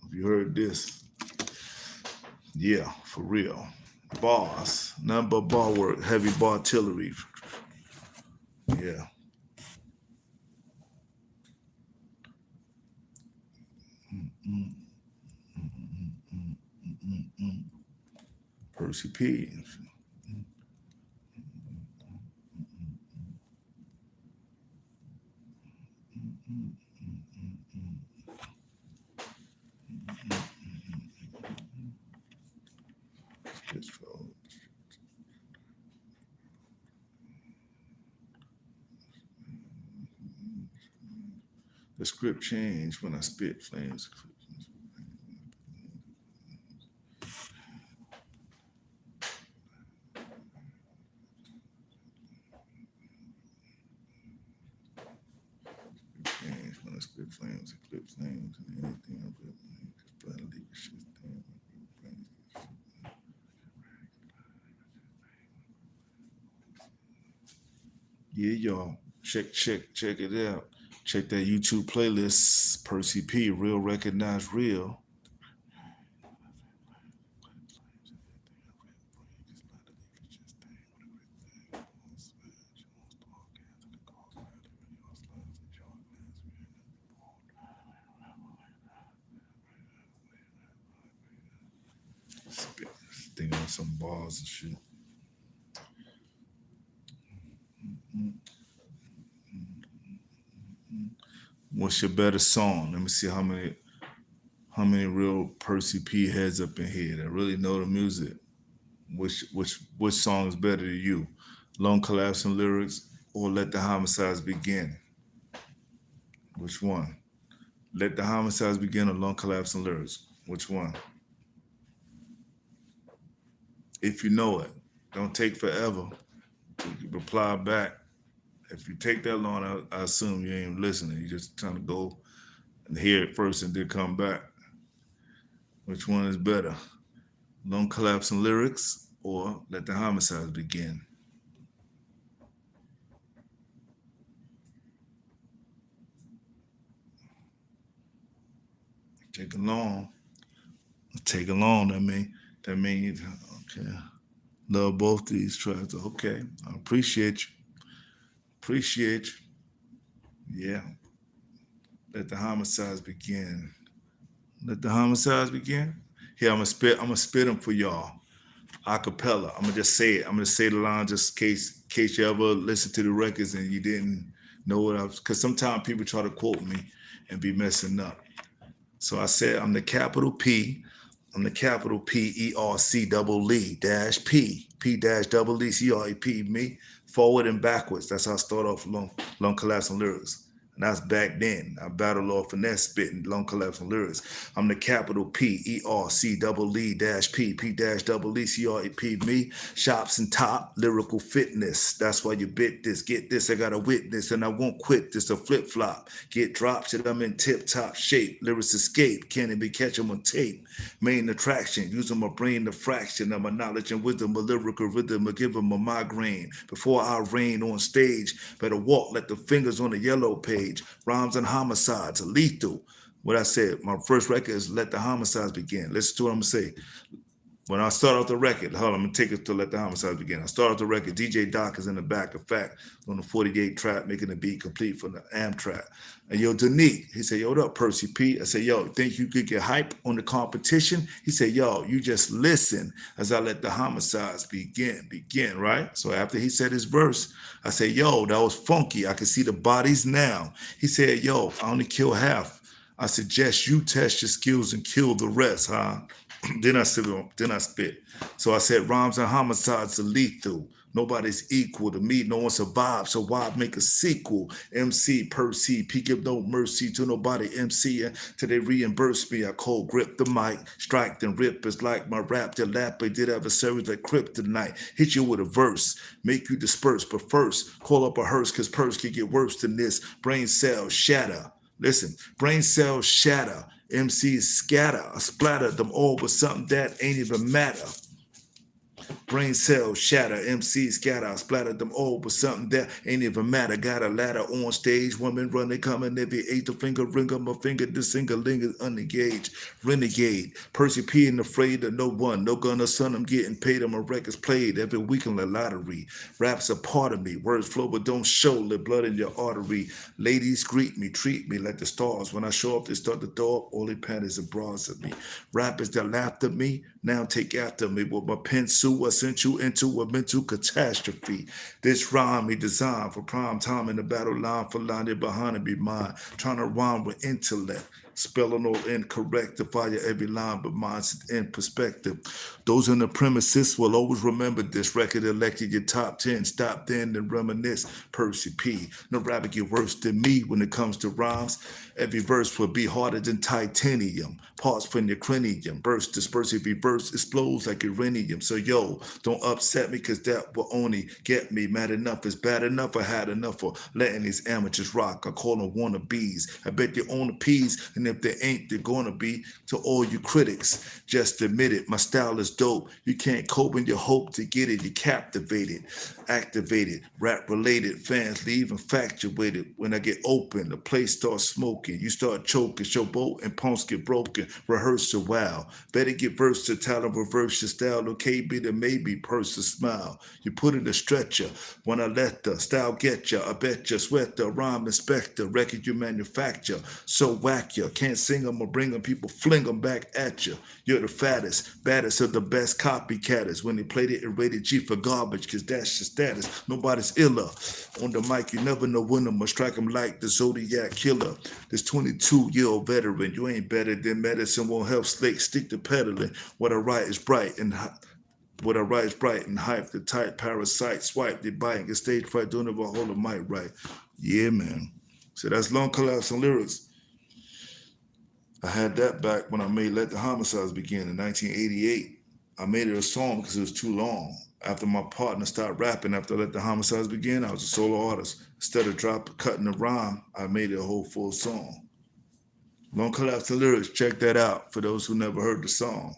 If you heard this, yeah, for real. Bars, nothing but bar work, heavy bar artillery. Yeah. Percee P. The script changed when I spit flames. flames, eclipse flames, and anything of it. Blood leak shit. Yeah, y'all. Check it out. Check that YouTube playlist. Percee P, Real Recognize Real. Thinking of some bars and shit. What's your better song? Let me see how many real Percee P heads up in here that really know the music. Which song is better to you? Long collapsing lyrics or Let the Homicides Begin? Which one? Let the Homicides Begin or Long collapsing lyrics? Which one? If you know it, don't take forever. You reply back. If you take that long, I assume you ain't listening. You're just trying to go and hear it first and then come back. Which one is better? Long collapsing lyrics or Let the Homicides Begin? Take along. Take along. That means okay. Love both these tracks. Okay. I appreciate you. Appreciate you. Yeah. Let the homicides begin. Let the homicides begin. Here, I'm gonna spit them for y'all. Acapella. I'm gonna just say it. I'm gonna say the line just in case you ever listen to the records and you didn't know what I was, because sometimes people try to quote me and be messing up. So I said I'm the capital P. I'm the capital Percee double E dash P dash double E CREP me forward and backwards. That's how I start off long collapsing lyrics. And that's back then. I battled off finesse spitting long collapsing lyrics. I'm the capital Percee double E dash P dash double E CREP me. Shops and top lyrical fitness. That's why you bit this. Get this. I got a witness and I won't quit this. A flip flop. Get dropped. Shit, I'm in tip top shape. Lyrics escape. Can't even catch them on tape. Main attraction. Using my brain the fraction of my knowledge and wisdom. A lyrical rhythm. I give them a migraine. Before I reign on stage. Better walk like the fingers on the yellow page. Rhymes and homicides, lethal. What I said, my first record is Let the Homicides Begin. Listen to what I'm gonna say. When I start off the record, hold on, I'm gonna take it to Let the Homicides Begin. I start off the record, DJ Doc is in the back, in fact, on the 48 track, making the beat complete for the Amtrak. And yo, Danique, he said, yo, what up, Percee P? I said, yo, think you could get hype on the competition? He said, yo, you just listen as I let the homicides begin, right? So after he said his verse, I said, yo, that was funky. I can see the bodies now. He said, yo, I only kill half. I suggest you test your skills and kill the rest, huh? Then I spit. So I said, rhymes and homicides are lethal. Nobody's equal to me. No one survives. So why make a sequel? MC Percee P give no mercy to nobody. MC till they reimburse me. I cold grip the mic, strike then rip. It's like my rap to lap. I did adversaries like kryptonite. Hit you with a verse, make you disperse. But first, call up a hearse, cause purse can get worse than this. Brain cells shatter. Listen, brain cells shatter. MCs scatter, I splatter them all with something that ain't even matter. Brain cells shatter, MCs scatter, I splatter them all with something that ain't even matter. Got a ladder on stage, women running, coming every eight to finger, ring up my finger, this single-ling is unengaged. Renegade, Percee P ain't afraid of no one, no gun or son, I'm getting paid, on my records played every week on the lottery. Rap's a part of me, words flow but don't show, let blood in your artery. Ladies greet me, treat me like the stars. When I show up, they start to throw up all their panties and bras at me. Rappers that laughed at me, now take after me. With my pencil, I sent you into a mental catastrophe. This rhyme he designed for prime time in the battle line for line behind and be mine. Trying to rhyme with intellect. Spelling all incorrect to fire every line, but mine's in perspective. Those in the premises will always remember this. Record elected your top 10. Stop then and reminisce. Percee P. No rapper get worse than me when it comes to rhymes. Every verse will be harder than titanium. Parts from your cranium. Burst, disperse, every verse explodes like uranium. So yo, don't upset me, cause that will only get me mad enough. It's bad enough. I had enough for letting these amateurs rock. I call them wannabes. I bet they own a piece, and if they ain't, they're gonna be. To all you critics, just admit it. My style is dope. You can't cope when you hope to get it. You captivated, activated, rap related. Fans leave infatuated. When I get open, the place starts smoking. You start choking, showboat and pumps get broken. Rehearsal, wow. Better get versatile and reverse your style. Okay, be the maybe person smile. You put in a stretcher when I let the style get ya. I bet ya sweat the rhyme inspector. Record you manufacture. So whack ya. Can't sing them or bring them. People fling them back at ya. You're the fattest, baddest of the best copycatters. When they played it, it rated G for garbage, cause that's your status. Nobody's iller. On the mic, you never know when I'm gonna strike them like the Zodiac killer. This 22-year-old veteran, you ain't better than medicine, won't help Slake stick to peddling. What I write is bright and what I write is bright and hype. The tight parasite swipe, they bite, get stage fright, don't ever hold a mic right. Yeah, man. So that's Long Collapse on Lyrics. I had that back when I made Let the Homicides Begin in 1988. I made it a song because it was too long. After my partner stopped rapping after Let the Homicides Begin, I was a solo artist. Instead of cutting the rhyme, I made it a whole full song. Long Collapse to Lyrics, check that out for those who never heard the song.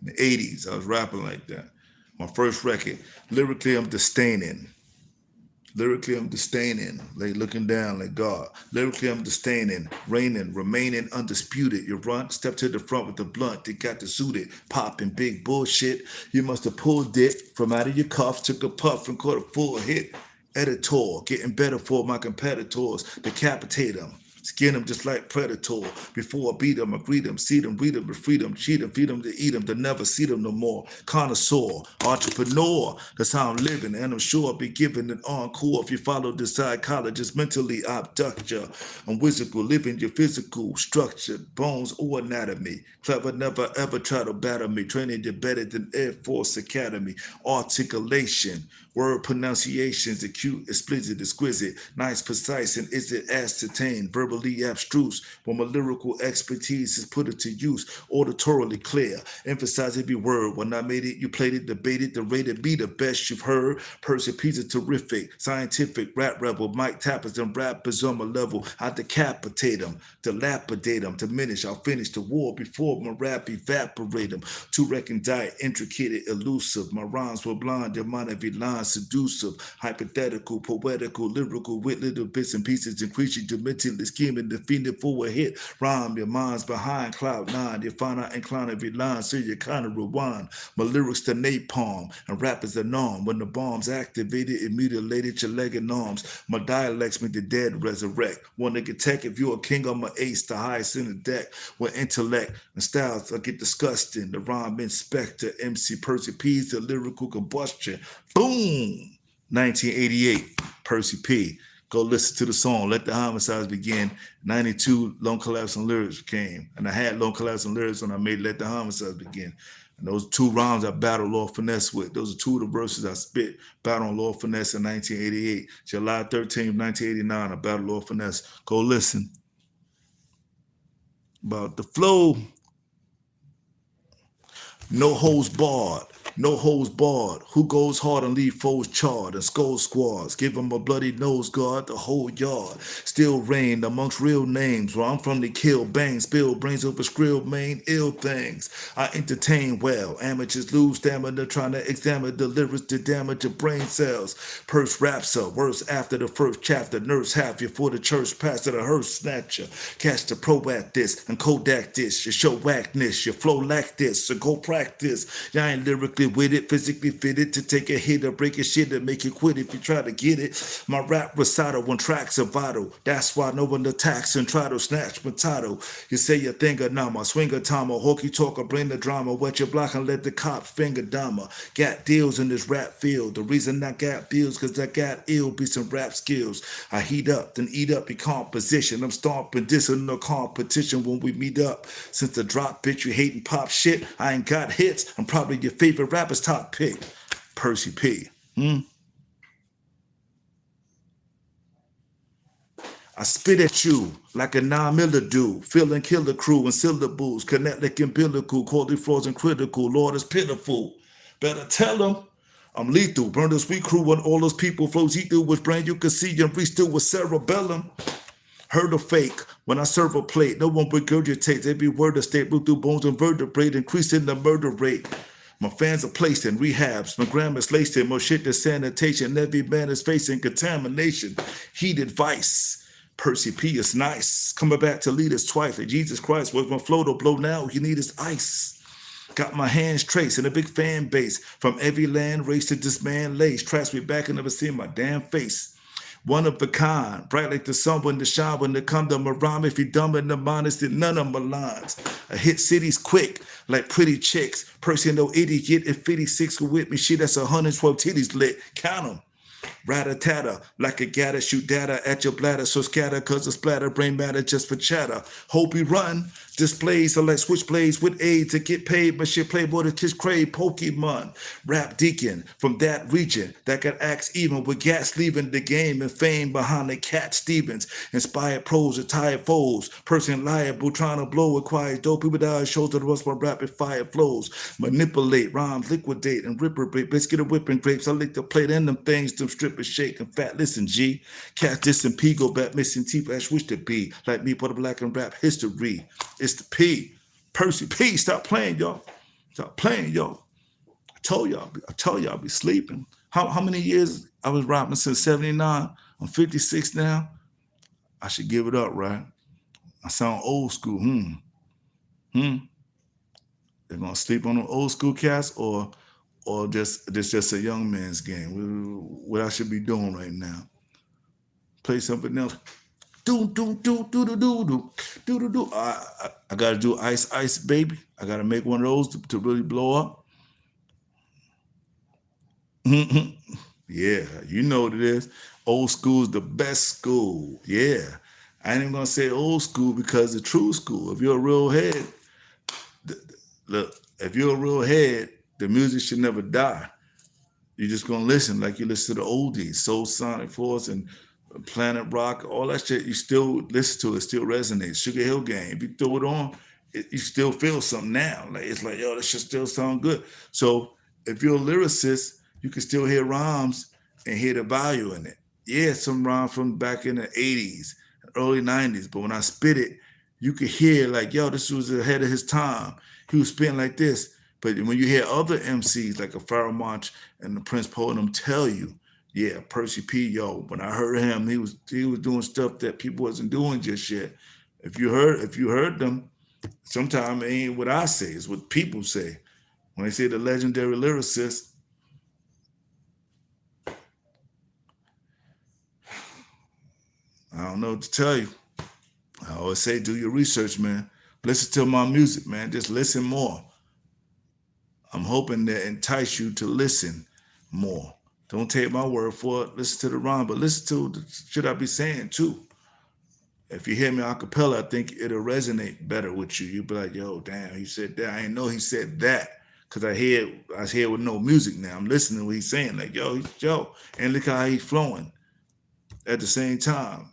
In the 80s, I was rapping like that. My first record, lyrically, I'm disdaining. Lyrically, I'm disdaining, like looking down like God. Lyrically, I'm disdaining, reigning, remaining undisputed. You run, step to the front with the blunt, they got the suited, popping big bullshit. You must have pulled it from out of your cuff, took a puff and caught a full hit. Editor, getting better for my competitors, decapitate them. Skin them just like Predator. Before I beat them, I greet them, see them, read them, but free them, cheat them, feed them to eat them, to never see them no more. Connoisseur, entrepreneur, that's how I'm living, and I'm sure I'll be giving an encore if you follow the psychologist, mentally abduct you. I'm whimsical, living your physical structure, bones or anatomy. Clever, never ever try to battle me, training you better than Air Force Academy. Articulation, word pronunciations, acute, explicit, exquisite, nice, precise, and is it ascertained, verbally abstruse, when my lyrical expertise is put into use, auditorily clear, emphasize every word. When I made it, you played it, debated, the rated be the best you've heard. Percee P's a terrific, scientific rap rebel, Mike tappers and rappers on my level. I decapitate them, dilapidate them, diminish, I'll finish the war before my rap evaporate them. To recondite, intricate, elusive, my rhymes were blind, your mind every line seductive, hypothetical, poetical, lyrical, with little bits and pieces, increasing to mentally scheming, defeating for a hit. Rhyme, your mind's behind cloud nine. You find out incline every line, so you kind of rewind. My lyrics to napalm, and rap is the norm. When the bombs activated, it mutilated your leg and arms. My dialects make the dead resurrect. One nigga tech, if you're a king, I'm an ace, the highest in the deck. With intellect and styles, I get disgusting. The rhyme inspector, MC Percee P's the lyrical combustion. Boom! 1988, Percee P. Go listen to the song, Let the Homicides Begin. 92, Long Collapse on Lyrics came. And I had Long Collapse on Lyrics when I made Let the Homicides Begin. And those two rhymes I battled Lord Finesse with. Those are two of the verses I spit. Battle on Lord Finesse in 1988. July 13th, 1989, I battled Lord Finesse. Go listen. About the flow. No holds barred. No holds barred. Who goes hard and leave foes charred and skull squads? Give them a bloody nose guard, the whole yard. Still reigned amongst real names. Where I'm from, they kill, bang, spill brains over skrill, main ill things. I entertain well. Amateurs lose stamina trying to examine the lyrics to damage your brain cells. Purse raps are worse after the first chapter. Nurse half you for the church pastor, the hearse snatcher. Catch the pro at this and Kodak this. You show whackness, your flow lack this, so go practice. Y'all ain't lyrically strictly with it, physically fitted to take a hit or break a shit and make you quit if you try to get it. My rap recital when tracks are vital. That's why no one attacks and try to snatch my title. You say your thing or nama, swing a timer, hokey talker, bring the drama, wet your block and let the cops finger dama. Got deals in this rap field. The reason I got deals cause I got ill, be some rap skills. I heat up, then eat up your composition. I'm stomping this in no competition when we meet up. Since the drop bitch you hating pop shit, I ain't got hits. I'm probably your favorite rapper's top pick. Percee P. I spit at you like a 9 miller do, feeling killer crew and syllables, connect like umbilical, call it frozen critical, Lord is pitiful. Better tell them I'm lethal, burn the sweet crew and all those people flows eat through, which brain you can see and reach through with cerebellum. Heard of fake when I serve a plate, no one regurgitates every word I state, root through bones and vertebrae, increasing the murder rate. My fans are placed in rehabs, my grammar's laced in more shit than sanitation, every man is facing contamination, heated vice. Percee P is nice. Coming back to lead us twice. Like Jesus Christ, where's my flow to blow now? You need is ice. Got my hands traced in a big fan base. From every land race to this man lace. Trash me back and never see my damn face. One of a kind, bright like the sun when the shine, when they come to my rhyme. If you dumb in the modest, then none of my lines. I hit cities quick, like pretty chicks. Percee no idiot, if 56 with me, shit, that's 112 titties lit. Count them. Rat-a-tatter, like a gatter, shoot data at your bladder, so scatter, cause the splatter, brain matter just for chatter. Hope we run, displays are like switchblades with aid to get paid, but shit playboy to kiss crave, Pokemon. Rap deacon from that region that got axed even with gas leaving the game and fame behind the Cat Stevens. Inspired pros, retired foes, person liable, trying to blow, acquired dope, people die, shows the rust my rapid fire flows. Manipulate, rhymes, liquidate, and reprobate, biscuit and whipping grapes, I lick the plate and them things, them strippers shake and fat. Listen, G, catch this and P, go back missing teeth, ash wish to be, like me, put a black and rap history. It's the P. Percee P, stop playing, y'all. Stop playing, y'all. I told y'all I be sleeping. How many years I was rapping since 79? I'm 56 now. I should give it up, right? I sound old school. They're gonna sleep on the old school cats or just a young man's game. What I should be doing right now. Play something else. Do. I gotta do Ice Ice Baby. I gotta make one of those to really blow up. Yeah, you know what it is. Old school's the best school. Yeah. I ain't even gonna say old school because the true school. If you're a real head, look, if you're a real head, the music should never die. You're just gonna listen like you listen to the oldies, Soul Sonic Force and Planet Rock, all that shit. You still listen to it, still resonates. Sugar Hill Gang, if you throw it on, you still feel something now. Like it's like, yo, that shit still sound good. So if you're a lyricist, you can still hear rhymes and hear the value in it. Yeah, some rhyme from back in the 80s, early 90s, but when I spit it, you could hear like, yo, this was ahead of his time. He was spitting like this. But when you hear other MCs like a Pharaoh Monch and the Prince Poet, them tell you, yeah, Percee P, yo, when I heard him, he was doing stuff that people wasn't doing just yet. If you heard them, sometimes it ain't what I say, it's what people say. When they say the legendary lyricist, I don't know what to tell you. I always say, do your research, man. Listen to my music, man. Just listen more. I'm hoping to entice you to listen more. Don't take my word for it. Listen to the rhyme, but listen to the shit I be saying too. If you hear me a cappella, I think it'll resonate better with you. You'll be like, yo, damn, he said that. I didn't know he said that. Cause I hear with no music now. I'm listening to what he's saying. Like, yo, and look how he's flowing. At the same time,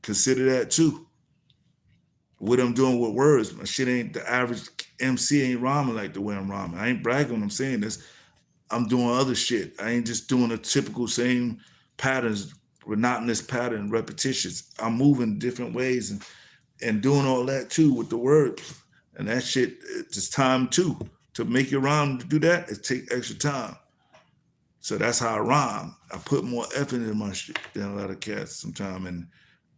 consider that too. What I'm doing with words, my shit ain't the average MC ain't rhyming like the way I'm rhyming. I ain't bragging when I'm saying this. I'm doing other shit. I ain't just doing the typical same patterns, monotonous pattern, repetitions. I'm moving different ways and doing all that too with the words. And that shit, it's just time too. To make your rhyme to do that, it takes extra time. So that's how I rhyme. I put more effort into my shit than a lot of cats sometimes.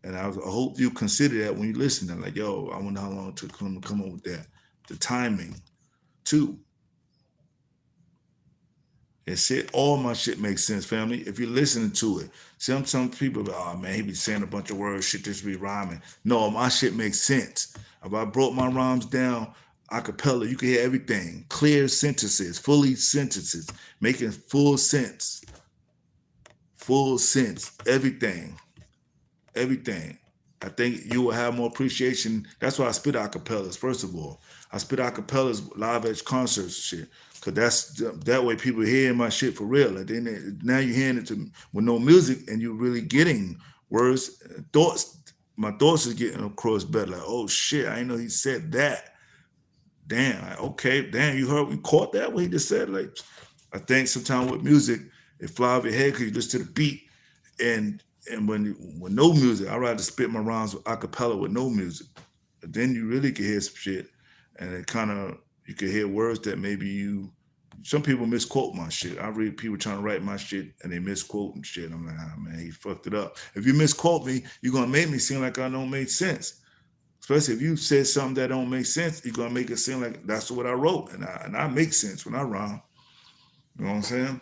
And I hope you consider that when you listen. And like, yo, I wonder how long it took him to come up with that. The timing, too. And shit, all my shit makes sense, family. If you're listening to it, some people, oh man, he be saying a bunch of words, shit just be rhyming. No, my shit makes sense. If I broke my rhymes down a cappella, you can hear everything. Clear sentences, fully sentences, making full sense, everything. Everything. I think you will have more appreciation. That's why I spit acapellas. First of all, I spit acapellas live at concerts, shit, cause that way people hearing my shit for real. And then now you're hearing it with no music, and you're really getting words, thoughts. My thoughts is getting across better. Like, oh shit, I didn't know he said that. Damn, like, okay, damn, you caught that what he just said. Like, I think sometimes with music, it fly over your head because you listen to the beat, and when no music, I rather spit my rhymes with acapella with no music. But then you really can hear some shit, and it kind of you can hear words that maybe some people misquote my shit. I read people trying to write my shit and they misquote and shit. I'm like, ah man, he fucked it up. If you misquote me, you're gonna make me seem like I don't make sense. Especially if you said something that don't make sense, you're gonna make it seem like that's what I wrote, and I make sense when I rhyme. You know what I'm saying?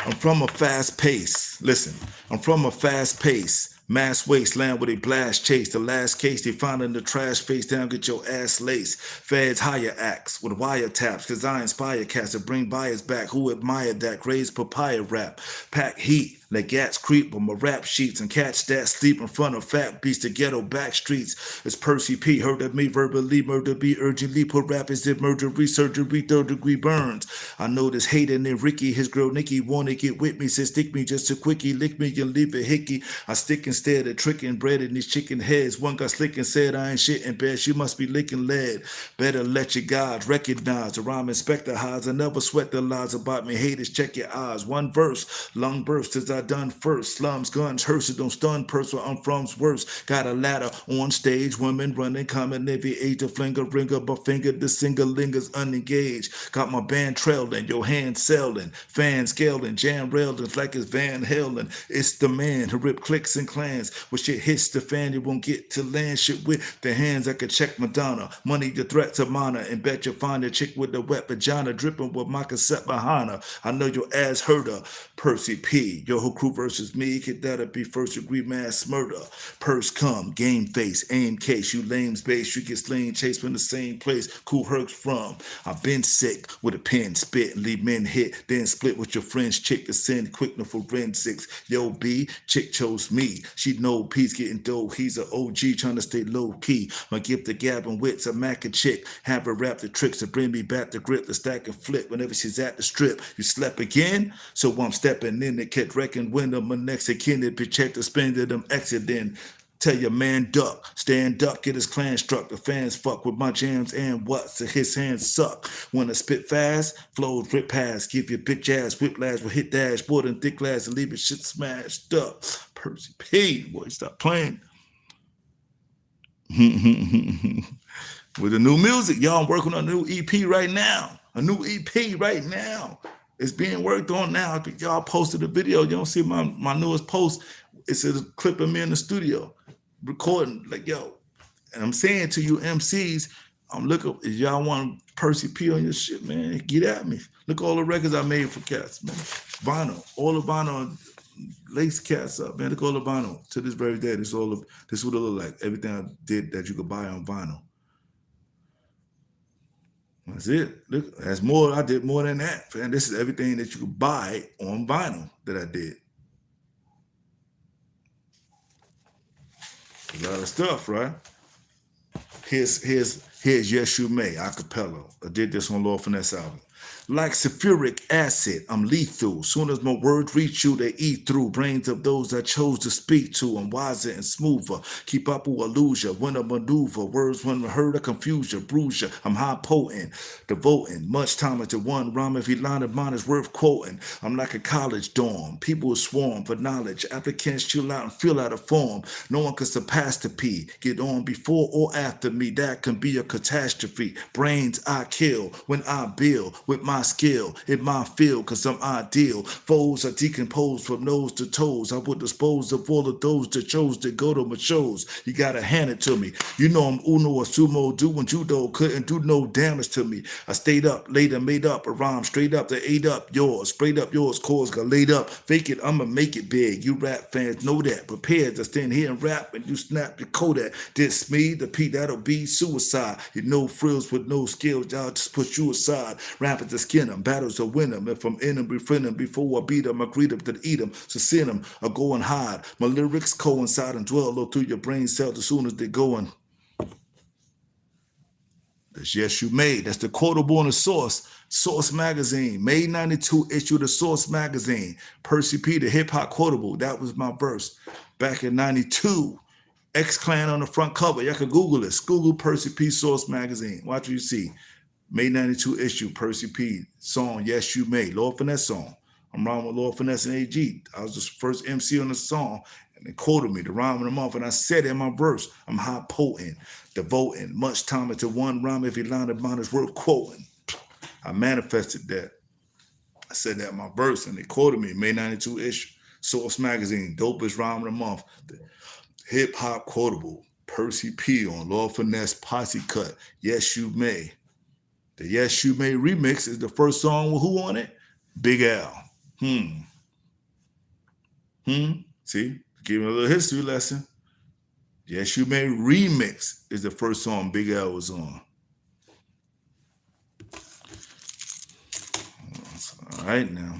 I'm from a fast pace. Listen, I'm from a fast pace. Mass wasteland where they blast chase. The last case they found in the trash face down, get your ass laced. Feds hire acts with wiretaps, cause I inspire cats to bring buyers back who admire that. Raise papaya rap. Pack heat, let gats creep on my rap sheets and catch that sleep in front of fat beats to ghetto back streets. It's Percee P, heard of me verbally, murder be urgently, put rappers in murdery, surgery, third degree burns. I know this hating and Ricky, his girl Nikki, wanna get with me, said stick me just a quickie, lick me and leave it hickey. I stick instead of tricking bread in these chicken heads. One got slick and said I ain't shit in bed, she must be licking lead. Better let your gods recognize the rhyme inspector hides. I never sweat the lies about me, haters check your eyes. One verse, lung burst as I done first. Slums, guns, hearses, don't stun purse where I'm from's worse. Got a ladder on stage, women running, coming every age, a flinger, ringer, but finger, the singer lingers unengaged. Got my band trailing, your hands selling, fans scaling, jam railings like it's Van Halen. It's the man who rip clicks and clans. When shit hits the fan, you won't get to land shit with the hands. I could check Madonna, money the threat to mana, and bet you find a chick with a wet vagina dripping with my cassette behind her. I know your ass heard her. Percee P, your whole crew versus me, could that'll be first degree mass murder. Purse come, game face, aim case, you lames base, you get slain, chased from the same place, cool hercs from. I've been sick with a pen, spit, and leave men hit, then split with your friends, chick to send quick no forensics. Yo, B, chick chose me, she know P's getting dope, he's an OG trying to stay low key. My gift to gabbing wits, a Mac a chick, have her rap the tricks to bring me back to grip, the stack and flip whenever she's at the strip. You slept again? So I'm stepping in, it kept wrecking when I'm next again, it protect the spend of them exiting. Tell your man duck, stand up, get his clan struck. The fans fuck with my jams and what? So his hands suck. When I spit fast, flows rip past. Give your bitch ass whiplash with hit dashboard and thick glass and leave it shit smashed up. Percee P, boy, stop playing. With the new music, y'all, I'm working on a new EP right now. A new EP right now. It's being worked on now. Y'all posted a video. You don't see my newest post. It's a clip of me in the studio recording. Like, yo, and I'm saying to you MCs, I'm looking, if y'all want Percee P on your shit, man, get at me. Look at all the records I made for cats, man. Vinyl, all the vinyl lace cats up, man. Look at all the vinyl. To this very day, this is what it look like. Everything I did that you could buy on vinyl. That's it. Look, that's more. I did more than that, man. This is everything that you could buy on vinyl that I did. A lot of stuff, right? Here's Yes You May, acapella. I did this on Lord Finesse album. Like sulfuric acid, I'm lethal. Soon as my words reach you, they eat through brains of those I chose to speak to. I'm wiser and smoother. Keep up or lose ya. When I maneuver, words when I heard I confuse ya, bruise ya. I'm high potent, devoting much time into one rhyme. Every line of mine is worth quoting. I'm like a college dorm. People swarm for knowledge. Applicants chill out and fill out a form. No one can surpass the P. Get on before or after me. That can be a catastrophe. Brains I kill when I build with my my skill, in my field, cause I'm ideal. Foes are decomposed from nose to toes. I would dispose of all of those that chose to go to my shows. You gotta hand it to me. You know I'm Uno or Sumo, doing judo, couldn't do no damage to me. I stayed up, later made up a rhyme, straight up to ate up yours, sprayed up yours, cause got laid up. Fake it, I'ma make it big. You rap fans know that. Prepared to stand here and rap and you snap your Kodak. Diss me, the P, that'll be suicide. You know frills with no skills, I'll just put you aside. Rapping to skin them, battles to win them. If I'm in them, befriend them. Before I beat them, I greet them, then eat them. So send them, I go and hide. My lyrics coincide and dwell low through your brain cells as soon as they going. That's Yes You May. That's the quotable in the Source. Source Magazine. May 92 issue the Source Magazine. Percee P, the hip hop quotable. That was my verse. Back in 92. X-Clan on the front cover. Y'all can Google this. Google Percee P Source Magazine. Watch what you see. May 92 issue, Percee P. Song, Yes You May. Lord Finesse song. I'm rhyming with Lord Finesse and AG. I was the first MC on the song. And they quoted me, the rhyme of the month, and I said it in my verse. I'm high potent, devoting much time into one rhyme. Every line of mine is worth quoting. I manifested that. I said that in my verse, and they quoted me, May 92 issue. Source Magazine, dopest rhyme of the month. The hip hop quotable, Percee P on Lord Finesse Posse Cut, Yes You May. The Yes You May remix is the first song with who on it? Big L. See? Give me a little history lesson. Yes You May remix is the first song Big L was on. All right now.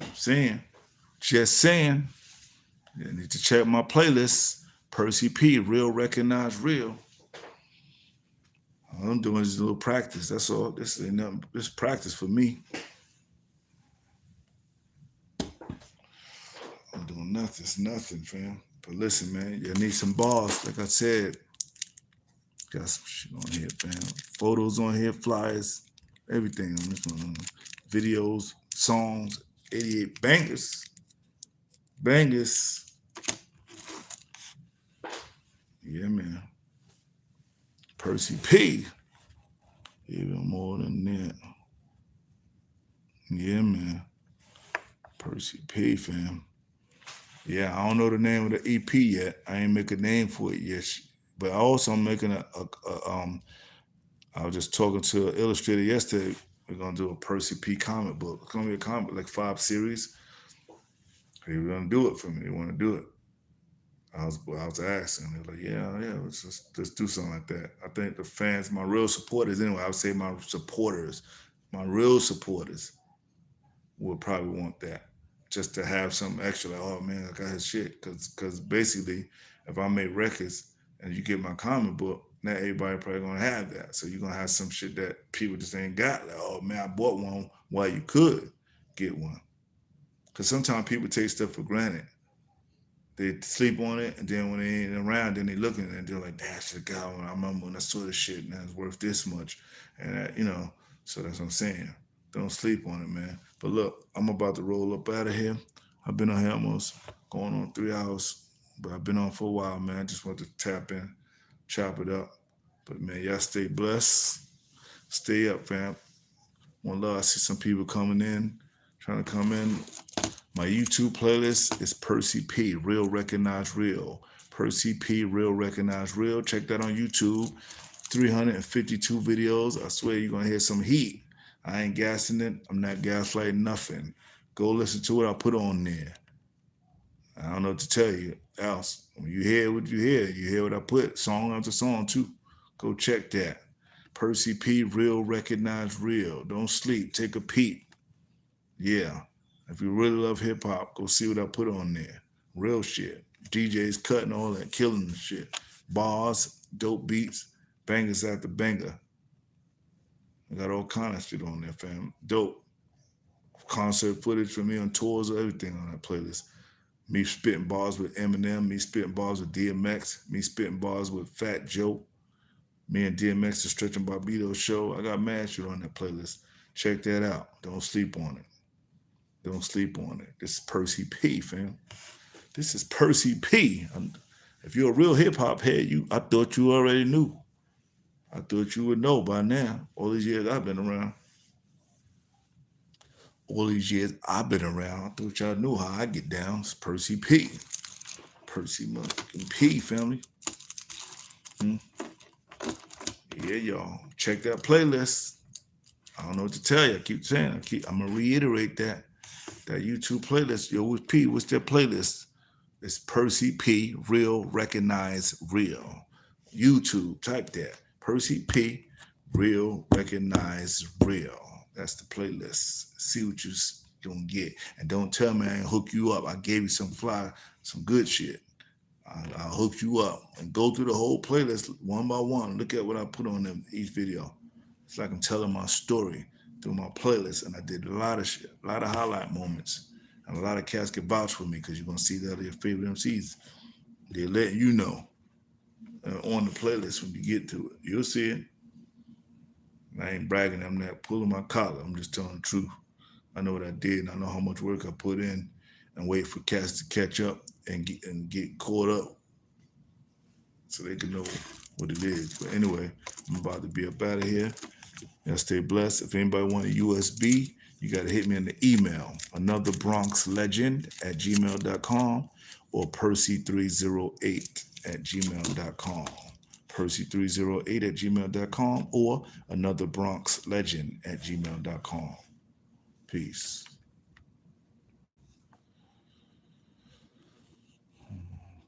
I'm saying. Just saying. You need to check my playlist. Percee P, real, recognize real. All I'm doing is a little practice. That's all. This ain't nothing. This practice for me. I'm doing nothing. It's nothing, fam. But listen, man, you need some bars. Like I said, got some shit on here, fam. Photos on here, flyers, everything on this one. Videos, songs, 88 bangers. Bangers. Yeah, man. Percee P. Even more than that. Yeah, man. Percee P, fam. Yeah, I don't know the name of the EP yet. I ain't make a name for it yet. But I also am making I was just talking to an illustrator yesterday. We're gonna do a Percee P comic book. It's gonna be a comic, like 5 series. They're gonna do it for me. They want to do it. I was asking. They're like, yeah, let's do something like that. I think the fans, my real supporters, anyway, I would say my supporters, my real supporters would probably want that. Just to have something extra, like, oh man, I got his shit. Cause basically, if I make records and you get my comic book, not everybody probably gonna have that. So you're gonna have some shit that people just ain't got. Like, oh man, I bought one while you could get one. Cause sometimes people take stuff for granted. They sleep on it, and then when they ain't around, then they looking and they're like, "Damn, I should have got one. I remember when I saw this shit, and it's worth this much." And so that's what I'm saying. Don't sleep on it, man. But look, I'm about to roll up out of here. I've been on here almost going on 3 hours, but I've been on for a while, man. I just want to tap in, chop it up. But man, y'all stay blessed. Stay up, fam. One love. I see some people coming in, trying to come in. My YouTube playlist is Percee P, Real Recognize Real. Percee P, Real Recognize Real. Check that on YouTube. 352 videos. I swear you're going to hear some heat. I ain't gassing it. I'm not gaslighting nothing. Go listen to what I put on there. I don't know what to tell you else. When you hear what you hear what I put, song after song too. Go check that. Percee P, Real Recognize Real. Don't sleep. Take a peep. Yeah. If you really love hip hop, go see what I put on there. Real shit. DJs cutting all that, killing the shit. Bars, dope beats, bangers after banger. I got all kind of shit on there, fam. Dope. Concert footage from me on tours, everything on that playlist. Me spitting bars with Eminem, me spitting bars with DMX, me spitting bars with Fat Joe. Me and DMX, the Stretch and Barbito show. I got mad shit on that playlist. Check that out. Don't sleep on it. Don't sleep on it. This is Percee P, fam. This is Percee P. If you're a real hip hop head, I thought you already knew. I thought you would know by now. All these years I've been around. All these years I've been around. I thought y'all knew how I get down. It's Percee P. Percee motherfucking P, family. Yeah, y'all. Check that playlist. I don't know what to tell you. I keep saying, I'm gonna reiterate that YouTube playlist. Yo, with P, what's their playlist? It's Percee P, Real, Recognize, Real. YouTube, type that. Percee P, Real, Recognize, Real. That's the playlist. See what you're gonna get. And don't tell me I ain't hook you up. I gave you some good shit. I'll hook you up and go through the whole playlist one by one. Look at what I put on them each video. It's like I'm telling my story through my playlist, and I did a lot of shit, a lot of highlight moments, and a lot of cats can vouch for me because you're gonna see the other your favorite MCs. They're letting you know on the playlist when you get to it. You'll see it. I ain't bragging. I'm not pulling my collar. I'm just telling the truth. I know what I did, and I know how much work I put in, and wait for cats to catch up and get caught up so they can know what it is. But anyway, I'm about to be up out of here. Y'all stay blessed. If anybody want a USB, you got to hit me in the email, anotherbronxlegend@gmail.com or Percee308@gmail.com. Percee308@gmail.com or anotherbronxlegend@gmail.com. Peace.